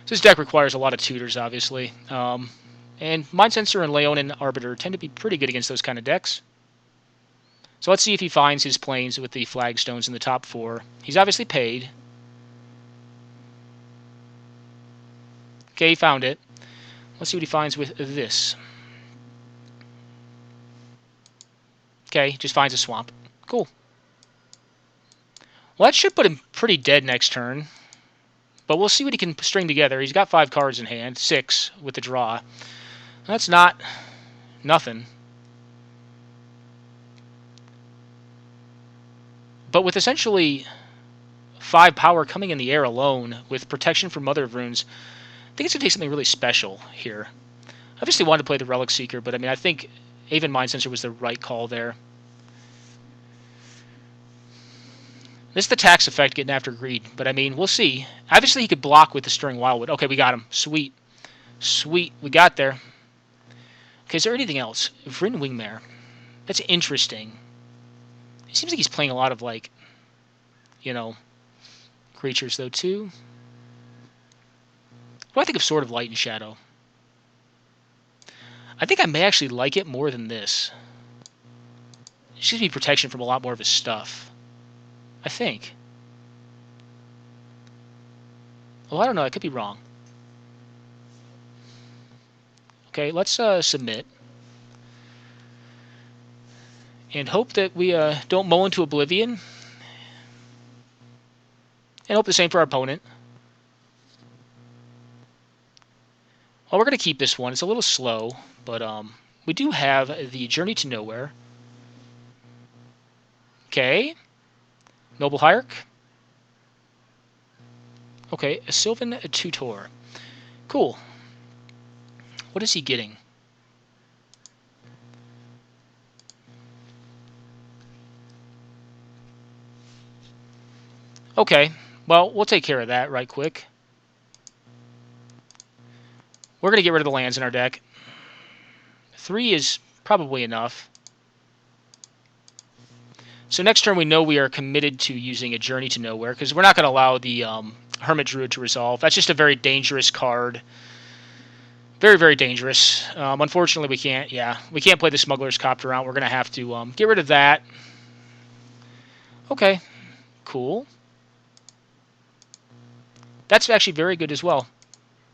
So this deck requires a lot of tutors, obviously. And Mind Sensor and Leonin Arbiter tend to be pretty good against those kind of decks. So let's see if he finds his planes with the flagstones in the top 4. He's obviously paid. Okay, he found it. Let's see what he finds with this. Okay, just finds a swamp. Cool. Well, that should put him pretty dead next turn. But we'll see what he can string together. He's got 5 cards in hand, 6 with the draw. That's not nothing. But with essentially 5 power coming in the air alone with protection from Mother of Runes. I think it's going to take something really special here. I obviously wanted to play the Relic Seeker, but I mean, I think Aven Mind Sensor was the right call there. This is the tax effect getting after Greed, but I mean, we'll see. Obviously, he could block with the Stirring Wildwood. Okay, we got him. Sweet. Sweet. We got there. Okay, is there anything else? Vryn Wingmare. That's interesting. It seems like he's playing a lot of, like, you know, creatures, though, too. What do I think of Sword of Light and Shadow? I think I may actually like it more than this. It just gives me protection from a lot more of his stuff. I think. Well, I don't know. I could be wrong. Okay, let's submit. And hope that we don't mull into oblivion. And hope the same for our opponent. Well, we're going to keep this one. It's a little slow, but we do have the Journey to Nowhere. Okay. Noble Hierarch. Okay, a Sylvan Tutor. Cool. What is he getting? Okay, well, we'll take care of that right quick. We're going to get rid of the lands in our deck. 3 is probably enough. So next turn we know we are committed to using a Journey to Nowhere, because we're not going to allow the Hermit Druid to resolve. That's just a very dangerous card. Very, very dangerous. Unfortunately, we can't play the Smuggler's Copter out. We're going to have to get rid of that. Okay, cool. That's actually very good as well.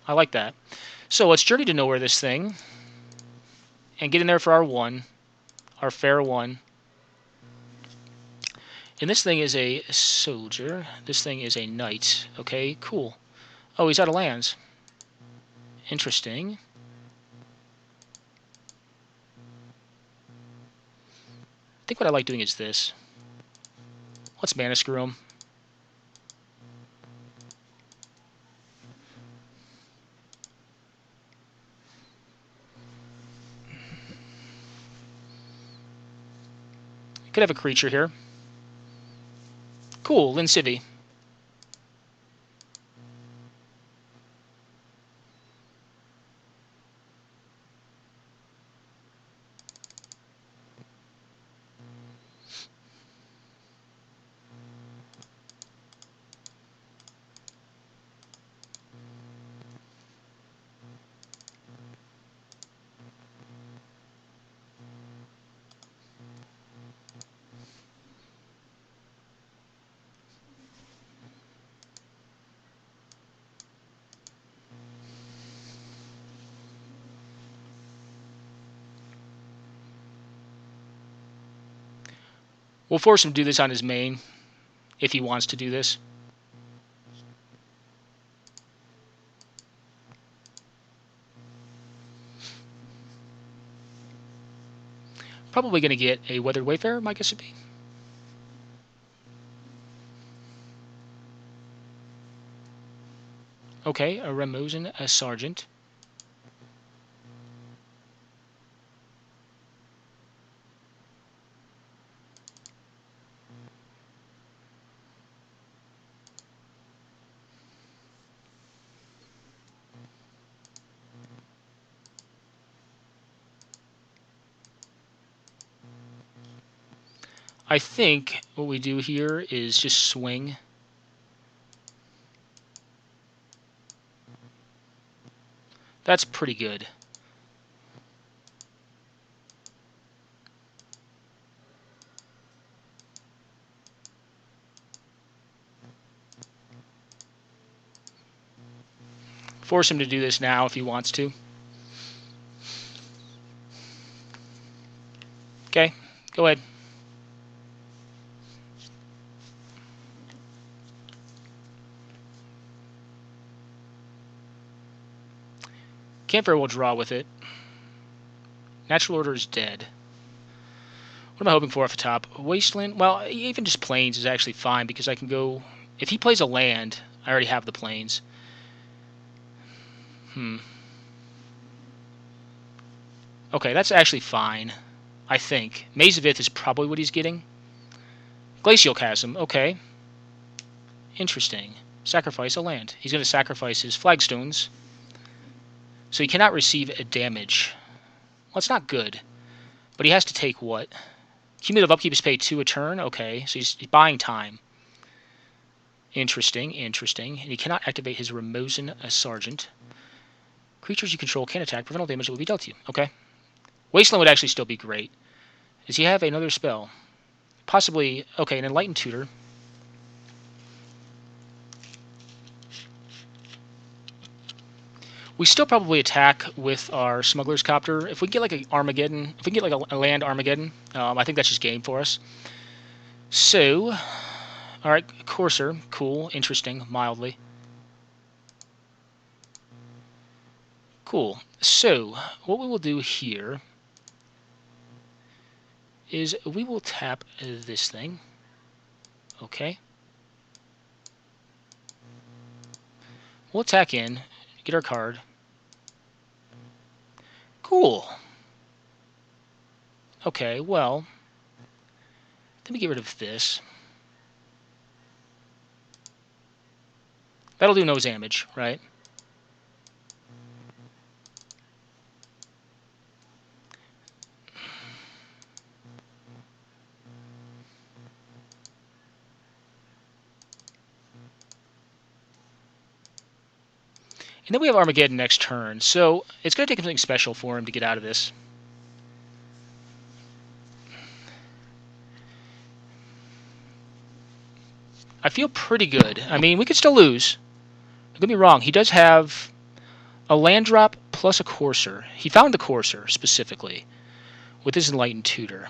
I like that. So let's Journey to Nowhere this thing. And get in there for our 1. Our fair 1. And this thing is a soldier. This thing is a knight. Okay, cool. Oh, he's out of lands. Interesting. I think what I like doing is this. Let's mana screw him. Could have a creature here. Cool, Lin Civi. We'll force him to do this on his main, if he wants to do this. Probably going to get a Weathered Wayfarer, my guess would be. Okay, a Ramosin, a Sergeant. I think what we do here is just swing. That's pretty good. Force him to do this now if he wants to. Okay, go ahead. Can't very well draw with it. Natural Order is dead. What am I hoping for off the top? Wasteland? Well, even just Plains is actually fine because I can go If he plays a land, I already have the planes. Okay, that's actually fine. I think. Maze of Ith is probably what he's getting. Glacial Chasm, okay. Interesting. Sacrifice a land. He's going to sacrifice his flagstones. So he cannot receive a damage. Well, it's not good. But he has to take what? Cumulative upkeep is paid 2 a turn? Okay, so he's buying time. Interesting, interesting. And he cannot activate his Ramosan Sergeant. Creatures you control can attack. Prevent all damage that will be dealt to you. Okay. Wasteland would actually still be great. Does he have another spell? Possibly, okay, an Enlightened Tutor. We still probably attack with our Smuggler's Copter. If we get like an Armageddon, if we get like a land Armageddon, I think that's just game for us. So, alright, Courser, cool, interesting, mildly. Cool. So, what we will do here is we will tap this thing. Okay. We'll attack in, get our card. Cool. Okay, well, let me get rid of this. That'll do no damage, right? And then we have Armageddon next turn, so it's going to take something special for him to get out of this. I feel pretty good. I mean, we could still lose. Don't get me wrong, he does have a land drop plus a Courser. He found the Courser, specifically, with his Enlightened Tutor.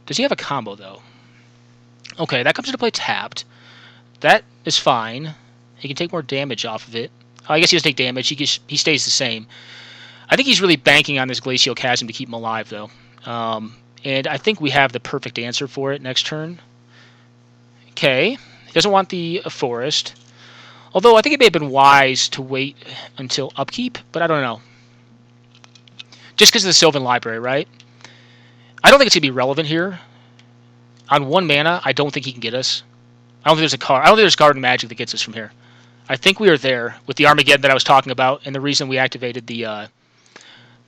Does he have a combo, though? Okay, that comes into play tapped. That is fine. He can take more damage off of it. I guess he doesn't take damage. He stays the same. I think he's really banking on this Glacial Chasm to keep him alive, though. And I think we have the perfect answer for it next turn. Okay. He doesn't want the forest. Although I think it may have been wise to wait until upkeep, but I don't know. Just because of the Sylvan Library, right? I don't think it's going to be relevant here. On 1 mana, I don't think he can get us. I don't think there's a card. I don't think there's card in Magic that gets us from here. I think we are there with the Armageddon that I was talking about, and the reason we activated the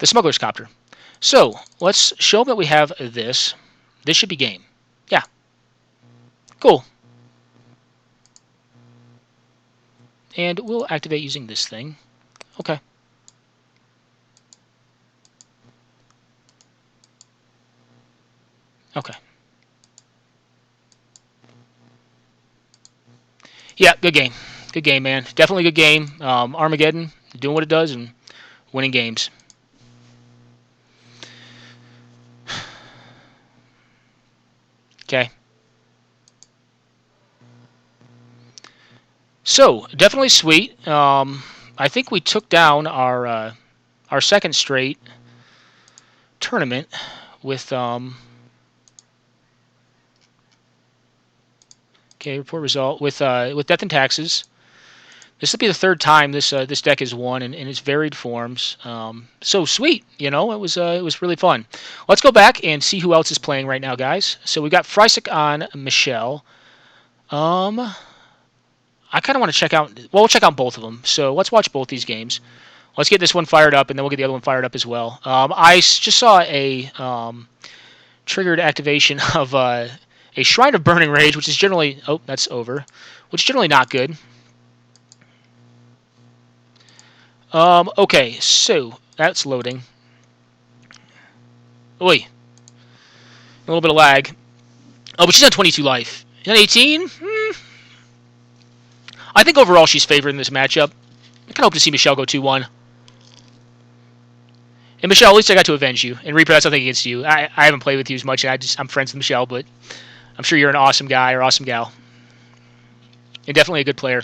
Smuggler's Copter. So let's show them that we have this. This should be game. Yeah. Cool. And we'll activate using this thing. Okay. Okay. Yeah, good game. Good game, man. Definitely good game. Armageddon, doing what it does and winning games. Okay. So, definitely sweet. I think we took down our second straight tournament with okay, report result with Death and Taxes. This will be the 3rd time this deck has won in its varied forms. So sweet, you know, it was really fun. Let's go back and see who else is playing right now, guys. So we got Frysik on Michelle. I kind of want to check out. Well, we'll check out both of them. So let's watch both these games. Let's get this one fired up, and then we'll get the other one fired up as well. I just saw a triggered activation of a Shrine of Burning Rage, which is generally... Oh, that's over. Which is generally not good. Okay, so that's loading. Oi. A little bit of lag. Oh, but she's on 22 life. She's on 18? I think overall she's favored in this matchup. I kind of hope to see Michelle go 2-1. And Michelle, at least I got to avenge you. And Reaper, that's nothing against you. I haven't played with you as much, and I'm friends with Michelle, but I'm sure you're an awesome guy or awesome gal. And definitely a good player.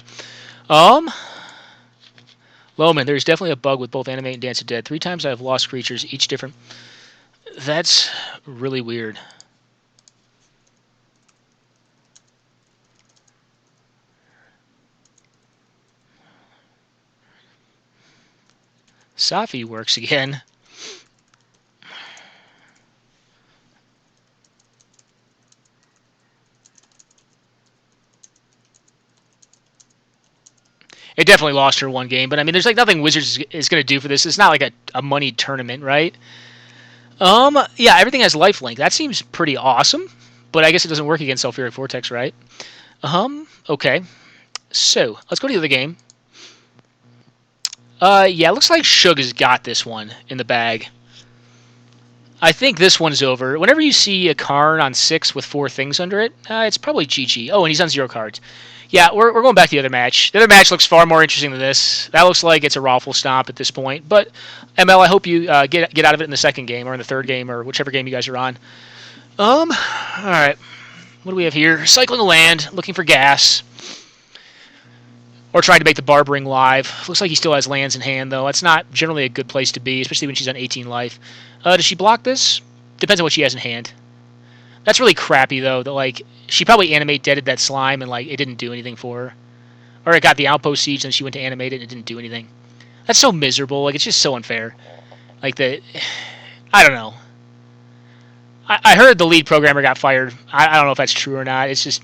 Loman, there's definitely a bug with both Animate and Dance of Dead. 3 times I have lost creatures, each different. That's really weird. Safi works again. It definitely lost her one game, but I mean, there's like nothing Wizards is going to do for this. It's not like a money tournament, right? Yeah, everything has lifelink. That seems pretty awesome, but I guess it doesn't work against Sulfuric Vortex, right? Okay. So, let's go to the other game. Yeah, it looks like Shug has got this one in the bag. I think this one's over. Whenever you see a Karn on 6 with 4 things under it, it's probably GG. Oh, and he's on 0 cards. Yeah, we're going back to the other match. The other match looks far more interesting than this. That looks like it's a raffle stomp at this point. But, ML, I hope you get out of it in the second game or in the third game or whichever game you guys are on. Alright. What do we have here? Cycling a land, looking for gas. Or trying to make the barbering live. Looks like he still has lands in hand, though. That's not generally a good place to be, especially when she's on 18 life. Does she block this? Depends on what she has in hand. That's really crappy, though. That like she probably deaded that slime and like it didn't do anything for her. Or it got the outpost siege and she went to animate it and it didn't do anything. That's so miserable. Like, it's just so unfair. Like, I don't know. I heard the lead programmer got fired. I don't know if that's true or not. It's just...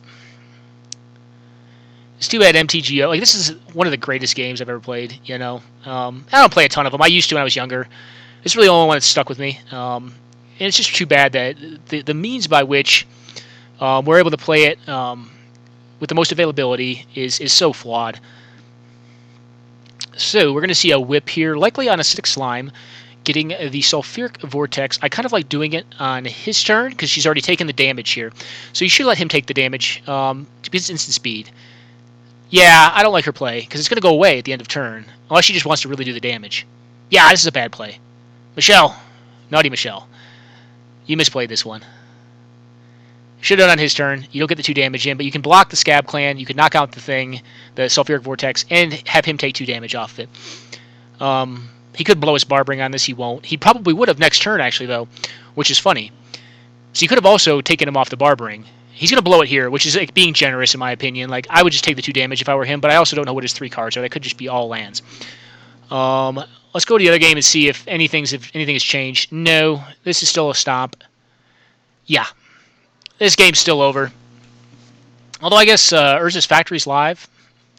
It's too bad MTGO. Like, this is one of the greatest games I've ever played, you know. I don't play a ton of them. I used to when I was younger. It's really the only one that's stuck with me. And it's just too bad that the means by which we're able to play it with the most availability is so flawed. So we're going to see a whip here, likely on Acidic Slime, getting the Sulfuric Vortex. I kind of like doing it on his turn because she's already taken the damage here. So you should let him take the damage because it's instant speed. Yeah, I don't like her play because it's going to go away at the end of turn unless she just wants to really do the damage. Yeah, this is a bad play. Michelle. Naughty Michelle. You misplayed this one. Should have done on his turn. You don't get the 2 damage in, but you can block the Scab Clan. You can knock out the thing, the Sulfuric Vortex, and have him take 2 damage off of it. He could blow his Barbering on this. He won't. He probably would have next turn, actually, though, which is funny. So you could have also taken him off the Barbering. He's going to blow it here, which is like being generous, in my opinion. Like, I would just take the 2 damage if I were him, but I also don't know what his 3 cards are. That could just be all lands. Let's go to the other game and see if anything has changed. No, this is still a stomp. Yeah. This game's still over. Although I guess Urza's Factory's live.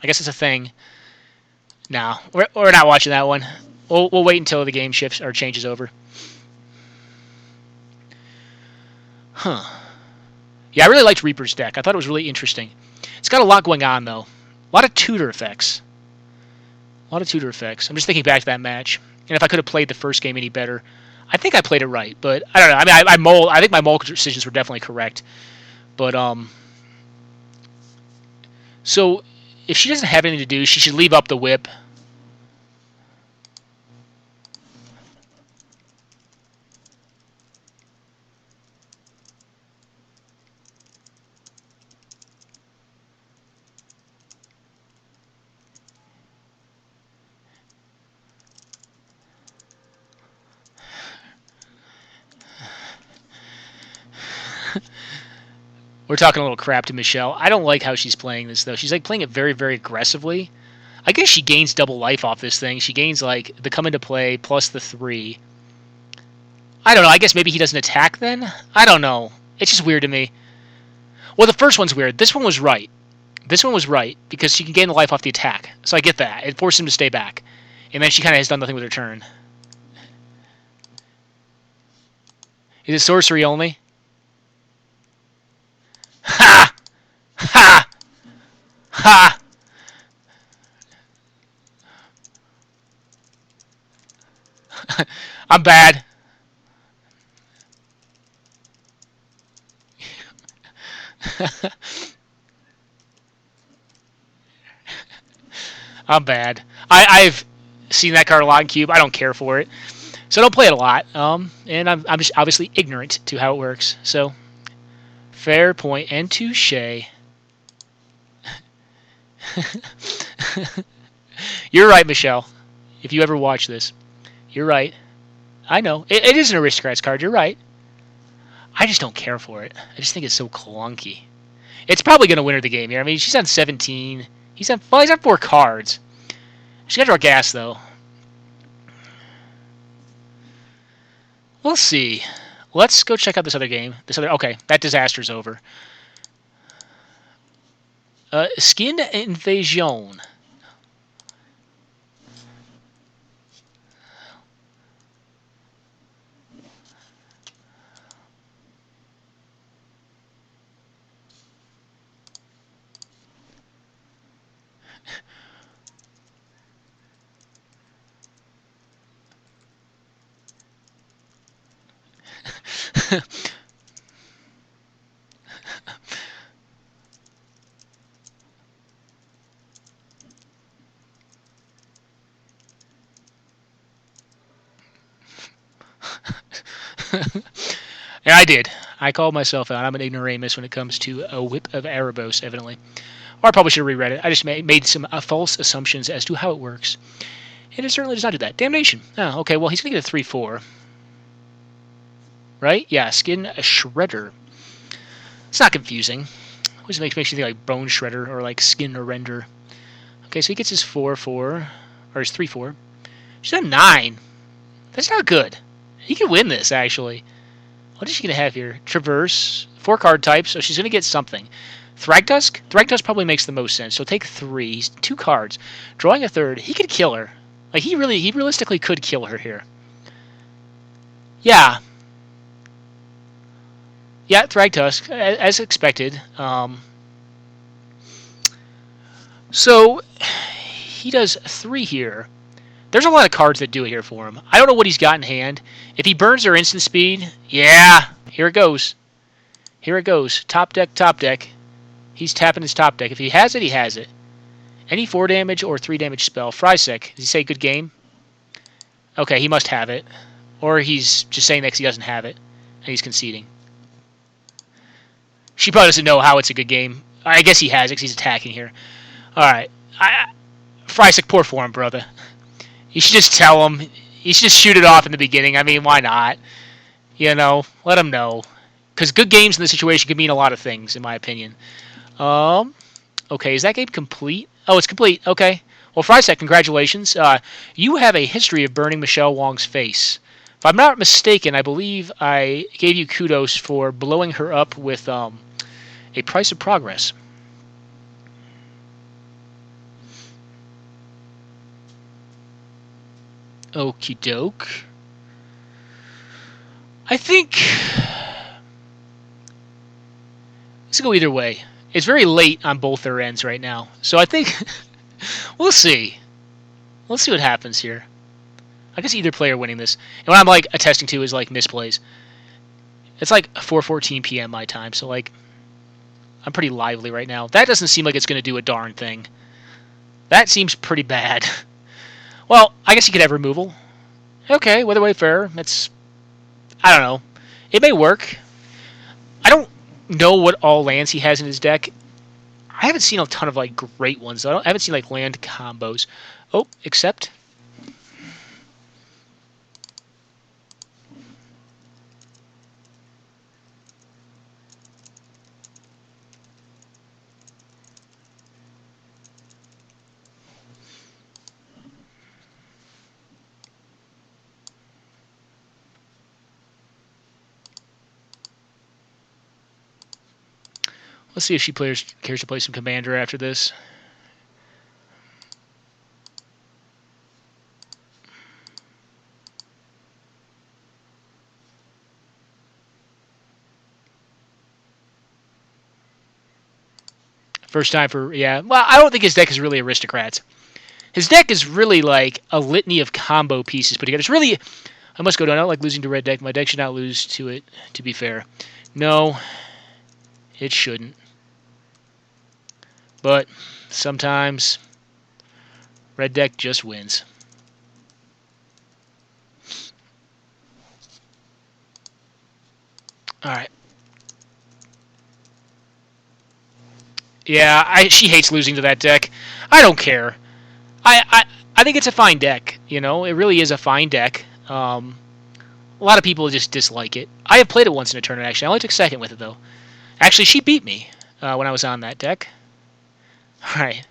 I guess it's a thing. No, we're not watching that one. We'll wait until the game shifts or changes over. Huh. Yeah, I really liked Reaper's deck. I thought it was really interesting. It's got a lot going on, though. A lot of tutor effects. I'm just thinking back to that match. And if I could have played the first game any better. I think I played it right, but I don't know. I mean, I think my mole decisions were definitely correct. But, so, if she doesn't have anything to do, she should leave up the whip. We're talking a little crap to Michelle. I don't like how she's playing this, though. She's like playing it very, very aggressively. I guess she gains double life off this thing. She gains like the come into play plus the 3. I don't know. I guess maybe he doesn't attack then? I don't know. It's just weird to me. Well, the first one's weird. This one was right. Because she can gain the life off the attack. So I get that. It forced him to stay back. And then she kind of has done nothing with her turn. Is it sorcery only? Ha! Ha! Ha! I'm bad. I'm bad. I've seen that card a lot in Cube. I don't care for it. So I don't play it a lot. And I'm just obviously ignorant to how it works. So, fair point and touche. You're right, Michelle. If you ever watch this. You're right. I know. It is an Aristocrats card. You're right. I just don't care for it. I just think it's so clunky. It's probably going to win her the game here. I mean, she's on 17. He's on 4 cards. She's got to draw gas, though. We'll see. Let's go check out this other game. Okay, that disaster's over. Skin Invasion. Yeah, I did. I called myself out. I'm an ignoramus when it comes to a whip of Erebos, evidently. Or I probably should have reread it. I just made some false assumptions as to how it works. And it certainly does not do that. Damnation. Oh, okay, well, he's going to get a 3-4. Right? Yeah, Skin a Shredder. It's not confusing. It always makes me think like Bone Shredder or like Skin or Render. Okay, so he gets his 4-4. Or his 3-4. She's at 9. That's not good. He can win this, actually. What is she going to have here? Traverse. 4 card types, so she's going to get something. Thragtusk? Thragtusk probably makes the most sense. So take 3. He's 2 cards. Drawing a 3rd. He could kill her. Like, he realistically could kill her here. Yeah. Yeah, Thragtusk, as expected. So, he does 3 here. There's a lot of cards that do it here for him. I don't know what he's got in hand. If he burns her instant speed, yeah, here it goes. Here it goes. Top deck, top deck. He's tapping his top deck. If he has it, he has it. Any 4 damage or 3 damage spell. Frysek, does he say good game? Okay, he must have it. Or he's just saying that because he doesn't have it. And he's conceding. She probably doesn't know how it's a good game. I guess he has it because he's attacking here. Alright. Frysek, poor form, brother. You should just tell him. You should just shoot it off in the beginning. I mean, why not? You know, let him know. Because good games in this situation could mean a lot of things, in my opinion. Okay, is that game complete? Oh, it's complete. Okay. Well, Frysek, congratulations. You have a history of burning Michelle Wong's face. If I'm not mistaken, I believe I gave you kudos for blowing her up with a price of progress. Okie doke. I think this will go either way. It's very late on both their ends right now, so I think we'll see. Let's see what happens here. I guess either player winning this, and what I'm like attesting to is like misplays. It's like 4:14 p.m. my time, so like I'm pretty lively right now. That doesn't seem like it's going to do a darn thing. That seems pretty bad. Well, I guess you could have removal. Okay, weather wayfarer. It's, I don't know. It may work. I don't know what all lands he has in his deck. I haven't seen a ton of like great ones. I haven't seen like land combos. Oh, except. Let's see if she cares to play some Commander after this. First time for, yeah. Well, I don't think his deck is really Aristocrats. His deck is really like a litany of combo pieces put together. It's really, I must go down. I don't like losing to red deck. My deck should not lose to it, to be fair. No, it shouldn't. But sometimes red deck just wins. All right. Yeah, she hates losing to that deck. I don't care. I think it's a fine deck. You know, it really is a fine deck. A lot of people just dislike it. I have played it once in a tournament, actually. I only took second with it, though. Actually, she beat me when I was on that deck. All right.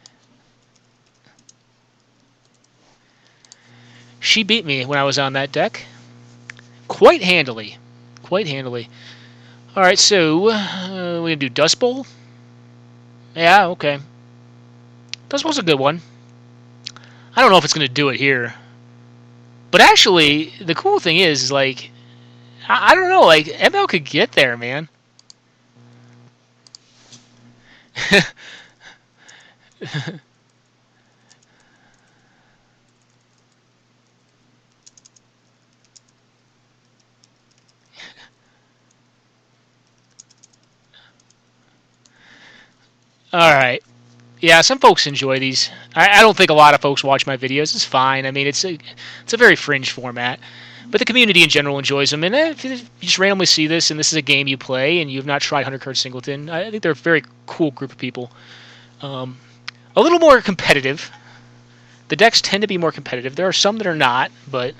She beat me when I was on that deck. quite handily. Quite handily. Alright, so we're going to do Dust Bowl. Yeah, okay. Dust Bowl's a good one. I don't know if it's going to do it here. But actually, the cool thing is like, I don't know, like, ML could get there, man. Alright. Yeah, some folks enjoy these. I don't think a lot of folks watch my videos. It's fine. I mean, it's a very fringe format. But the community in general enjoys them. And if you just randomly see this, and this is a game you play, and you've not tried 100 Card Singleton, I think they're a very cool group of people. A little more competitive. The decks tend to be more competitive. There are some that are not, but...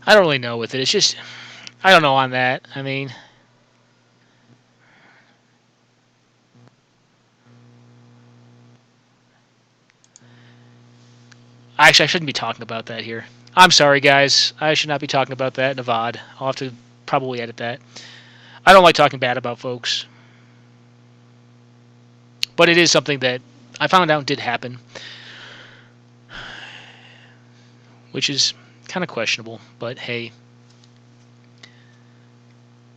I don't really know with it. It's just, I don't know on that. I mean, actually, I shouldn't be talking about that here. I'm sorry, guys. I should not be talking about that in a VOD. I'll have to probably edit that. I don't like talking bad about folks. But it is something that I found out did happen. Which is kind of questionable, but hey,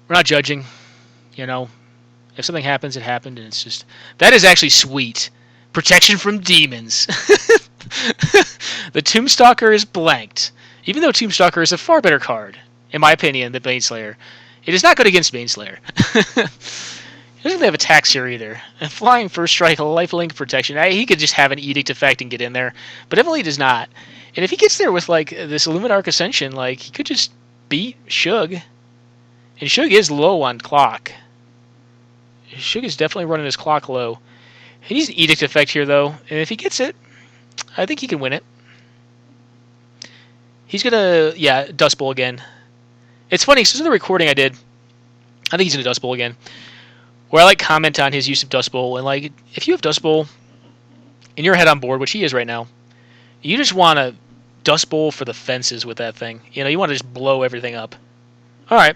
we're not judging, you know. If something happens, it happened, and it's just... That is actually sweet. Protection from demons. The Tombstalker is blanked. Even though Tombstalker is a far better card, in my opinion, than Baneslayer. It is not good against Baneslayer. He doesn't really have attacks here either. And flying first strike, lifelink protection. He could just have an edict effect and get in there, but definitely does not. And if he gets there with like this Illuminarch Ascension, like he could just beat Shug. And Shug is low on clock. Shug is definitely running his clock low. He needs an edict effect here though, and if he gets it, I think he can win it. He's gonna, yeah, Dust Bowl again. It's funny, so in the recording I did, I think he's gonna Dust Bowl again, where I like comment on his use of Dust Bowl, and like if you have Dust Bowl and you're head on board, which he is right now, you just want to Dust Bowl for the fences with that thing. You know, you want to just blow everything up. All right.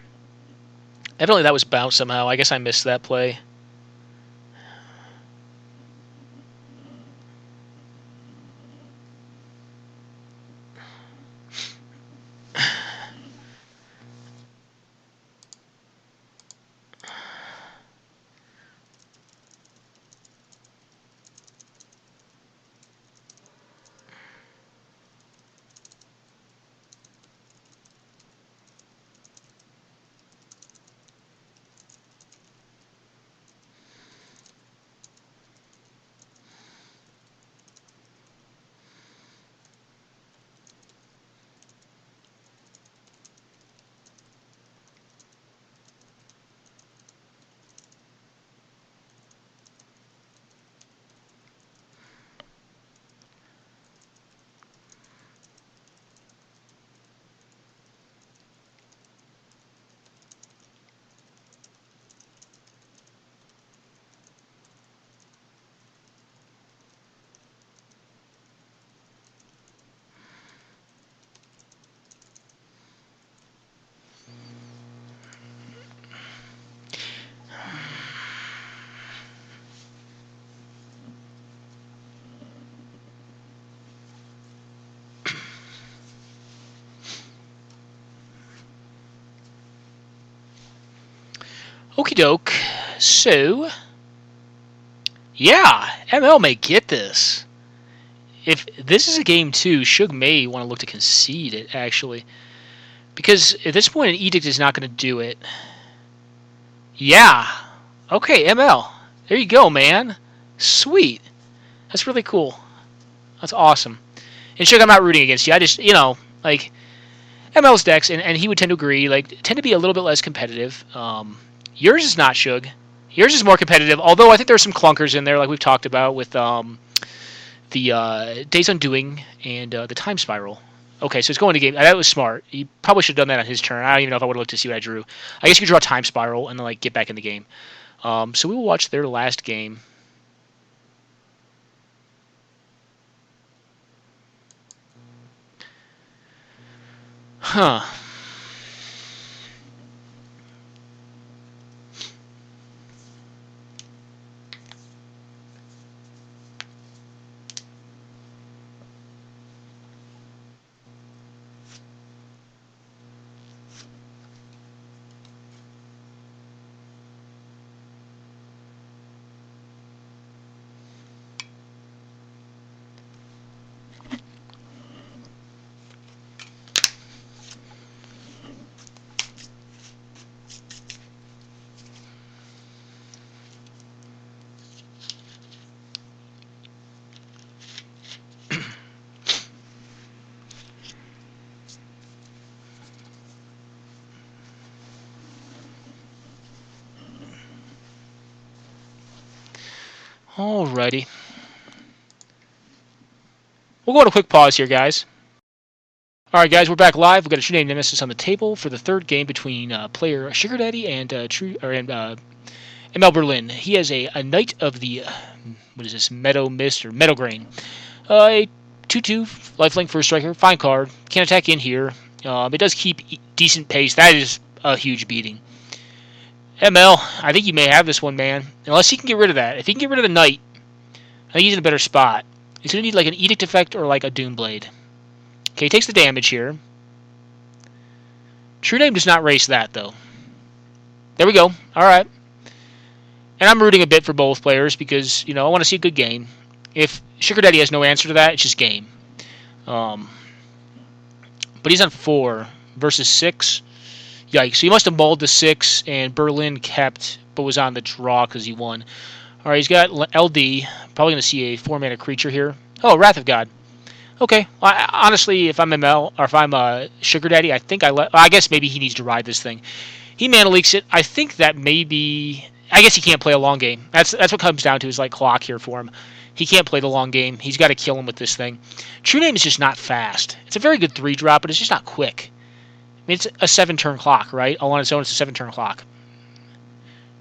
Evidently that was bounced somehow. I guess I missed that play. Okie doke. So, yeah, ML may get this. If this is a game 2, Shug may want to look to concede it, actually. Because at this point, an edict is not going to do it. Yeah. Okay, ML. There you go, man. Sweet. That's really cool. That's awesome. And Suge, I'm not rooting against you. I just, like, ML's decks, and he would tend to agree, like, tend to be a little bit less competitive. Yours is not, Suge. Yours is more competitive, although I think there's some clunkers in there, like we've talked about with the Days Undoing and the Time Spiral. Okay, so it's going to game. That was smart. He probably should have done that on his turn. I don't even know if I would have looked to see what I drew. I guess you could draw Time Spiral and then like get back in the game. So we will watch their last game. Huh. Alrighty. We'll go on a quick pause here, guys. Alright, guys, we're back live. We've got a True Name Nemesis on the table for the third game between player Sugar Daddy and ML Berlin. He has a Knight of the, what is this, Meadow Mist or Meadow Grain. A 2/2 lifelink for a striker. Fine card. Can attack in here. It does keep decent pace. That is a huge beating. ML, I think you may have this one, man. Unless he can get rid of that. If he can get rid of the Knight, I think he's in a better spot. He's going to need like an Edict effect or like a Doom Blade. Okay, he takes the damage here. True Name does not race that, though. There we go. Alright. And I'm rooting a bit for both players because, I want to see a good game. If Sugar Daddy has no answer to that, it's just game. But he's on 4 versus 6. Yikes. So he must have mulled the 6, and Berlin kept, but was on the draw because he won. Alright, he's got LD. Probably going to see a 4-mana creature here. Oh, Wrath of God. Okay. Well, honestly, if I'm ML, or if I'm Sugar Daddy, I think I guess maybe he needs to ride this thing. He mana leaks it. I think that maybe... I guess he can't play a long game. That's what comes down to is like clock here for him. He can't play the long game. He's got to kill him with this thing. True Name is just not fast. It's a very good 3-drop, but it's just not quick. I mean, it's a 7-turn clock, right? All on its own, it's a 7-turn clock.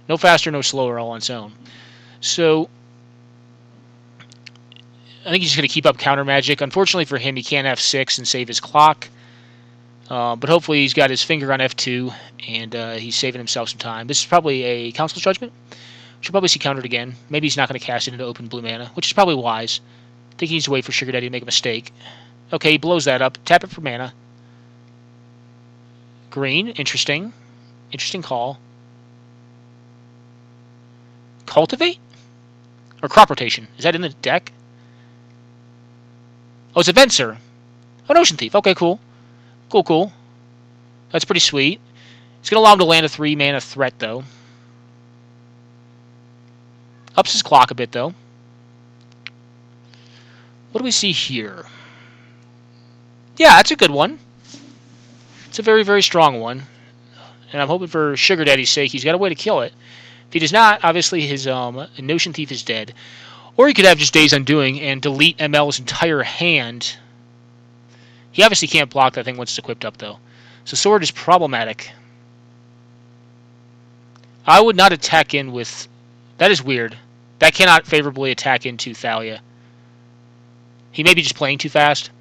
No faster, no slower, all on its own. So... I think he's just going to keep up counter magic. Unfortunately for him, he can't F6 and save his clock. But hopefully he's got his finger on F2, and he's saving himself some time. This is probably a Council's Judgment. Should probably see countered again. Maybe he's not going to cast it into open blue mana, which is probably wise. I think he needs to wait for Sugar Daddy to make a mistake. Okay, he blows that up. Tap it for mana. Green, interesting. Interesting call. Cultivate? Or Crop Rotation. Is that in the deck? Oh, it's a Venser. Oh, an Ocean Thief. Okay, cool. Cool. That's pretty sweet. It's going to allow him to land a 3-mana threat, though. Ups his clock a bit, though. What do we see here? Yeah, that's a good one. It's a very, very strong one. And I'm hoping for Sugar Daddy's sake he's got a way to kill it. If he does not, obviously his Notion Thief is dead. Or he could have just Days Undoing and delete ML's entire hand. He obviously can't block that thing once it's equipped up, though. So Sword is problematic. I would not attack in with... That is weird. That cannot favorably attack into Thalia. He may be just playing too fast.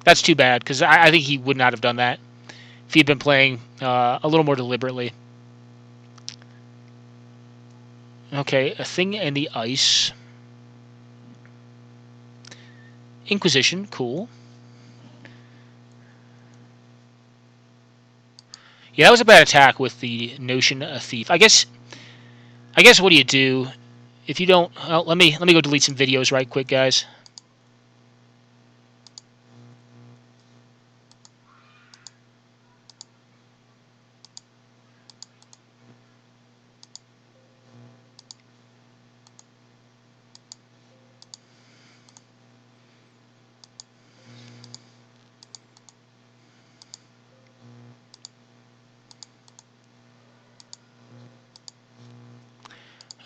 That's too bad, because I think he would not have done that if he had been playing a little more deliberately. Okay, a thing in the ice. Inquisition, cool. Yeah, that was a bad attack with the Notion Thief. I guess what do you do if you don't? Let me go delete some videos right quick, guys.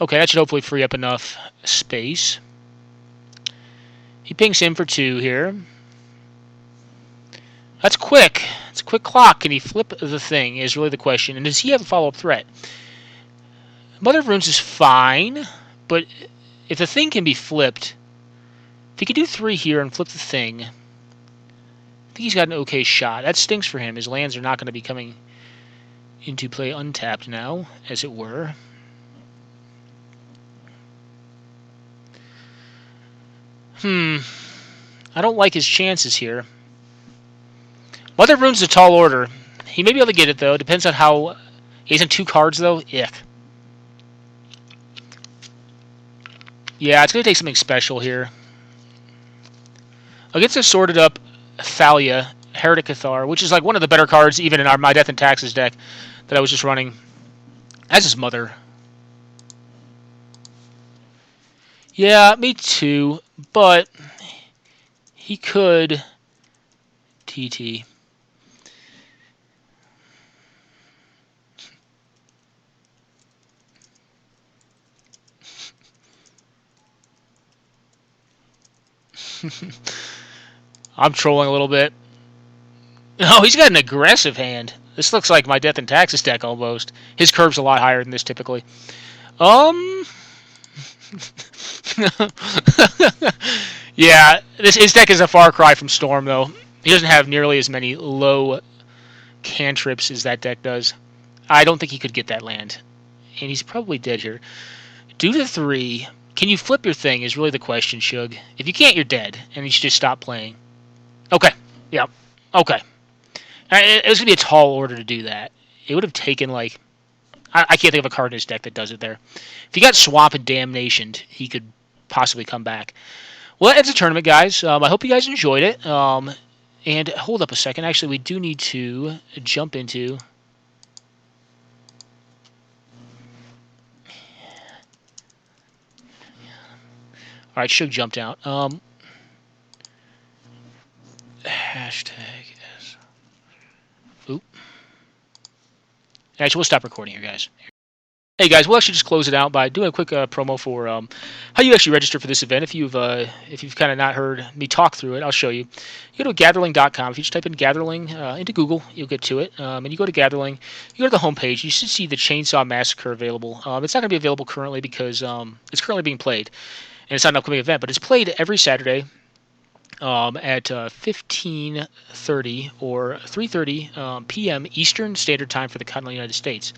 Okay, that should hopefully free up enough space. He pings him for 2 here. That's quick. It's a quick clock. Can he flip the thing is really the question. And does he have a follow-up threat? Mother of Runes is fine, but if the thing can be flipped, if he could do 3 here and flip the thing, I think he's got an okay shot. That stinks for him. His lands are not going to be coming into play untapped now, as it were. I don't like his chances here. Mother of Runes is a tall order. He may be able to get it, though. Depends on how... He's in 2 cards, though. Ick. Yeah, it's going to take something special here. Against a sorted up Thalia, Heretic Cathar, which is like one of the better cards even in my Death and Taxes deck that I was just running. As his mother. Yeah, me too. But he could TT. I'm trolling a little bit. Oh, he's got an aggressive hand. This looks like my Death and Taxes deck almost. His curve's a lot higher than this typically. Yeah, his deck is a far cry from Storm, though. He doesn't have nearly as many low cantrips as that deck does. I don't think he could get that land. And he's probably dead here. Do the 3. Can you flip your thing is really the question, Shug. If you can't, you're dead. And you should just stop playing. Okay. Yeah. Okay. It was going to be a tall order to do that. It would have taken, like... I can't think of a card in his deck that does it there. If he got Swamp and Damnationed, he could possibly come back. Well, that ends the tournament, guys. I hope you guys enjoyed it. And hold up a second. Actually, we do need to jump into... Alright, Shug jumped out. Hashtag is... Oop. Actually, we'll stop recording here, guys. Hey guys, we'll actually just close it out by doing a quick promo for how you actually register for this event. If you've kind of not heard me talk through it, I'll show you. You go to gatherling.com. If you just type in Gatherling into Google, you'll get to it. And you go to Gatherling, you go to the homepage. You should see the Chainsaw Massacre available. It's not going to be available currently because it's currently being played, and it's not an upcoming event, but it's played every Saturday at 15:30 or 3:30 p.m. Eastern Standard Time for the continental United States.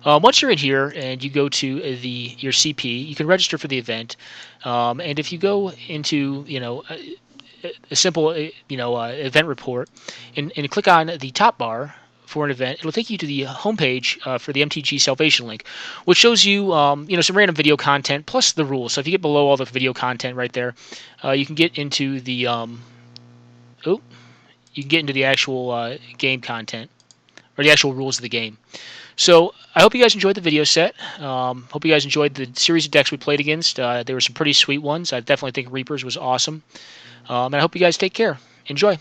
Once you're in here and you go to your CP, you can register for the event. And if you go into a simple event report and click on the top bar for an event, it'll take you to the homepage for the MTG Salvation link, which shows you some random video content plus the rules. So if you get below all the video content right there, you can get into the actual game content or the actual rules of the game. So I hope you guys enjoyed the video set. Hope you guys enjoyed the series of decks we played against. There were some pretty sweet ones. I definitely think Reapers was awesome. And I hope you guys take care. Enjoy.